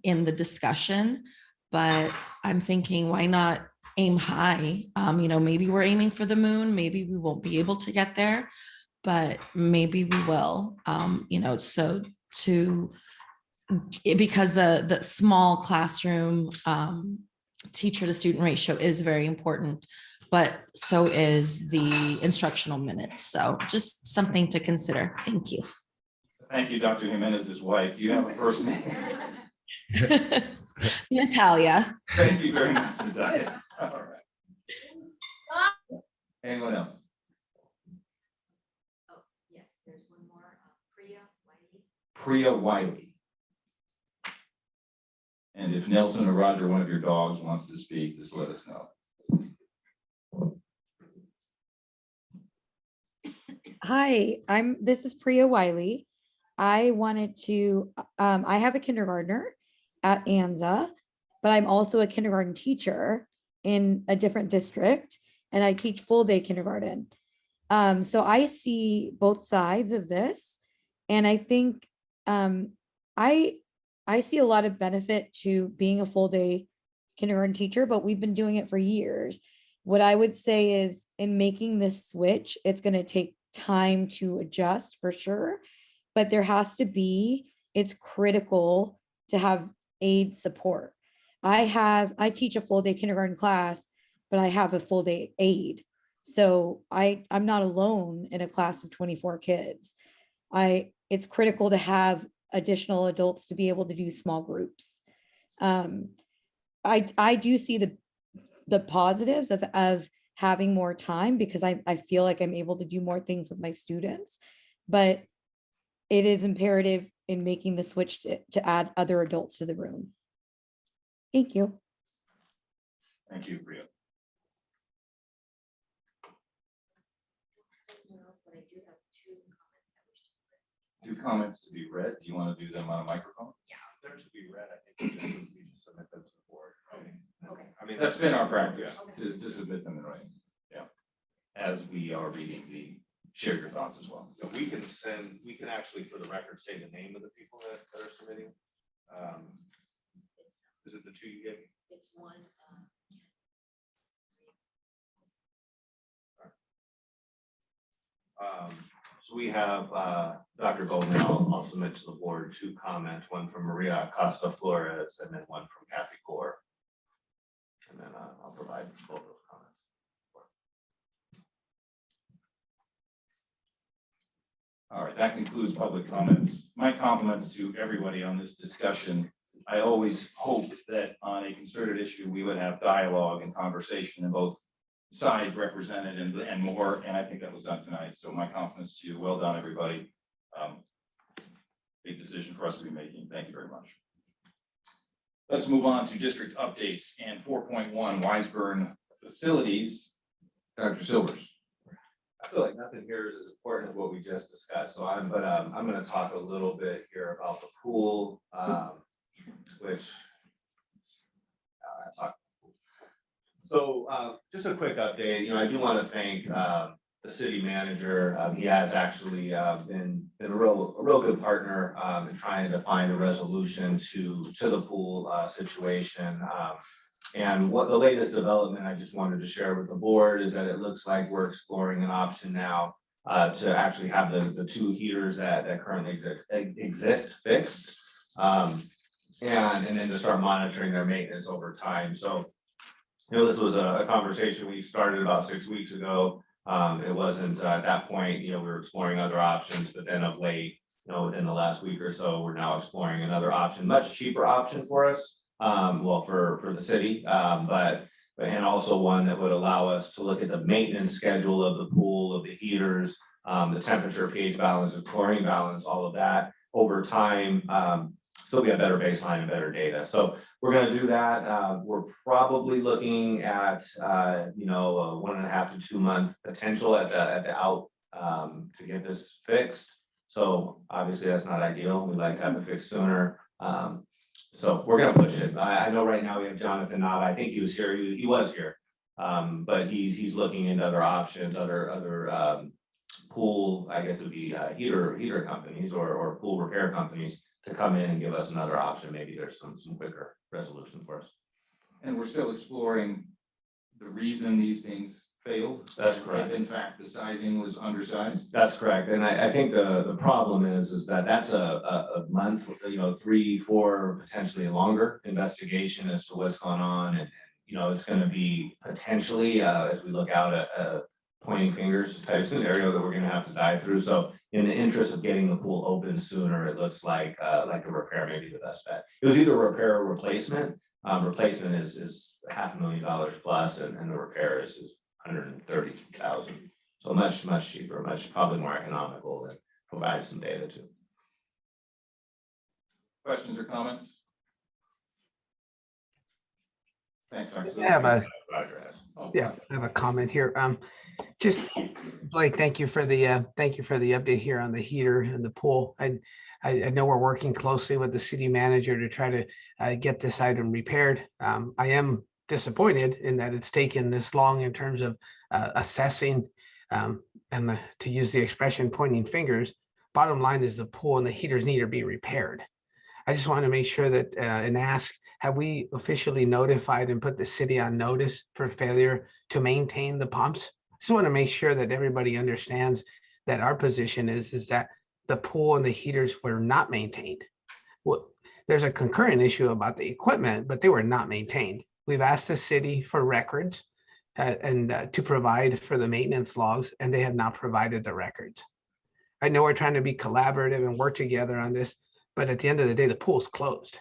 in the discussion, but I'm thinking, why not aim high? Maybe we're aiming for the moon, maybe we won't be able to get there, but maybe we will. So because the small classroom teacher to student ratio is very important, but so is the instructional minutes. So just something to consider. Thank you. Thank you, Dr. Jimenez's wife. You have a first name. Natalia. Thank you very much, Natalia. All right. Anyone else? Oh, yes, there's one more, Priya Wiley. Priya Wiley. And if Nelson or Roger, one of your dogs, wants to speak, just let us know. Hi, this is Priya Wiley. I wanted to, I have a kindergartner at Anza, but I'm also a kindergarten teacher in a different district, and I teach full day kindergarten. So I see both sides of this, and I think I see a lot of benefit to being a full day kindergarten teacher, but we've been doing it for years. What I would say is, in making this switch, it's going to take time to adjust for sure, but there has to be, it's critical to have aid support. I teach a full day kindergarten class, but I have a full day aide. So I'm not alone in a class of 24 kids. It's critical to have additional adults to be able to do small groups. I do see the positives of having more time, because I feel like I'm able to do more things with my students, but it is imperative in making the switch to add other adults to the room. Thank you. Thank you, Priya. Two comments to be read. Do you want to do them on a microphone? Yeah. They're to be read. I think we just submit them to the board. Right? Okay. I mean, that's been our practice, to submit them in writing. Yeah. As we are reading share your thoughts as well. So we can actually, for the record, say the name of the people that are submitting. Is it the two you gave me? It's one. So we have Dr. Goldman. I'll submit to the board 2 comments, one from Maria Acosta Flores and then one from Kathy Gore. And then I'll provide both those comments. All right, that concludes public comments. My compliments to everybody on this discussion. I always hoped that on a concerted issue, we would have dialogue and conversation and both sides represented and more, and I think that was done tonight. So my compliments to you. Well done, everybody. Big decision for us to be making. Thank you very much. Let's move on to district updates and 4.1 Wiseburn facilities. Dr. Silvers. I feel like nothing here is as important as what we just discussed. So I'm going to talk a little bit here about the pool, which So just a quick update. I do want to thank the city manager. He has actually been a real good partner in trying to find a resolution to the pool situation. And what the latest development I just wanted to share with the board is that it looks like we're exploring an option now to actually have the 2 heaters that currently exist fixed, and then to start monitoring their maintenance over time. So, this was a conversation we started about 6 weeks ago. It wasn't at that point, we were exploring other options, but then of late, within the last week or so, we're now exploring another option, much cheaper option for us. well, for the city, and also one that would allow us to look at the maintenance schedule of the pool, of the heaters, the temperature, pH balance, the chlorine balance, all of that over time. So we have better baseline and better data. So we're gonna do that. We're probably looking at, a 1.5 to 2 month potential at the out, to get this fixed. So obviously that's not ideal. We'd like to have it fixed sooner. So we're gonna push it. I know right now we have Jonathan Nava. I think he was here. He was here. But he's looking into other options, other pool, I guess it would be heater companies or pool repair companies to come in and give us another option. Maybe there's some quicker resolution for us. And we're still exploring the reason these things failed. That's correct. If in fact the sizing was undersized. That's correct. And I think the problem is that that's a month, 3, 4, potentially longer investigation as to what's going on. And, it's gonna be potentially, as we look out at pointing fingers type scenario that we're gonna have to dive through. So in the interest of getting the pool open sooner, it looks like a repair may be the best bet. It was either repair or replacement. Replacement is $500,000 plus, and the repair is 130,000. So much cheaper, probably more economical, and provide some data too. Questions or comments? Thanks, Dr. I have a, Roger has. yeah, I have a comment here. Just Blake, thank you for the update here on the heater and the pool. I know we're working closely with the city manager to try to get this item repaired. I am disappointed in that it's taken this long in terms of assessing to use the expression pointing fingers. Bottom line is the pool and the heaters need to be repaired. I just want to make sure that and ask, have we officially notified and put the city on notice for failure to maintain the pumps? Just want to make sure that everybody understands that our position is that the pool and the heaters were not maintained. Well, there's a concurrent issue about the equipment, but they were not maintained. We've asked the city for records and to provide for the maintenance logs, and they have not provided the records. I know we're trying to be collaborative and work together on this, but at the end of the day, the pool's closed.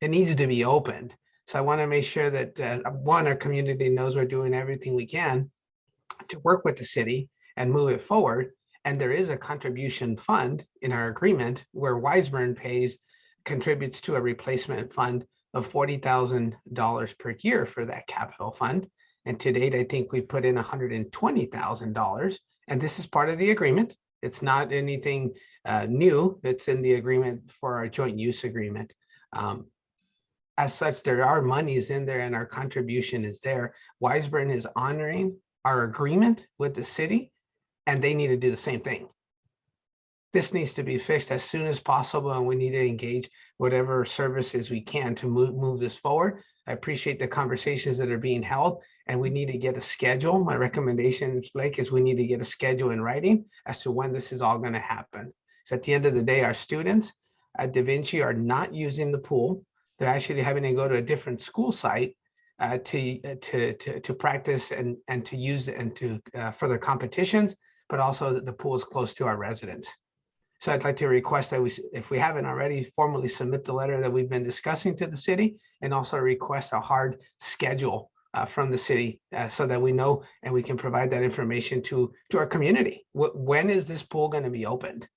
It needs to be opened. So I want to make sure that our community knows we're doing everything we can to work with the city and move it forward. And there is a contribution fund in our agreement where Wiseburn contributes to a replacement fund of $40,000 per year for that capital fund. And to date, I think we put in $120,000. And this is part of the agreement. It's not anything new. It's in the agreement for our joint use agreement. As such, there are monies in there and our contribution is there. Wiseburn is honoring our agreement with the city, and they need to do the same thing. This needs to be fixed as soon as possible, and we need to engage whatever services we can to move this forward. I appreciate the conversations that are being held, and we need to get a schedule. My recommendation, Blake, is we need to get a schedule in writing as to when this is all going to happen. So at the end of the day, our students at Da Vinci are not using the pool. They're actually having to go to a different school site to practice and to use and to further competitions, but also the pool is close to our residents. So I'd like to request that if we haven't already, formally submit the letter that we've been discussing to the city, and also request a hard schedule from the city so that we know and we can provide that information to our community. When is this pool going to be opened?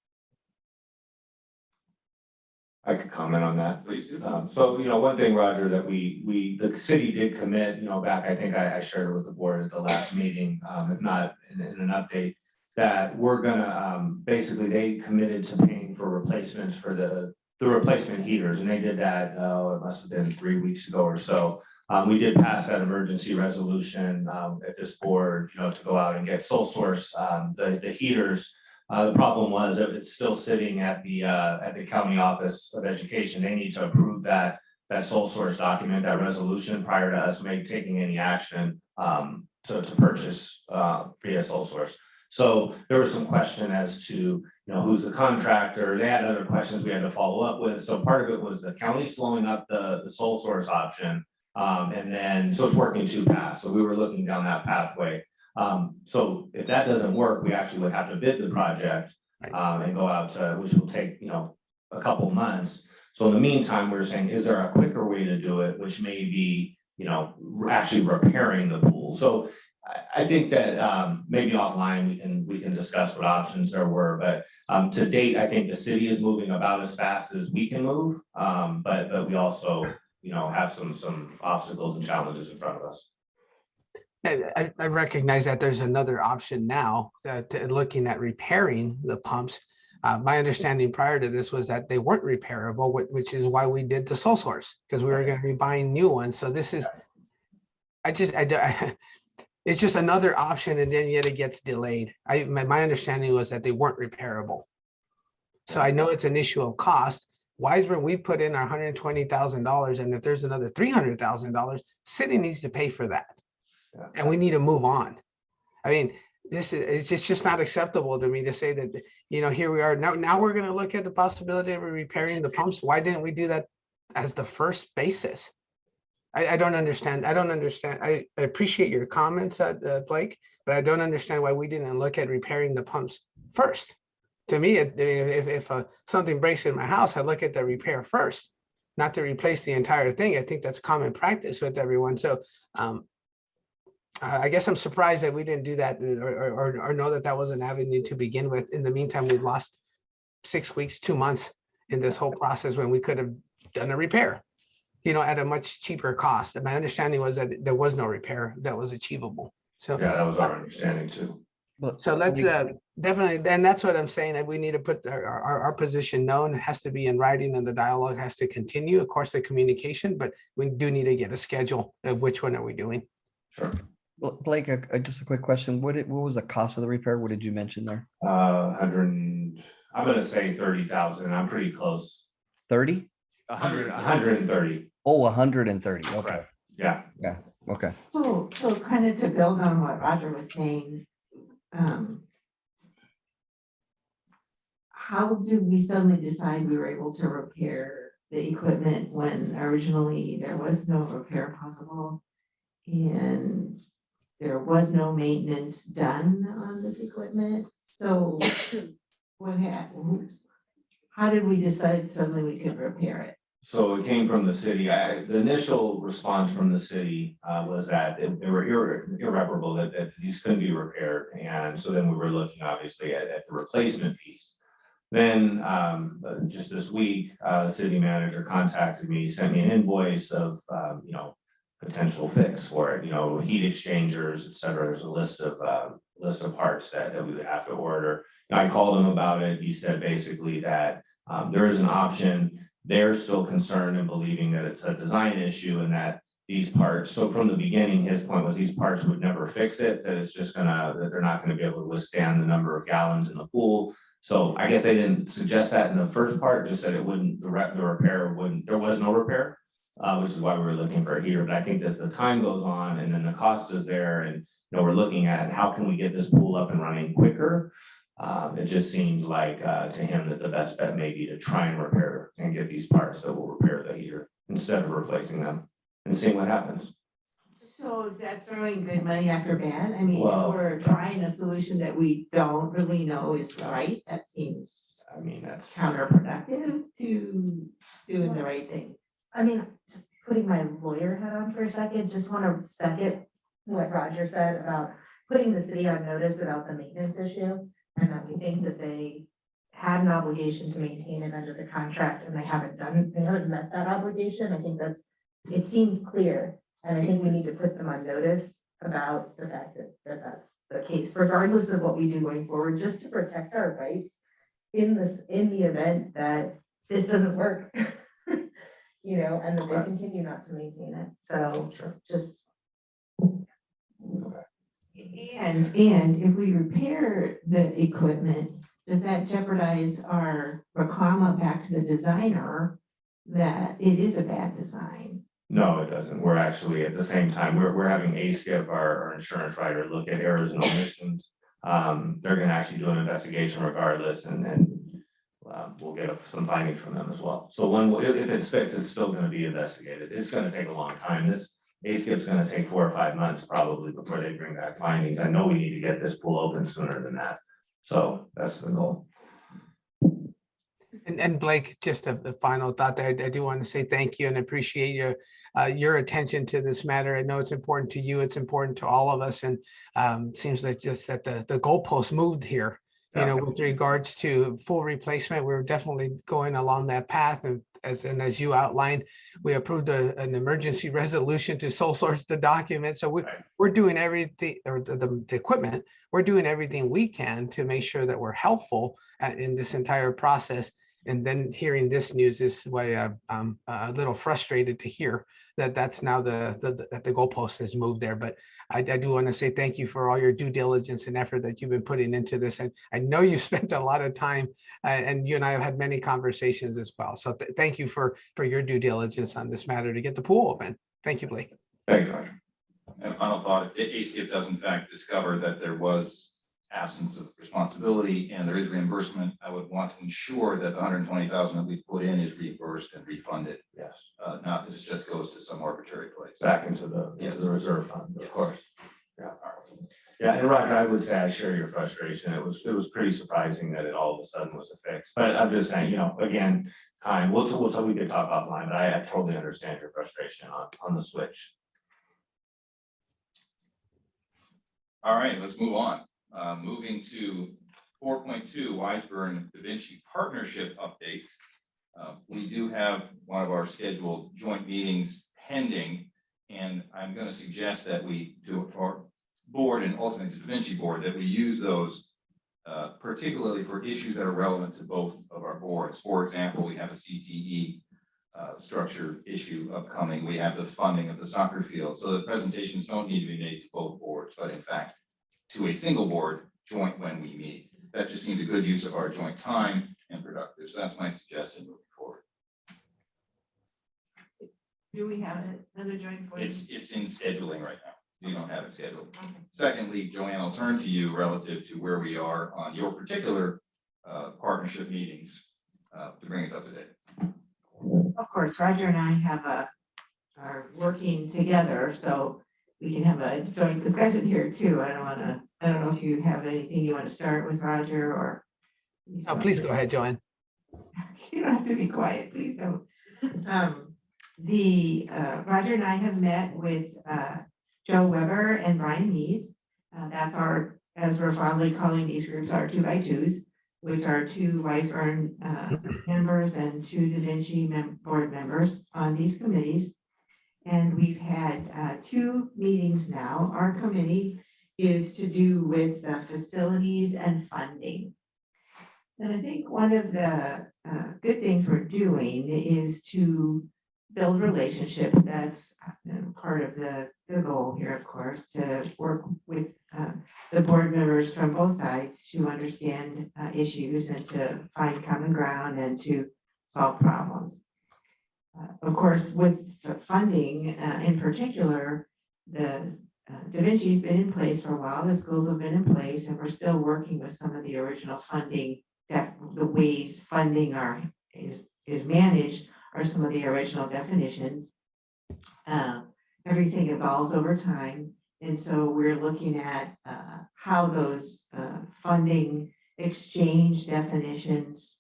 I could comment on that. Please do. So, one thing, Roger, that the city did commit, back, I think I shared it with the board at the last meeting, if not in an update, that we're gonna, basically, they committed to paying for replacements for the replacement heaters, and they did that, it must have been 3 weeks ago or so. We did pass that emergency resolution at this board, to go out and get sole source, the heaters. The problem was that it's still sitting at the County Office of Education. They need to approve that sole source document, that resolution, prior to us taking any action to purchase via sole source. So there was some question as to who's the contractor. They had other questions we had to follow up with. So part of it was the county slowing up the sole source option, and then so it's working 2 paths. So we were looking down that pathway. So if that doesn't work, we actually would have to bid the project and go out to, which will take, a couple months. So in the meantime, we were saying, is there a quicker way to do it, which may be, you know, actually repairing the pool? So I think that maybe offline, we can discuss what options there were, but to date, I think the city is moving about as fast as we can move. But we also, you know, have some obstacles and challenges in front of us. I recognize that there's another option now looking at repairing the pumps. My understanding prior to this was that they weren't repairable, which is why we did the sole source, because we were going to be buying new ones. So this is, it's just another option, and then yet it gets delayed. My understanding was that they weren't repairable. So I know it's an issue of cost. Wiseman, we put in our $120,000, and if there's another $300,000, city needs to pay for that. And we need to move on. I mean, it's just not acceptable to me to say that, you know, here we are now we're going to look at the possibility of repairing the pumps. Why didn't we do that as the first basis? I don't understand. I appreciate your comments, Blake, but I don't understand why we didn't look at repairing the pumps first. To me, if something breaks in my house, I look at the repair first, not to replace the entire thing. I think that's common practice with everyone. So I guess I'm surprised that we didn't do that or know that that was an avenue to begin with. In the meantime, we've lost 6 weeks, 2 months in this whole process when we could have done a repair, you know, at a much cheaper cost. And my understanding was that there was no repair that was achievable. So yeah, that was our understanding too. So let's definitely, and that's what I'm saying, that we need to put our position known. It has to be in writing, and the dialogue has to continue. Of course, the communication, but we do need to get a schedule of which one are we doing. Sure. Well, Blake, just a quick question. What was the cost of the repair? What did you mention there? 100, I'm gonna say 30,000. I'm pretty close. 30? 130. Oh, 130. Okay. Right. Yeah. Yeah. Okay. So kind of to build on what Roger was saying, how did we suddenly decide we were able to repair the equipment when originally there was no repair possible? And there was no maintenance done on this equipment. So what happened? How did we decide suddenly we could repair it? So it came from the city. The initial response from the city was that they were irreparable, that these couldn't be repaired. And so then we were looking obviously at the replacement piece. Then just this week, the city manager contacted me, sent me an invoice of, you know, potential fix for it, you know, heat exchangers, et cetera. There's a list of parts that we would have to order. And I called him about it. He said basically that there is an option. They're still concerned and believing that it's a design issue and that these parts, so from the beginning, his point was these parts would never fix it, that it's just that they're not gonna be able to withstand the number of gallons in the pool. So I guess they didn't suggest that in the first part, just said it wouldn't, the repair wouldn't, there was no repair, which is why we were looking for a heater. But I think as the time goes on and then the cost is there and, you know, we're looking at how can we get this pool up and running quicker? It just seems like to him that the best bet may be to try and repair and get these parts that will repair the heater instead of replacing them and seeing what happens. So is that throwing good money after bad? I mean, Well, we're trying a solution that we don't really know is right. That seems, I mean, that's counterproductive to doing the right thing. I mean, just putting my lawyer hat on for a second, just want to second what Roger said about putting the city on notice about the maintenance issue. And that we think that they had an obligation to maintain it under the contract and they haven't met that obligation. I think it seems clear. And I think we need to put them on notice about the fact that that's the case, regardless of what we do going forward, just to protect our rights in the event that this doesn't work. You know, and that they continue not to maintain it. So just. And if we repair the equipment, does that jeopardize our reclama back to the designer that it is a bad design? No, it doesn't. We're actually at the same time, we're having ASCIP, our insurance writer, look at errors and omissions. They're gonna actually do an investigation regardless and we'll get some findings from them as well. So if it's fixed, it's still gonna be investigated. It's gonna take a long time. This ASCIP's gonna take 4 or 5 months probably before they bring back findings. I know we need to get this pool open sooner than that. So that's the goal. And Blake, just a final thought there. I do want to say thank you and appreciate your attention to this matter. I know it's important to you. It's important to all of us. And seems like just that the goalpost moved here. You know, with regards to full replacement, we're definitely going along that path. And as you outlined, we approved an emergency resolution to sole source the document. So we're doing everything, or the equipment, we're doing everything we can to make sure that we're helpful in this entire process. And then hearing this news is why I'm a little frustrated to hear that that's now the goalpost has moved there. But I do want to say thank you for all your due diligence and effort that you've been putting into this. And I know you spent a lot of time, and you and I have had many conversations as well. So thank you for your due diligence on this matter to get the pool open. Thank you, Blake. Thanks, Roger. And a final thought, if ASCIP does in fact discover that there was absence of responsibility and there is reimbursement, I would want to ensure that the 120,000 that we've put in is reimbursed and refunded. Yes. Not that it just goes to some arbitrary place. Back into the Yes. reserve fund, of Yes. course. Yeah. Yeah, and Roger, I would say I share your frustration. It was pretty surprising that it all of a sudden was a fix. But I'm just saying, again, time, we could talk offline, but I totally understand your frustration on the switch. All right, let's move on. Moving to 4.2 Wiseburn Da Vinci Partnership Update. We do have one of our scheduled joint meetings pending, and I'm going to suggest that we do our board and ultimately the Da Vinci board, that we use those particularly for issues that are relevant to both of our boards. For example, we have a CTE structure issue upcoming. We have the funding of the soccer field. So the presentations don't need to be made to both boards, but in fact, to a single board joint when we meet. That just seems a good use of our joint time and productive. So that's my suggestion moving forward. Do we have another joint board? It's in scheduling right now. We don't have it scheduled. Okay. Secondly, Joanne, I'll turn to you relative to where we are on your particular partnership meetings to bring us up to date. Of course, Roger and I are working together, so we can have a joint discussion here too. I don't know if you have anything you want to start with, Roger, or. Oh, please go ahead, Joanne. You don't have to be quiet, please don't. Roger and I have met with Joe Weber and Brian Mead. That's our, as we're fondly calling these groups, our 2x2s, which are 2 Wiseburn members and 2 Da Vinci board members on these committees. And we've had 2 meetings now. Our committee is to do with facilities and funding. And I think one of the good things we're doing is to build relationships. That's part of the goal here, of course, to work with the board members from both sides to understand issues and to find common ground and to solve problems. Of course, with the funding in particular, the Da Vinci's been in place for a while, the schools have been in place, and we're still working with some of the original funding, the ways funding is managed are some of the original definitions. Everything evolves over time, and so we're looking at how those funding exchange definitions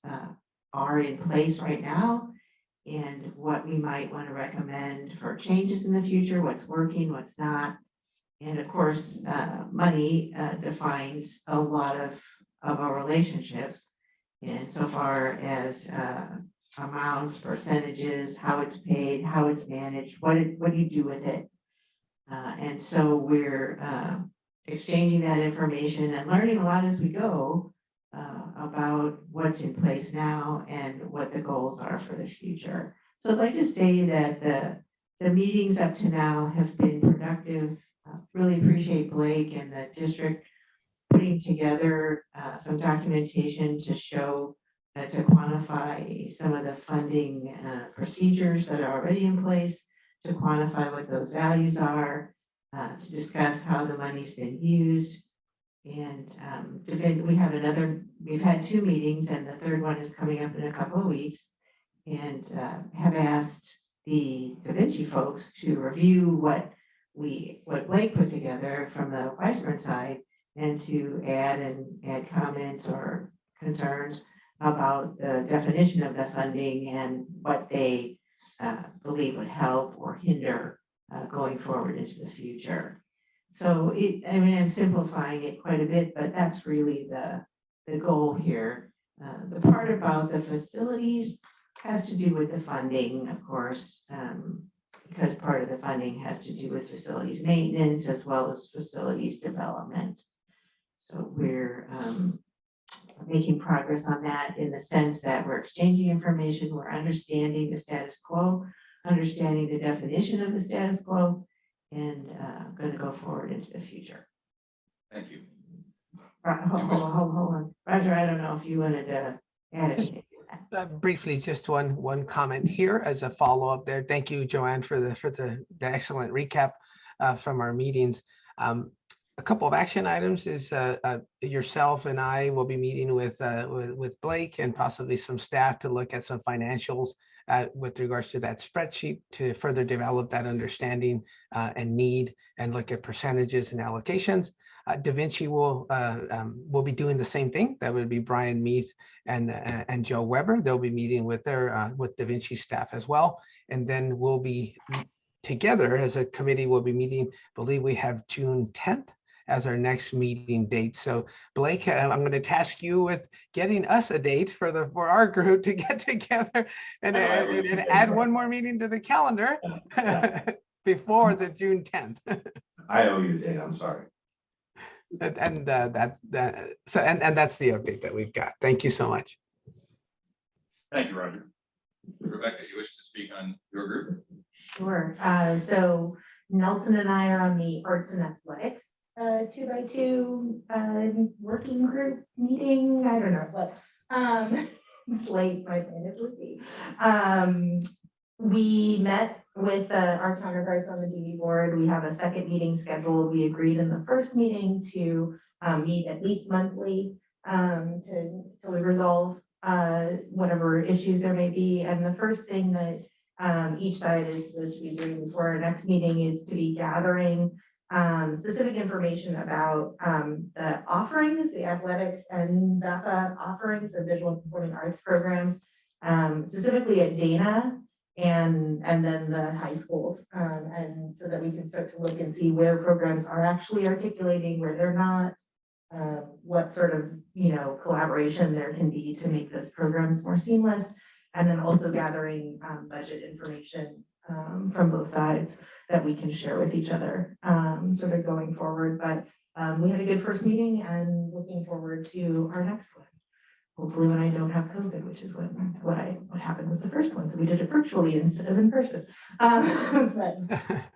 are in place right now, and what we might want to recommend for changes in the future, what's working, what's not. And of course, money defines a lot of our relationships. And so far as amounts, percentages, how it's paid, how it's managed, what do you do with it? And so we're exchanging that information and learning a lot as we go about what's in place now and what the goals are for the future. So I'd like to say that the meetings up to now have been productive. Really appreciate Blake and the district putting together some documentation to show to quantify some of the funding procedures that are already in place, to quantify what those values are, to discuss how the money's been used. And we've had 2 meetings, and the 3rd one is coming up in a couple of weeks, and have asked the Da Vinci folks to review what Blake put together from the Wiseburn side, and to add comments or concerns. about the definition of the funding and what they believe would help or hinder going forward into the future. So I mean, I'm simplifying it quite a bit, but that's really the goal here. The part about the facilities has to do with the funding, of course, because part of the funding has to do with facilities maintenance as well as facilities development. So we're making progress on that in the sense that we're exchanging information, we're understanding the status quo, understanding the definition of the status quo, and going to go forward into the future. Thank you. Hold on. Roger, I don't know if you wanted to add anything. Briefly, just one comment here as a follow-up there. Thank you, Joanne, for the excellent recap from our meetings. A couple of action items is yourself and I will be meeting with Blake and possibly some staff to look at some financials with regards to that spreadsheet to further develop that understanding and need and look at percentages and allocations. Da Vinci will be doing the same thing. That would be Brian Meath and Joe Weber. They'll be meeting with their with Da Vinci staff as well, and then we'll be together as a committee. We'll be meeting. I believe we have June 10th as our next meeting date. So Blake, I'm going to task you with getting us a date for our group to get together and add one more meeting to the calendar before the June 10th. I owe you a date, I'm sorry. And that's the update that we've got. Thank you so much. Thank you, Roger. Rebecca, do you wish to speak on your group? Sure. So Nelson and I are on the Arts and Athletics 2x2 working group meeting. I don't know, but it's late. My brain is sleepy. We met with our counterparts on the DB board. We have a second meeting scheduled. We agreed in the first meeting to meet at least monthly to resolve whatever issues there may be. And the first thing that each side is supposed to be doing before our next meeting is to be gathering specific information about the offerings, the athletics and BAFA offerings of visual and performing arts programs, specifically at Dana and then the high schools, and so that we can start to look and see where programs are actually articulating, where they're not, what sort of collaboration there can be to make those programs more seamless, and then also gathering budget information from both sides that we can share with each other sort of going forward. But we had a good first meeting and looking forward to our next one. Hopefully when I don't have COVID, which is what happened with the first one. So we did it virtually instead of in person. But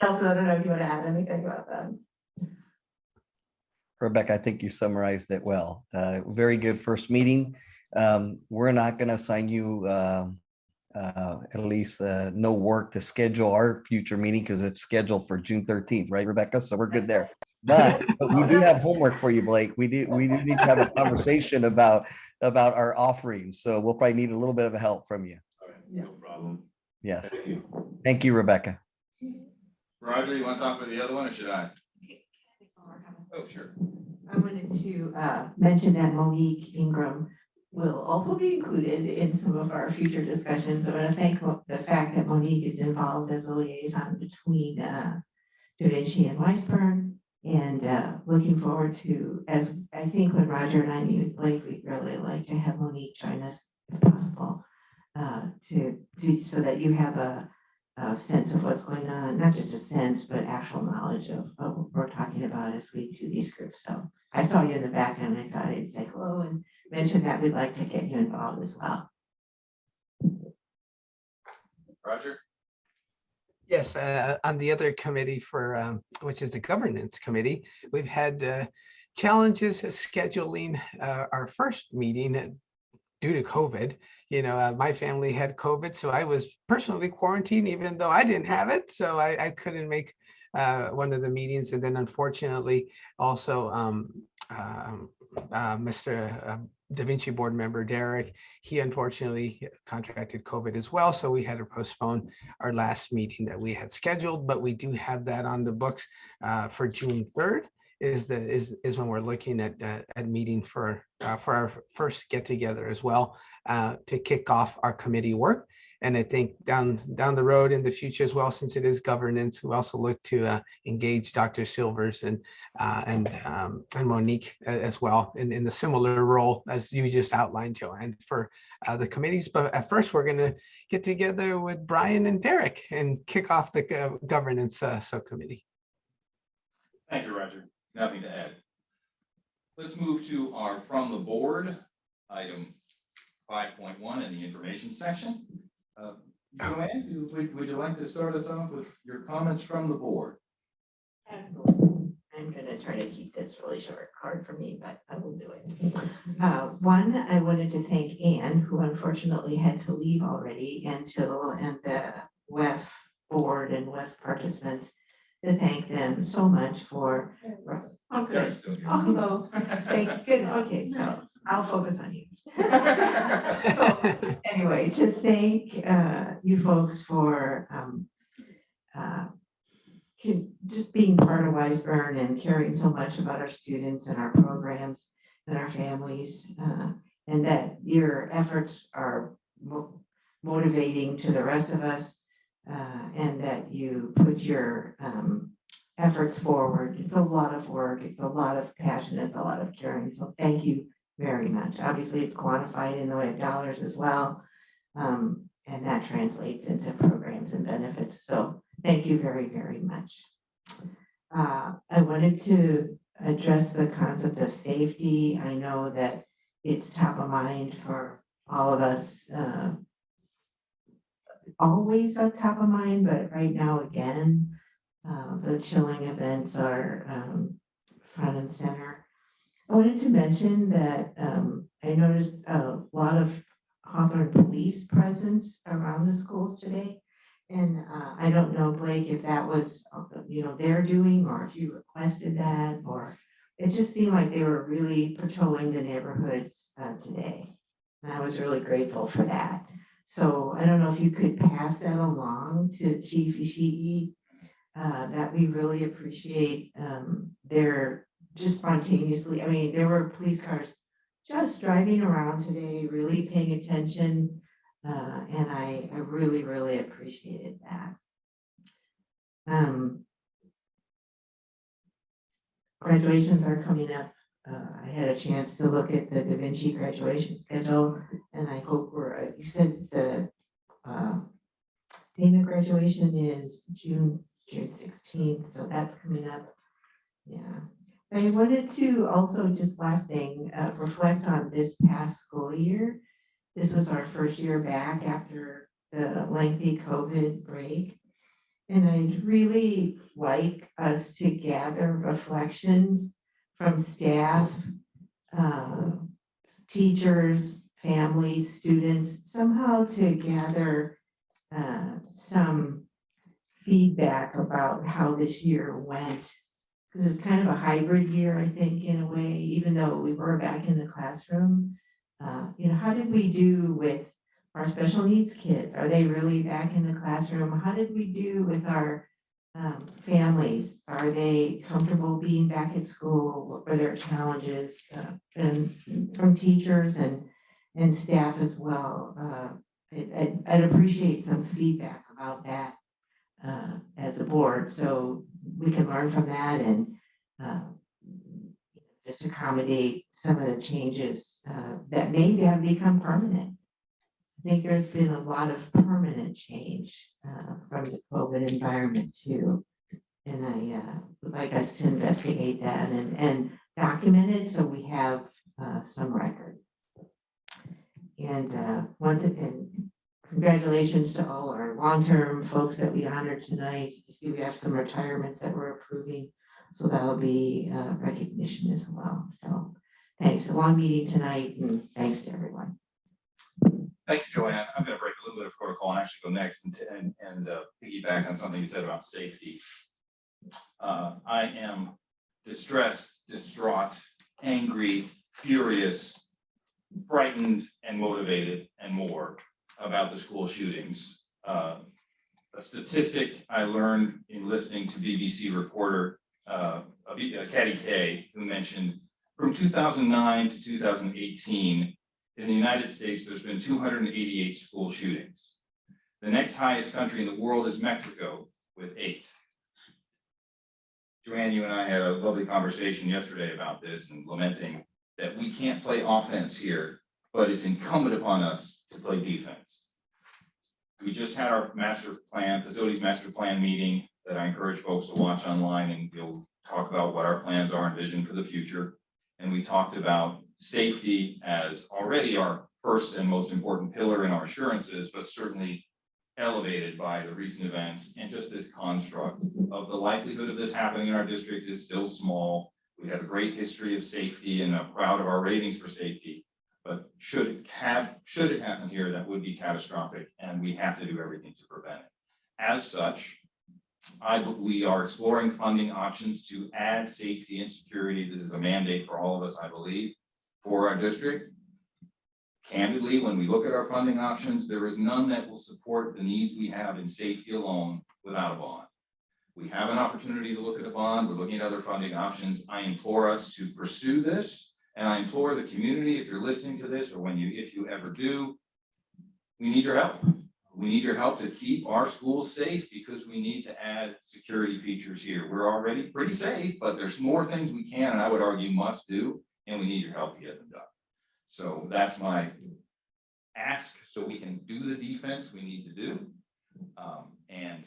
also, I don't know if you want to add anything about that. Rebecca, I think you summarized it well. Very good first meeting. We're not going to assign you at least no work to schedule our future meeting because it's scheduled for June 13th, right, Rebecca? So we're good there. But we do have homework for you, Blake. We do need to have a conversation about our offerings. So we'll probably need a little bit of help from you. All right, no problem. Yes. Thank you. Thank you, Rebecca. Roger, you want to talk about the other one or should I? Oh, sure. I wanted to mention that Monique Ingram will also be included in some of our future discussions. I want to thank the fact that Monique is involved as a liaison between Da Vinci and Weisburn, and looking forward to, as I think when Roger and I meet with Blake, we'd really like to have Monique join us if possible, so that you have a sense of what's going on, not just a sense, but actual knowledge of what we're talking about as we do these groups. So I saw you in the back and I thought I'd say hello and mention that we'd like to get you involved as well. Roger? Yes, on the other committee for which is the governance committee, we've had challenges scheduling our first meeting due to COVID. My family had COVID, so I was personally quarantined even though I didn't have it. So I couldn't make one of the meetings. And then unfortunately also Mr. Da Vinci board member Derek, he unfortunately contracted COVID as well. So we had to postpone our last meeting that we had scheduled, but we do have that on the books for June 3rd. is when we're looking at meeting for our first get together as well, to kick off our committee work. And I think down the road in the future as well, since it is governance, we also look to engage Dr. Silvers and Monique as well in the similar role as you just outlined, Joanne, for the committees. But at first, we're going to get together with Brian and Derek and kick off the governance subcommittee. Thank you, Roger. Nothing to add. Let's move to our from the board, item 5.1 in the information section. Joanne, would you like to start us off with your comments from the board? Absolutely. I'm gonna try to keep this really short, hard for me, but I will do it. One, I wanted to thank Anne, who unfortunately had to leave already, and the WEF board and WEF participants, to thank them so much for, oh, good. Although, good, okay, so I'll focus on you. So anyway, to thank you folks for just being part of Wiseburn and caring so much about our students and our programs and our families, and that your efforts are motivating to the rest of us, and that you put your efforts forward. It's a lot of work, it's a lot of passion, it's a lot of caring, so thank you very much. Obviously, it's quantified in the way of dollars as well, and that translates into programs and benefits. So thank you very, very much. I wanted to address the concept of safety. I know that it's top of mind for all of us, always on top of mind, but right now again, the chilling events are front and center. I wanted to mention that I noticed a lot of Hawthorne police presence around the schools today. And I don't know, Blake, if that was, their doing, or if you requested that, or it just seemed like they were really patrolling the neighborhoods today. And I was really grateful for that. So I don't know if you could pass that along to Chief Ishii, that we really appreciate their just spontaneously. I mean, there were police cars just driving around today, really paying attention. And I really, really appreciated that. Graduations are coming up. I had a chance to look at the Da Vinci graduation schedule, and I hope you said the theme of graduation is June 16th, so that's coming up. Yeah. I wanted to also, just last thing, reflect on this past school year. This was our first year back after the lengthy COVID break. And I'd really like us to gather reflections from staff, teachers, families, students, somehow to gather some feedback about how this year went. Because it's kind of a hybrid year, I think, in a way, even though we were back in the classroom. How did we do with our special needs kids? Are they really back in the classroom? How did we do with our families? Are they comfortable being back at school? What were their challenges? And from teachers and staff as well. I'd appreciate some feedback about that as a board, so we can learn from that and just accommodate some of the changes that may have become permanent. I think there's been a lot of permanent change from the COVID environment too. And I would like us to investigate that and document it so we have some record. And once again, congratulations to all our long-term folks that we honored tonight. You see, we have some retirements that we're approving, so that will be recognition as well. So thanks. A long meeting tonight, and thanks to everyone. Thank you, Joanne. I'm going to break a little bit of protocol and actually go next and piggyback on something you said about safety. I am distressed, distraught, angry, furious, frightened, and motivated, and more about the school shootings. A statistic I learned in listening to BBC reporter Caddy K, who mentioned from 2009 to 2018, in the United States, there's been 288 school shootings. The next highest country in the world is Mexico with 8. Joanne, you and I had a lovely conversation yesterday about this and lamenting that we can't play offense here, but it's incumbent upon us to play defense. We just had our facilities master plan meeting that I encourage folks to watch online, and we'll talk about what our plans are and vision for the future. And we talked about safety as already our first and most important pillar in our assurances, but certainly elevated by the recent events, and just this construct of the likelihood of this happening in our district is still small. We have a great history of safety and are proud of our ratings for safety, but should it happen here, that would be catastrophic, and we have to do everything to prevent it. As such, we are exploring funding options to add safety and security. This is a mandate for all of us, I believe, for our district. Candidly, when we look at our funding options, there is none that will support the needs we have in safety alone without a bond. We have an opportunity to look at a bond. We're looking at other funding options. I implore us to pursue this, and I implore the community, if you're listening to this, or if you ever do, we need your help. We need your help to keep our schools safe, because we need to add security features here. We're already pretty safe, but there's more things we can, and I would argue must do, and we need your help to get them done. So that's my ask, so we can do the defense we need to do, and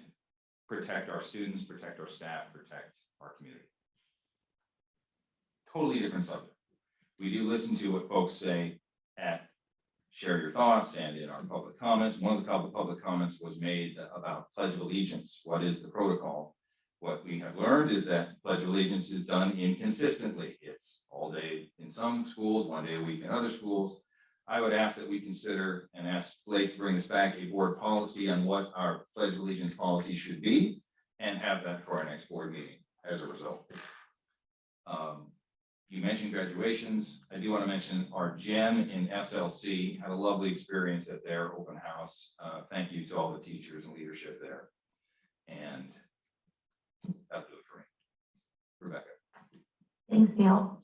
protect our students, protect our staff, protect our community. Totally different subject. We do listen to what folks say at Share Your Thoughts and in our public comments. One of the public comments was made about Pledge of Allegiance. What is the protocol? What we have learned is that Pledge of Allegiance is done inconsistently. It's all day in some schools, one day a week in other schools. I would ask that we consider and ask Blake to bring us back a board policy on what our Pledge of Allegiance policy should be, and have that for our next board meeting as a result. You mentioned graduations. I do want to mention our GEM in SLC had a lovely experience at their open house. Thank you to all the teachers and leadership there. And that'll do it for me. Rebecca. Thanks, Neil.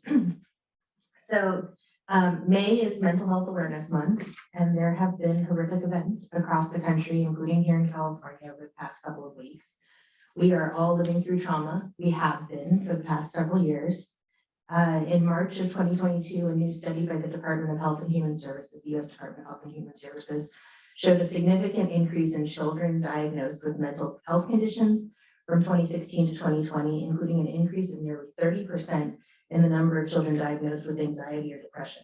So May is Mental Health Awareness Month, and there have been horrific events across the country, including here in California over the past couple of weeks. We are all living through trauma. We have been for the past several years. In March of 2022, a new study by the Department of Health and Human Services, the U.S. Department of Health and Human Services, showed a significant increase in children diagnosed with mental health conditions from 2016 to 2020, including an increase of nearly 30% in the number of children diagnosed with anxiety or depression.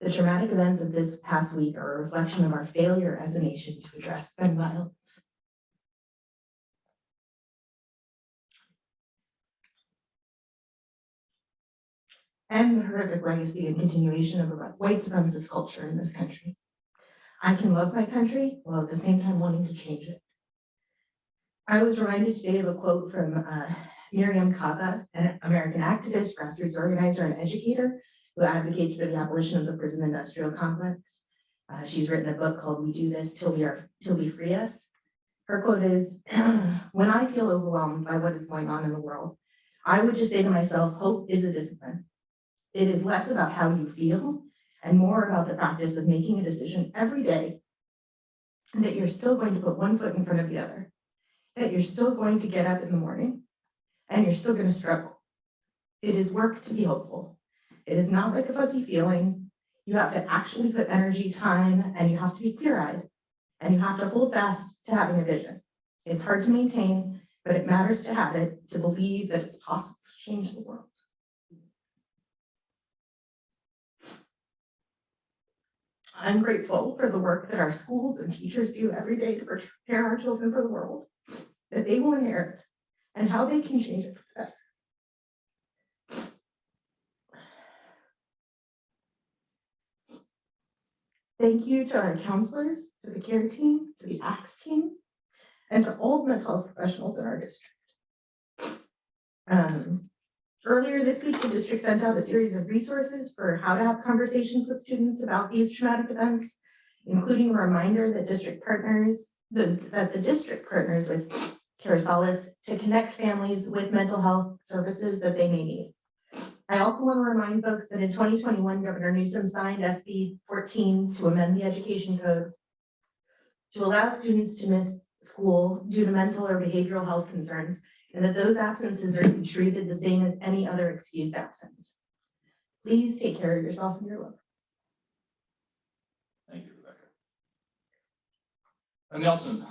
The traumatic events of this past week are a reflection of our failure as a nation to address gun violence. And the horrific legacy and continuation of a white supremacist culture in this country. I can love my country while at the same time wanting to change it. I was reminded today of a quote from Miriam Kaba, an American activist, grassroots organizer, and educator who advocates for the abolition of the prison industrial complex. She's written a book called "We Do This Till We Free Us." Her quote is, "When I feel overwhelmed by what is going on in the world, I would just say to myself, hope is a discipline. It is less about how you feel and more about the practice of making a decision every day that you're still going to put one foot in front of the other, that you're still going to get up in the morning and you're still going to struggle. It is work to be hopeful. It is not like a fuzzy feeling. You have to actually put energy, time, and you have to be clear-eyed, and you have to hold fast to having a vision. It's hard to maintain, but it matters to have it, to believe that it's possible to change the world." I'm grateful for the work that our schools and teachers do every day to prepare our children for the world that they will inherit and how they can change it for the better. Thank you to our counselors, to the care team, to the ACTS team, and to all the mental health professionals in our district. Earlier this week, the district sent out a series of resources for how to have conversations with students about these traumatic events, including a reminder that the district partners with Curasalis to connect families with mental health services that they may need. I also want to remind folks that in 2021, Governor Newsom signed SB 14 to amend the education code to allow students to miss school due to mental or behavioral health concerns, and that those absences are to be treated the same as any other excused absence. Please take care of yourself and your loved ones. Thank you, Rebecca. Nelson.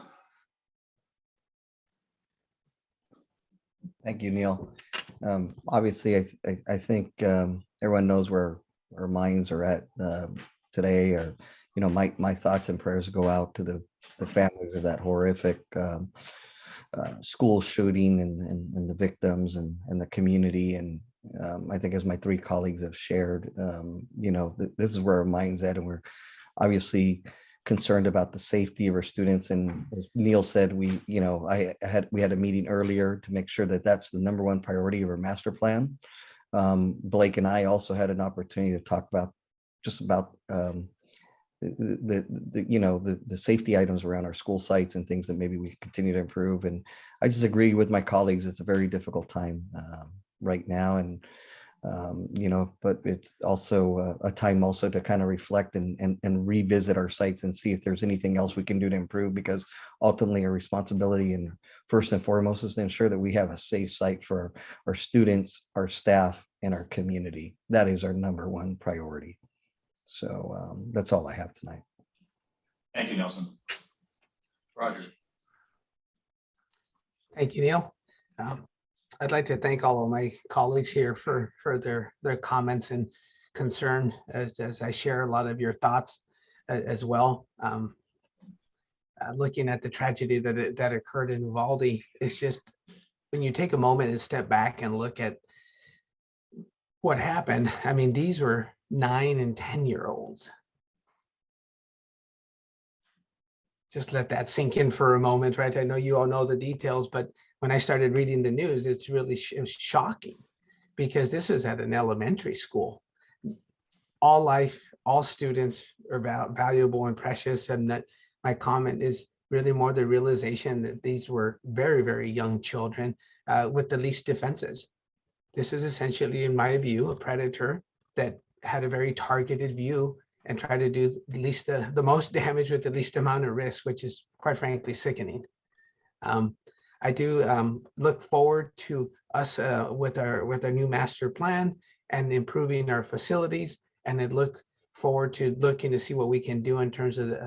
Thank you, Neil. Obviously, I think everyone knows where our minds are at today. Or, you know, my thoughts and prayers go out to the families of that horrific school shooting and the victims and the community. And I think, as my three colleagues have shared, you know, this is where our mind's at, and we're obviously concerned about the safety of our students. And as Neil said, we had a meeting earlier to make sure that that's the number one priority of our master plan. Blake and I also had an opportunity to talk about just about the safety items around our school sites and things that maybe we can continue to improve. And I just agree with my colleagues. It's a very difficult time right now, and but it's also a time also to kind of reflect and revisit our sites and see if there's anything else we can do to improve, because ultimately our responsibility and first and foremost is to ensure that we have a safe site for our students, our staff, and our community. That is our number one priority. So that's all I have tonight. Thank you, Nelson. Roger. Thank you, Neil. I'd like to thank all of my colleagues here for their comments and concern as I share a lot of your thoughts as well. Looking at the tragedy that occurred in Uvalde, it's just, when you take a moment and step back and look at what happened, I mean, these were 9 and 10-year-olds. Just let that sink in for a moment, right? I know you all know the details, but when I started reading the news, it was shocking, because this was at an elementary school. All life, all students are valuable and precious, and that my comment is really more the realization that these were very, very young children with the least defenses. This is essentially, in my view, a predator that had a very targeted view and try to do the most damage with the least amount of risk, which is quite frankly sickening. I do look forward to us with our new master plan and improving our facilities, and I look forward to looking to see what we can do in terms of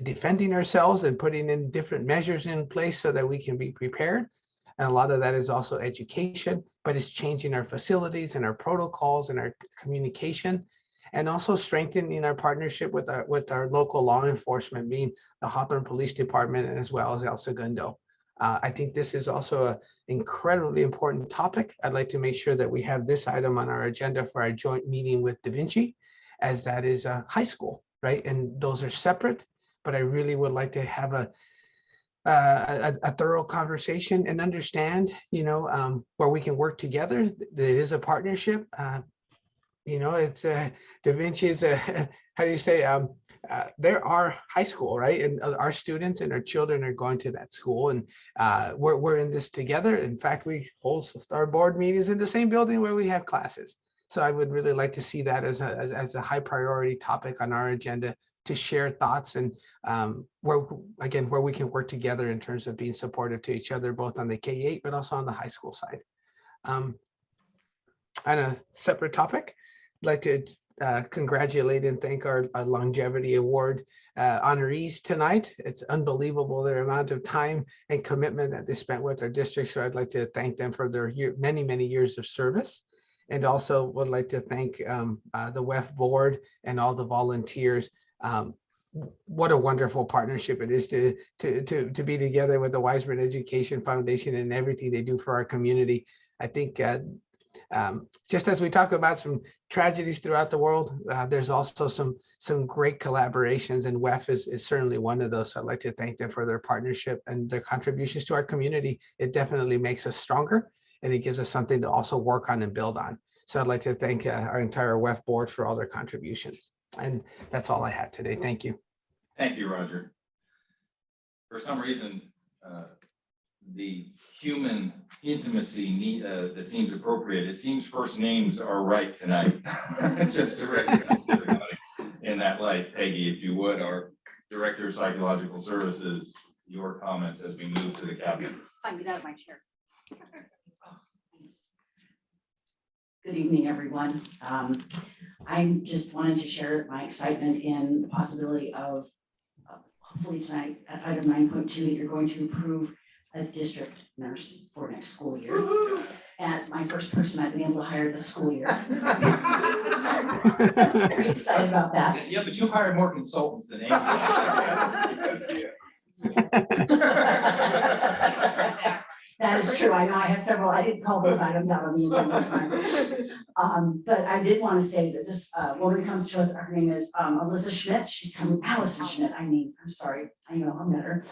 defending ourselves and putting in different measures in place so that we can be prepared. And a lot of that is also education, but it's changing our facilities and our protocols and our communication, and also strengthening our partnership with our local law enforcement, being the Hawthorne Police Department and as well as El Segundo. I think this is also an incredibly important topic. I'd like to make sure that we have this item on our agenda for our joint meeting with Da Vinci, as that is a high school, right? And those are separate, but I really would like to have a thorough conversation and understand, where we can work together. There is a partnership. It's Da Vinci is how do you say, there are high school, right? And our students and our children are going to that school, and we're in this together. In fact, we hold our board meetings in the same building where we have classes. So I would really like to see that as a high priority topic on our agenda, to share thoughts and where we can work together in terms of being supportive to each other, both on the K-8, but also on the high school side. On a separate topic, I'd like to congratulate and thank our longevity award honorees tonight. It's unbelievable their amount of time and commitment that they spent with our district. So I'd like to thank them for their many, many years of service. And also would like to thank the WEF board and all the volunteers. What a wonderful partnership it is to be together with the Wiseman Education Foundation and everything they do for our community. I think just as we talk about some tragedies throughout the world, there's also some great collaborations, and WEF is certainly one of those. So I'd like to thank them for their partnership and their contributions to our community. It definitely makes us stronger, and it gives us something to also work on and build on. So I'd like to thank our entire WEF board for all their contributions. And that's all I had today. Thank you. Thank you, Roger. For some reason, the human intimacy that seems appropriate, it seems first names are right tonight. Just to recognize everybody in that light. Peggy, if you would, our Director of Psychological Services, your comments as we move to the cabinet. Fine, get out of my chair. Good evening, everyone. I just wanted to share my excitement in the possibility of hopefully tonight at item 9.2 that you're going to approve a district nurse for next school year. And it's my first person I've been able to hire this school year. Very excited about that. Yeah, but you've hired more consultants than anyone. That is true. I know I have several. I didn't call those items out on the agenda tonight. But I did want to say that this woman comes to us. Her name is Alyssa Schmidt. She's coming, Allison Schmidt. I'm sorry. I know I met her.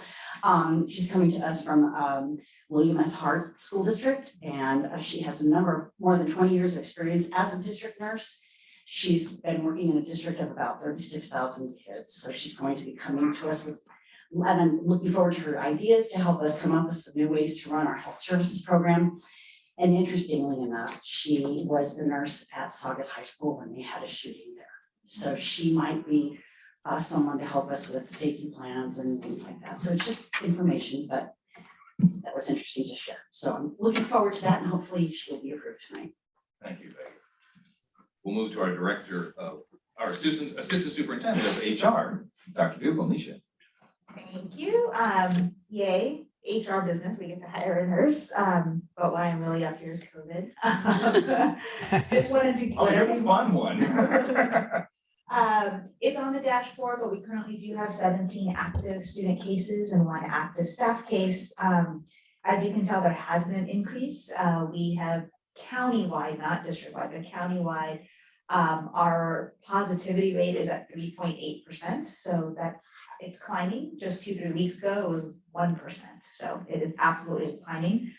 She's coming to us from William S. Hart School District, and she has more than 20 years of experience as a district nurse. She's been working in a district of about 36,000 kids. So she's going to be coming to us with, and I'm looking forward to her ideas to help us come up with some new ways to run our health services program. And interestingly enough, she was the nurse at Saugus High School when they had a shooting there. So she might be someone to help us with safety plans and things like that. So it's just information, but that was interesting to share. So I'm looking forward to that, and hopefully she'll be approved tonight. Thank you, Peggy. We'll move to our Director of, our Assistant Superintendent of HR, Dr. Dugal-Nisha. Thank you. Yay, HR business, we get to hire a nurse. But why I'm really up here is COVID. Just wanted to. Oh, you're the fun one. It's on the dashboard, but we currently do have 17 active student cases and 1 active staff case. As you can tell, there has been an increase. We have countywide, not district-wide, but countywide. Our positivity rate is at 3.8%. So it's climbing. Just 2-3 weeks ago, it was 1%. So it is absolutely climbing.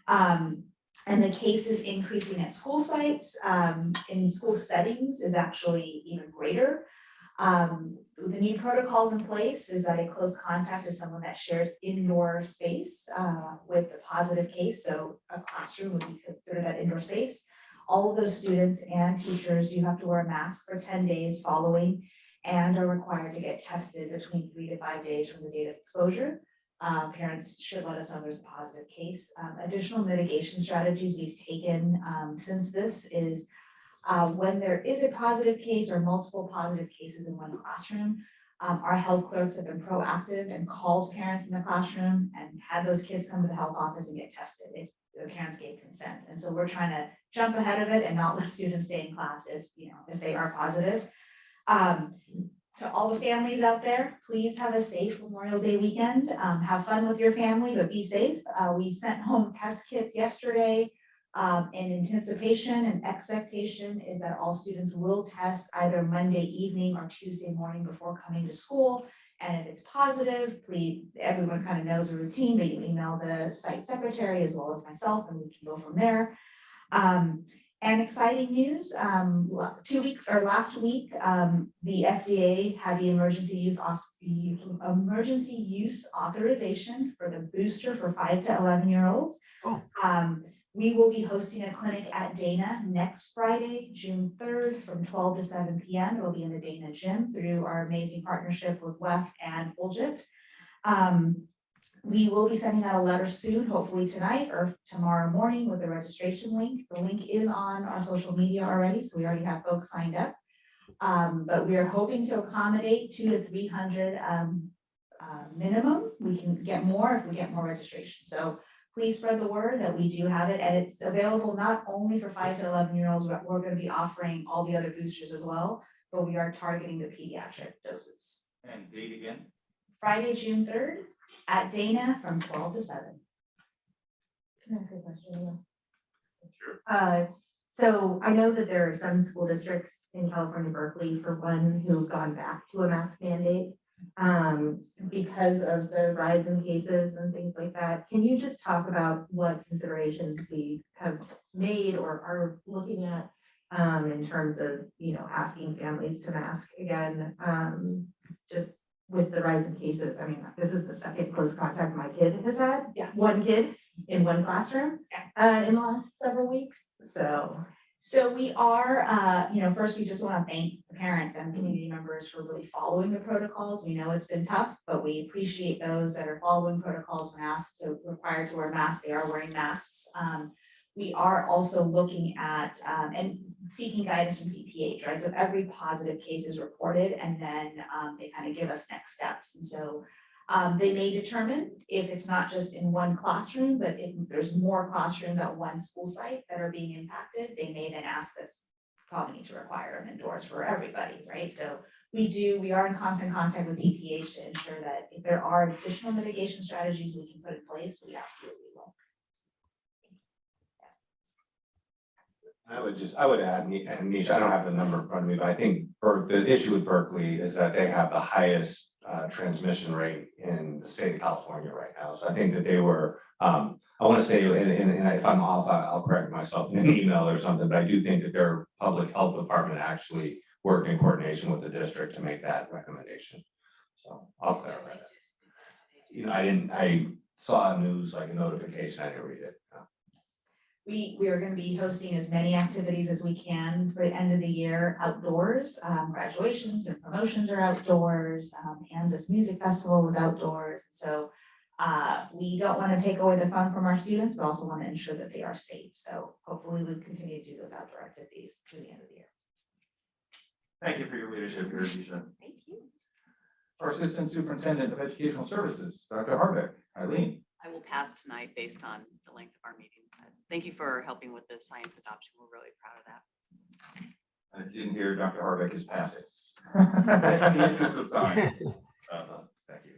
And the cases increasing at school sites, in school settings is actually even greater. The new protocols in place is that a close contact is someone that shares indoor space with a positive case. So a classroom would be considered that indoor space. All of those students and teachers do have to wear a mask for 10 days following and are required to get tested between 3 to 5 days from the date of exposure. Parents should let us know there's a positive case. Additional mitigation strategies we've taken since this is when there is a positive case or multiple positive cases in one classroom, our health clerks have been proactive and called parents in the classroom and had those kids come to the health office and get tested if the parents gave consent. And so we're trying to jump ahead of it and not let students stay in class if they are positive. To all the families out there, please have a safe Memorial Day weekend. Have fun with your family, but be safe. We sent home test kits yesterday. In anticipation and expectation is that all students will test either Monday evening or Tuesday morning before coming to school. And if it's positive, please, everyone kind of knows the routine, but you email the site secretary as well as myself, and we can go from there. And exciting news, last week, the FDA had the emergency use authorization for the booster for 5 to 11-year-olds. We will be hosting a clinic at Dana next Friday, June 3rd from 12 to 7 p.m. It will be in the Dana gym through our amazing partnership with WEF and Fulgent. We will be sending out a letter soon, hopefully tonight or tomorrow morning with a registration link. The link is on our social media already, so we already have folks signed up. But we are hoping to accommodate 200 to 300 minimum. We can get more if we get more registration. So please spread the word that we do have it, and it's available not only for 5 to 11-year-olds, but we're going to be offering all the other boosters as well, but we are targeting the pediatric doses. And date again? Friday, June 3rd at Dana from 12 to 7. Can I ask a question? Sure. So I know that there are some school districts in California, Berkeley, for one, who have gone back to a mask mandate because of the rise in cases and things like that. Can you just talk about what considerations we have made or are looking at in terms of, asking families to mask again? Just with the rise in cases, I mean, this is the second close contact my kid has had. Yeah. One kid in one classroom, in the last several weeks, so. So we are, first, we just want to thank the parents and community members for really following the protocols. We know it's been tough, but we appreciate those that are following protocols, masks, so required to wear masks, they are wearing masks. We are also looking at, and seeking guidance from DPH, right? So every positive case is reported and then they kind of give us next steps. And so they may determine if it's not just in one classroom, but if there's more classrooms at one school site that are being impacted, they may then ask us, probably need to require them indoors for everybody, right? So we are in constant contact with DPH to ensure that if there are additional mitigation strategies we can put in place, we absolutely will. I would add, and Nisha, I don't have the number in front of me, but I think the issue with Berkeley is that they have the highest transmission rate in the state of California right now. So I think that they were, I want to say, and if I'm off, I'll correct myself in an email or something, but I do think that their public health department actually worked in coordination with the district to make that recommendation. So I'll clarify that. I saw news, like a notification, I didn't read it. We are going to be hosting as many activities as we can for the end of the year outdoors. Graduations and promotions are outdoors. Kansas Music Festival was outdoors. So we don't want to take away the fun from our students, but also want to ensure that they are safe. So hopefully we'll continue to do those outdoor activities through the end of the year. Thank you for your leadership here, Nisha. Thank you. Our Assistant Superintendent of Educational Services, Dr. Harbeck. Eileen. I will pass tonight based on the length of our meeting. Thank you for helping with the science adoption. We're really proud of that. I didn't hear Dr. Harbeck is passing. In the interest of time. Thank you.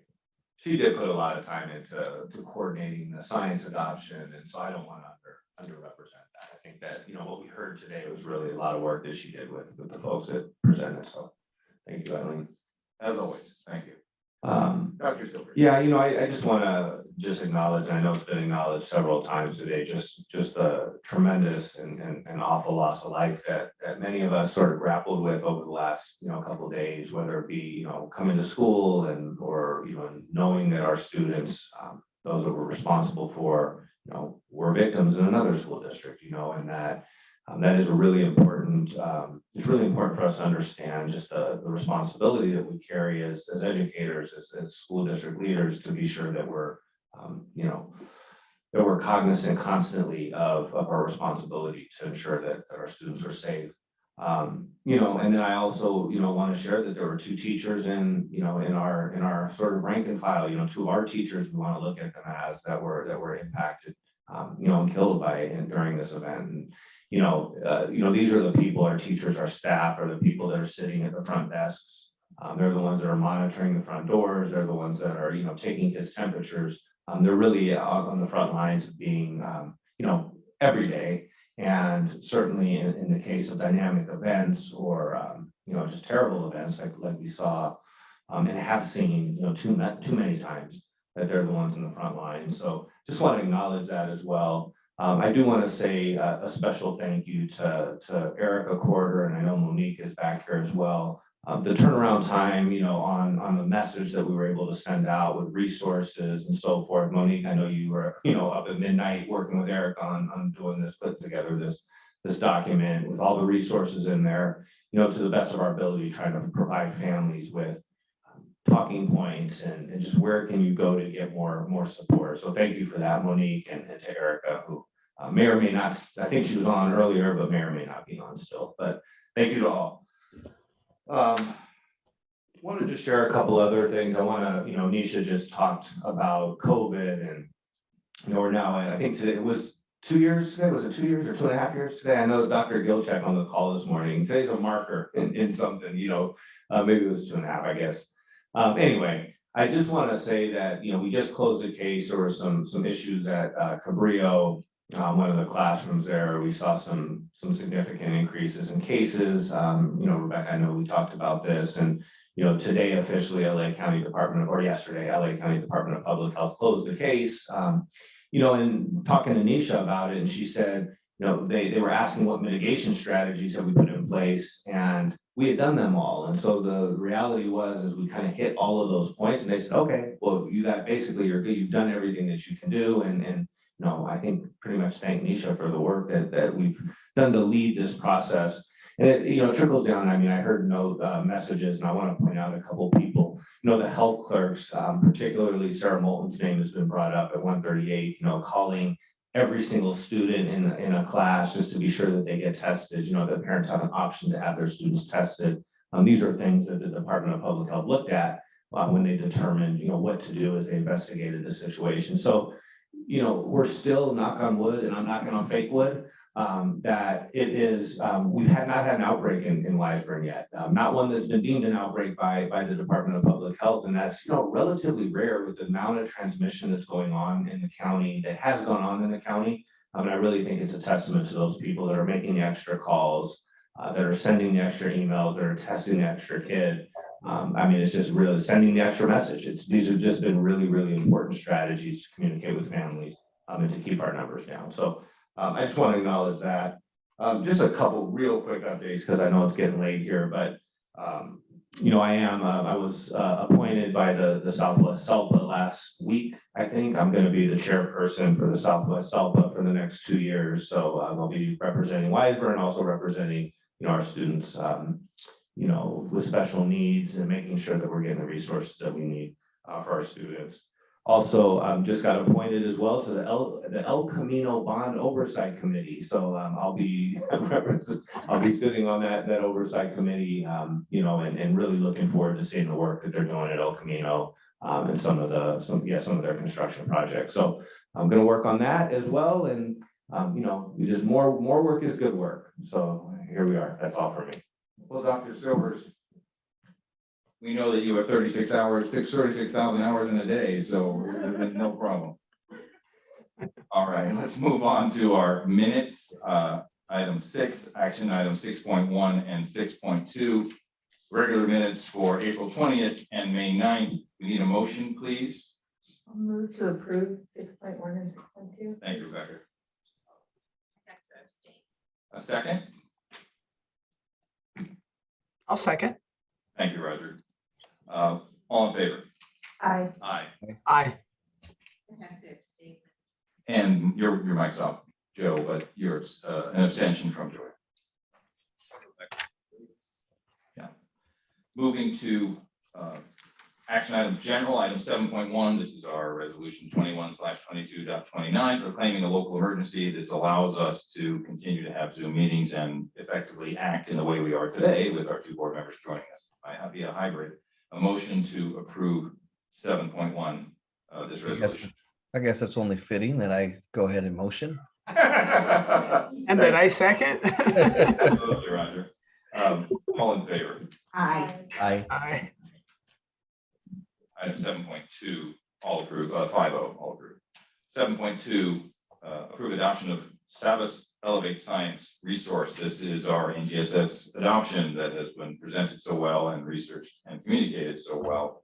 She did put a lot of time into coordinating the science adoption, and so I don't want to underrepresent that. I think that, what we heard today was really a lot of work that she did with the folks that presented. So thank you, Eileen. As always, thank you. Dr. Silver. Yeah, I just want to acknowledge, and I know it's been acknowledged several times today, just the tremendous and awful loss of life that many of us sort of grappled with over the last, couple of days, whether it be, coming to school or knowing that our students, those that we're responsible for, were victims in another school district, and that is a really important, it's really important for us to understand just the responsibility that we carry as educators, as school district leaders, to be sure that we're, that we're cognizant constantly of our responsibility to ensure that our students are safe. And then I also, want to share that there were two teachers in our sort of rank and file, two of our teachers, we want to look at them as that were impacted, and killed during this event. And, these are the people, our teachers, our staff, are the people that are sitting at the front desks. They're the ones that are monitoring the front doors. They're the ones that are, taking kids' temperatures. They're really on the front lines of being, every day. And certainly in the case of dynamic events or, just terrible events like we saw and have seen, too many times, that they're the ones in the front line. So just want to acknowledge that as well. I do want to say a special thank you to Erica Corder, and I know Monique is back here as well. The turnaround time, on the message that we were able to send out with resources and so forth. Monique, I know you were, up at midnight working with Erica on doing this, put together this document with all the resources in there, to the best of our ability, trying to provide families with talking points and just where can you go to get more support. So thank you for that, Monique, and to Erica, who may or may not, I think she was on earlier, but may or may not be on still. But thank you to all. Wanted to share a couple other things. I want to, Nisha just talked about COVID, and we're now at, I think today it was 2 years today. Was it 2 years or 2.5 years today? I know Dr. Gilcheck on the call this morning. Today's a marker in something, maybe it was 2.5, I guess. Anyway, I just want to say that, we just closed a case. There were some issues at Cabrillo, one of the classrooms there. We saw some significant increases in cases. Rebecca, I know we talked about this, and, today officially yesterday, LA County Department of Public Health closed the case. And talking to Nisha about it, and she said, they were asking what mitigation strategies have we put in place, and we had done them all. And so the reality was we kind of hit all of those points, and they said, okay, well, you got basically you're good, you've done everything that you can do. And I think pretty much thank Nisha for the work that we've done to lead this process. And it trickles down. I mean, I heard messages, and I want to point out a couple of people. The health clerks, particularly Sarah Moulton's name has been brought up at 138, calling every single student in a class just to be sure that they get tested, that parents have an option to have their students tested. These are things that the Department of Public Health looked at when they determined, what to do as they investigated the situation. So, we're still, knock on wood, and I'm knocking on fake wood, that it is, we've not had an outbreak in Wiseburn yet. Not one that's been deemed an outbreak by the Department of Public Health. And that's, relatively rare with the amount of transmission that's going on in the county, that has gone on in the county. And I really think it's a testament to those people that are making the extra calls, that are sending the extra emails, that are testing the extra kid. It's just really sending the extra message. These have just been really, really important strategies to communicate with families and to keep our numbers down. So I just want to acknowledge that. Just a couple real quick updates, because I know it's getting late here, but I was appointed by the Southwest SELPA last week. I think I'm going to be the chairperson for the Southwest SELPA for the next 2 years. So I'll be representing Wiseburn, also representing our students with special needs, and making sure that we're getting the resources that we need for our students. Also, just got appointed as well to the El Camino Bond Oversight Committee. So I'll be sitting on that oversight committee, and really looking forward to seeing the work that they're doing at El Camino and some of their construction projects. So I'm going to work on that as well, and just more work is good work. So here we are. That's all for me. Well, Dr. Silvers, we know that you have 36,000 hours in a day, so no problem. All right, let's move on to our minutes. Item 6, action item 6.1 and 6.2, regular minutes for April 20th and May 9th. We need a motion, please. I'll move to approve 6.1 and 6.2. Thank you, Rebecca. A second? I'll second. Thank you, Roger. All in favor? Aye. Aye. Aye. And your mic's off, Joe, but yours, an abstention from Joy. Yeah. Moving to action items general, item 7.1. This is our resolution 21/22.29 proclaiming a local emergency. This allows us to continue to have Zoom meetings and effectively act in the way we are today with our 2 board members joining us via hybrid. A motion to approve 7.1, this resolution. I guess it's only fitting that I go ahead and motion. And then I second. Absolutely, Roger. All in favor? Aye. Aye. Aye. Item 7.2, all approved, 5-0, all approved. 7.2, approve adoption of Savas Elevate Science resource. This is our NGSS adoption that has been presented so well and researched and communicated so well.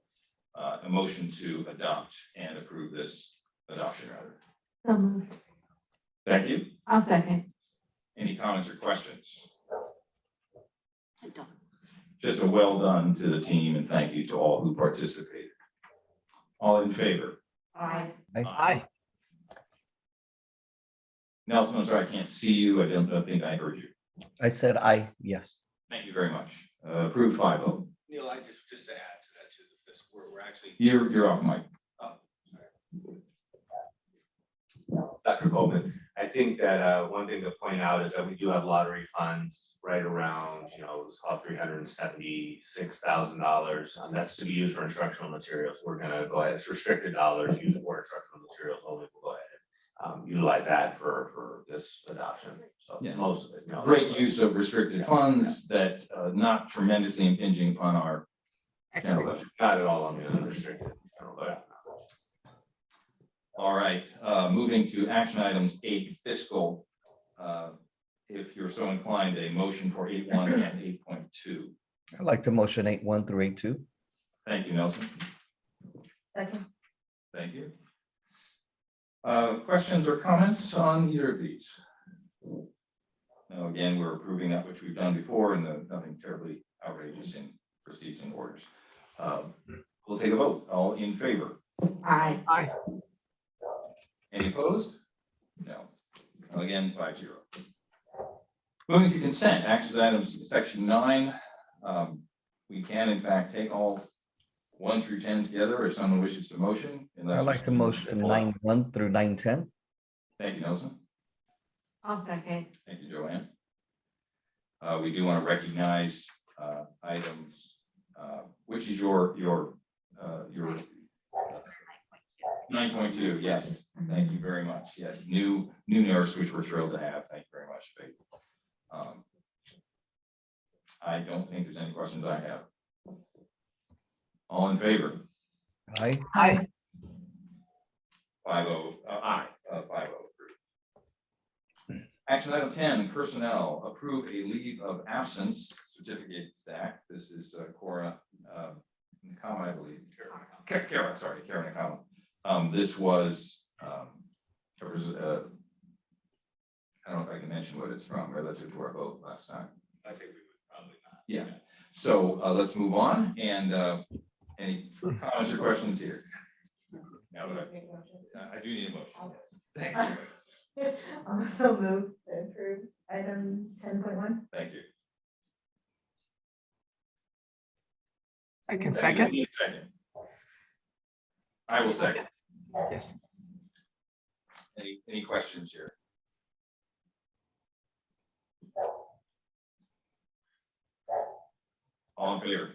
A motion to adopt and approve this adoption, rather. So moved. Thank you. I'll second. Any comments or questions? It doesn't. Just a well done to the team, and thank you to all who participated. All in favor? Aye. Aye. Nelson, I'm sorry, I can't see you. I don't think I heard you. I said aye, yes. Thank you very much. Approved 5-0. Neil, I just to add to that too, we're actually. You're off mic. Dr. Coleman, I think that one thing to point out is that we do have lottery funds right around, it's called $376,000. That's to be used for instructional materials. We're going to go ahead. It's restricted dollars used for instructional materials only. We'll go ahead and utilize that for this adoption. So Yeah. most of it, Great use of restricted funds that not tremendously impinging upon our. Not at all on the unrestricted. All right, moving to action items 8 fiscal. If you're so inclined, a motion for 8.1 and 8.2. I'd like to motion 8.1 through 8.2. Thank you, Nelson. Second. Thank you. Questions or comments on either of these? Now, again, we're approving that which we've done before and nothing terribly outrageous in receipts and orders. We'll take a vote. All in favor? Aye. Aye. Any opposed? No. Again, 5-0. Moving to consent, action items, section 9. We can in fact take all 1 through 10 together if someone wishes to motion. I'd like to motion 9-1 through 9-10. Thank you, Nelson. I'll second. Thank you, Joanne. We do want to recognize items, which is your 9.2, yes, thank you very much. Yes, new nurse, which we're thrilled to have. Thank you very much, Faith. I don't think there's any questions I have. All in favor? Aye. Aye. 5-0, aye, 5-0 approved. Action item 10, personnel, approve a leave of absence certificate stack. This is Cora Nakama, I believe. Kara Nakama. This was, I don't know if I can mention what it's from relative to our vote last time. I think we would probably not. Yeah, so let's move on, and any comments or questions here? Now that I do need a motion, yes. Thank you. Also move to approve item 10.1. Thank you. I can second. Second. I will second. Yes. Any questions here? All in favor?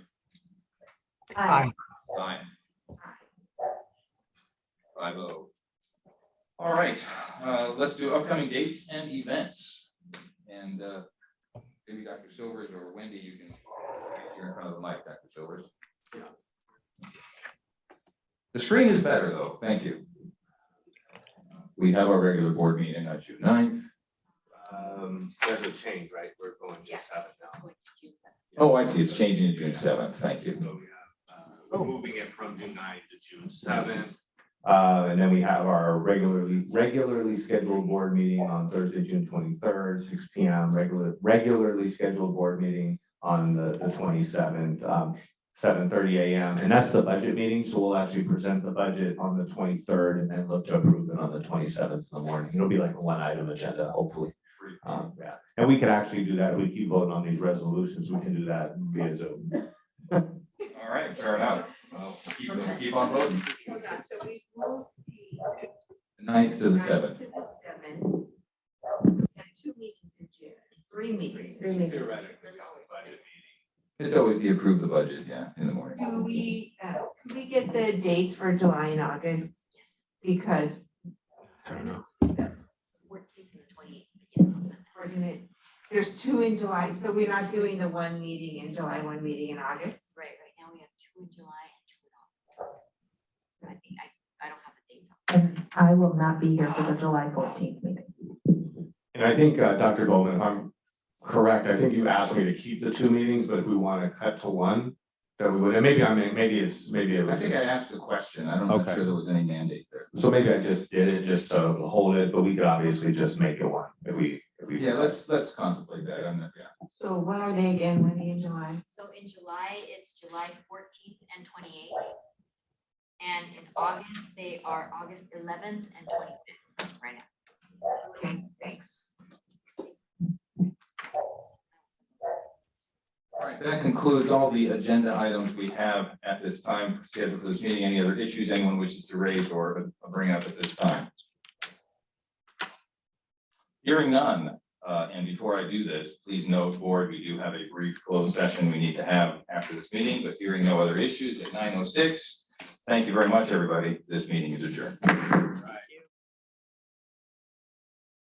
Aye. Aye. 5-0. All right, let's do upcoming dates and events. And maybe Dr. Silvers or Wendy, you can, you're in front of the mic, Dr. Silvers. The screen is better though, thank you. We have our regular board meeting on June 9th. There's a change, right? We're going to 7 now. Oh, I see, it's changing to June 7th, thank you. So we have, we're moving it from June 9th to June 7th. And then we have our regularly scheduled board meeting on Thursday, June 23rd, 6 p.m. Regularly scheduled board meeting on the 27th, 7:30 a.m. And that's the budget meeting. So we'll actually present the budget on the 23rd and then look to approve it on the 27th in the morning. It'll be like a 1-item agenda, hopefully. Yeah, and we can actually do that. If we keep voting on these resolutions, we can do that via Zoom. All right, fair enough. Well, keep on voting. Hold on, so we've moved the 9th to the 7th. to the 7th. We have 2 meetings in June, 3 meetings. It's always the approve the budget, yeah, in the morning. Do we, can we get the dates for July and August? Yes. Because. I don't know. We're gonna, there's 2 in July, so we're not doing the 1 meeting in July, 1 meeting in August? Right now we have 2 in July and 2 in August. I think I don't have the dates. And I will not be here for the July 14th meeting. And I think, Dr. Goldman, if I'm correct, I think you asked me to keep the 2 meetings, but if we want to cut to 1, that we would, and maybe it was. I think I asked the question. I don't know, Okay. sure there was any mandate there. So maybe I just did it just to hold it, but we could obviously just make it 1 if we. Yeah, let's contemplate that. I'm not, yeah. So when are they again, Wendy, in July? So in July, it's July 14th and 28th. And in August, they are August 11th and 25th right now. Okay, thanks. All right, that concludes all the agenda items we have at this time scheduled for this meeting. Any other issues anyone wishes to raise or bring up at this time? Hearing none, and before I do this, please note, board, we do have a brief closed session we need to have after this meeting, but hearing no other issues at 9:06. Thank you very much, everybody. This meeting is adjourned.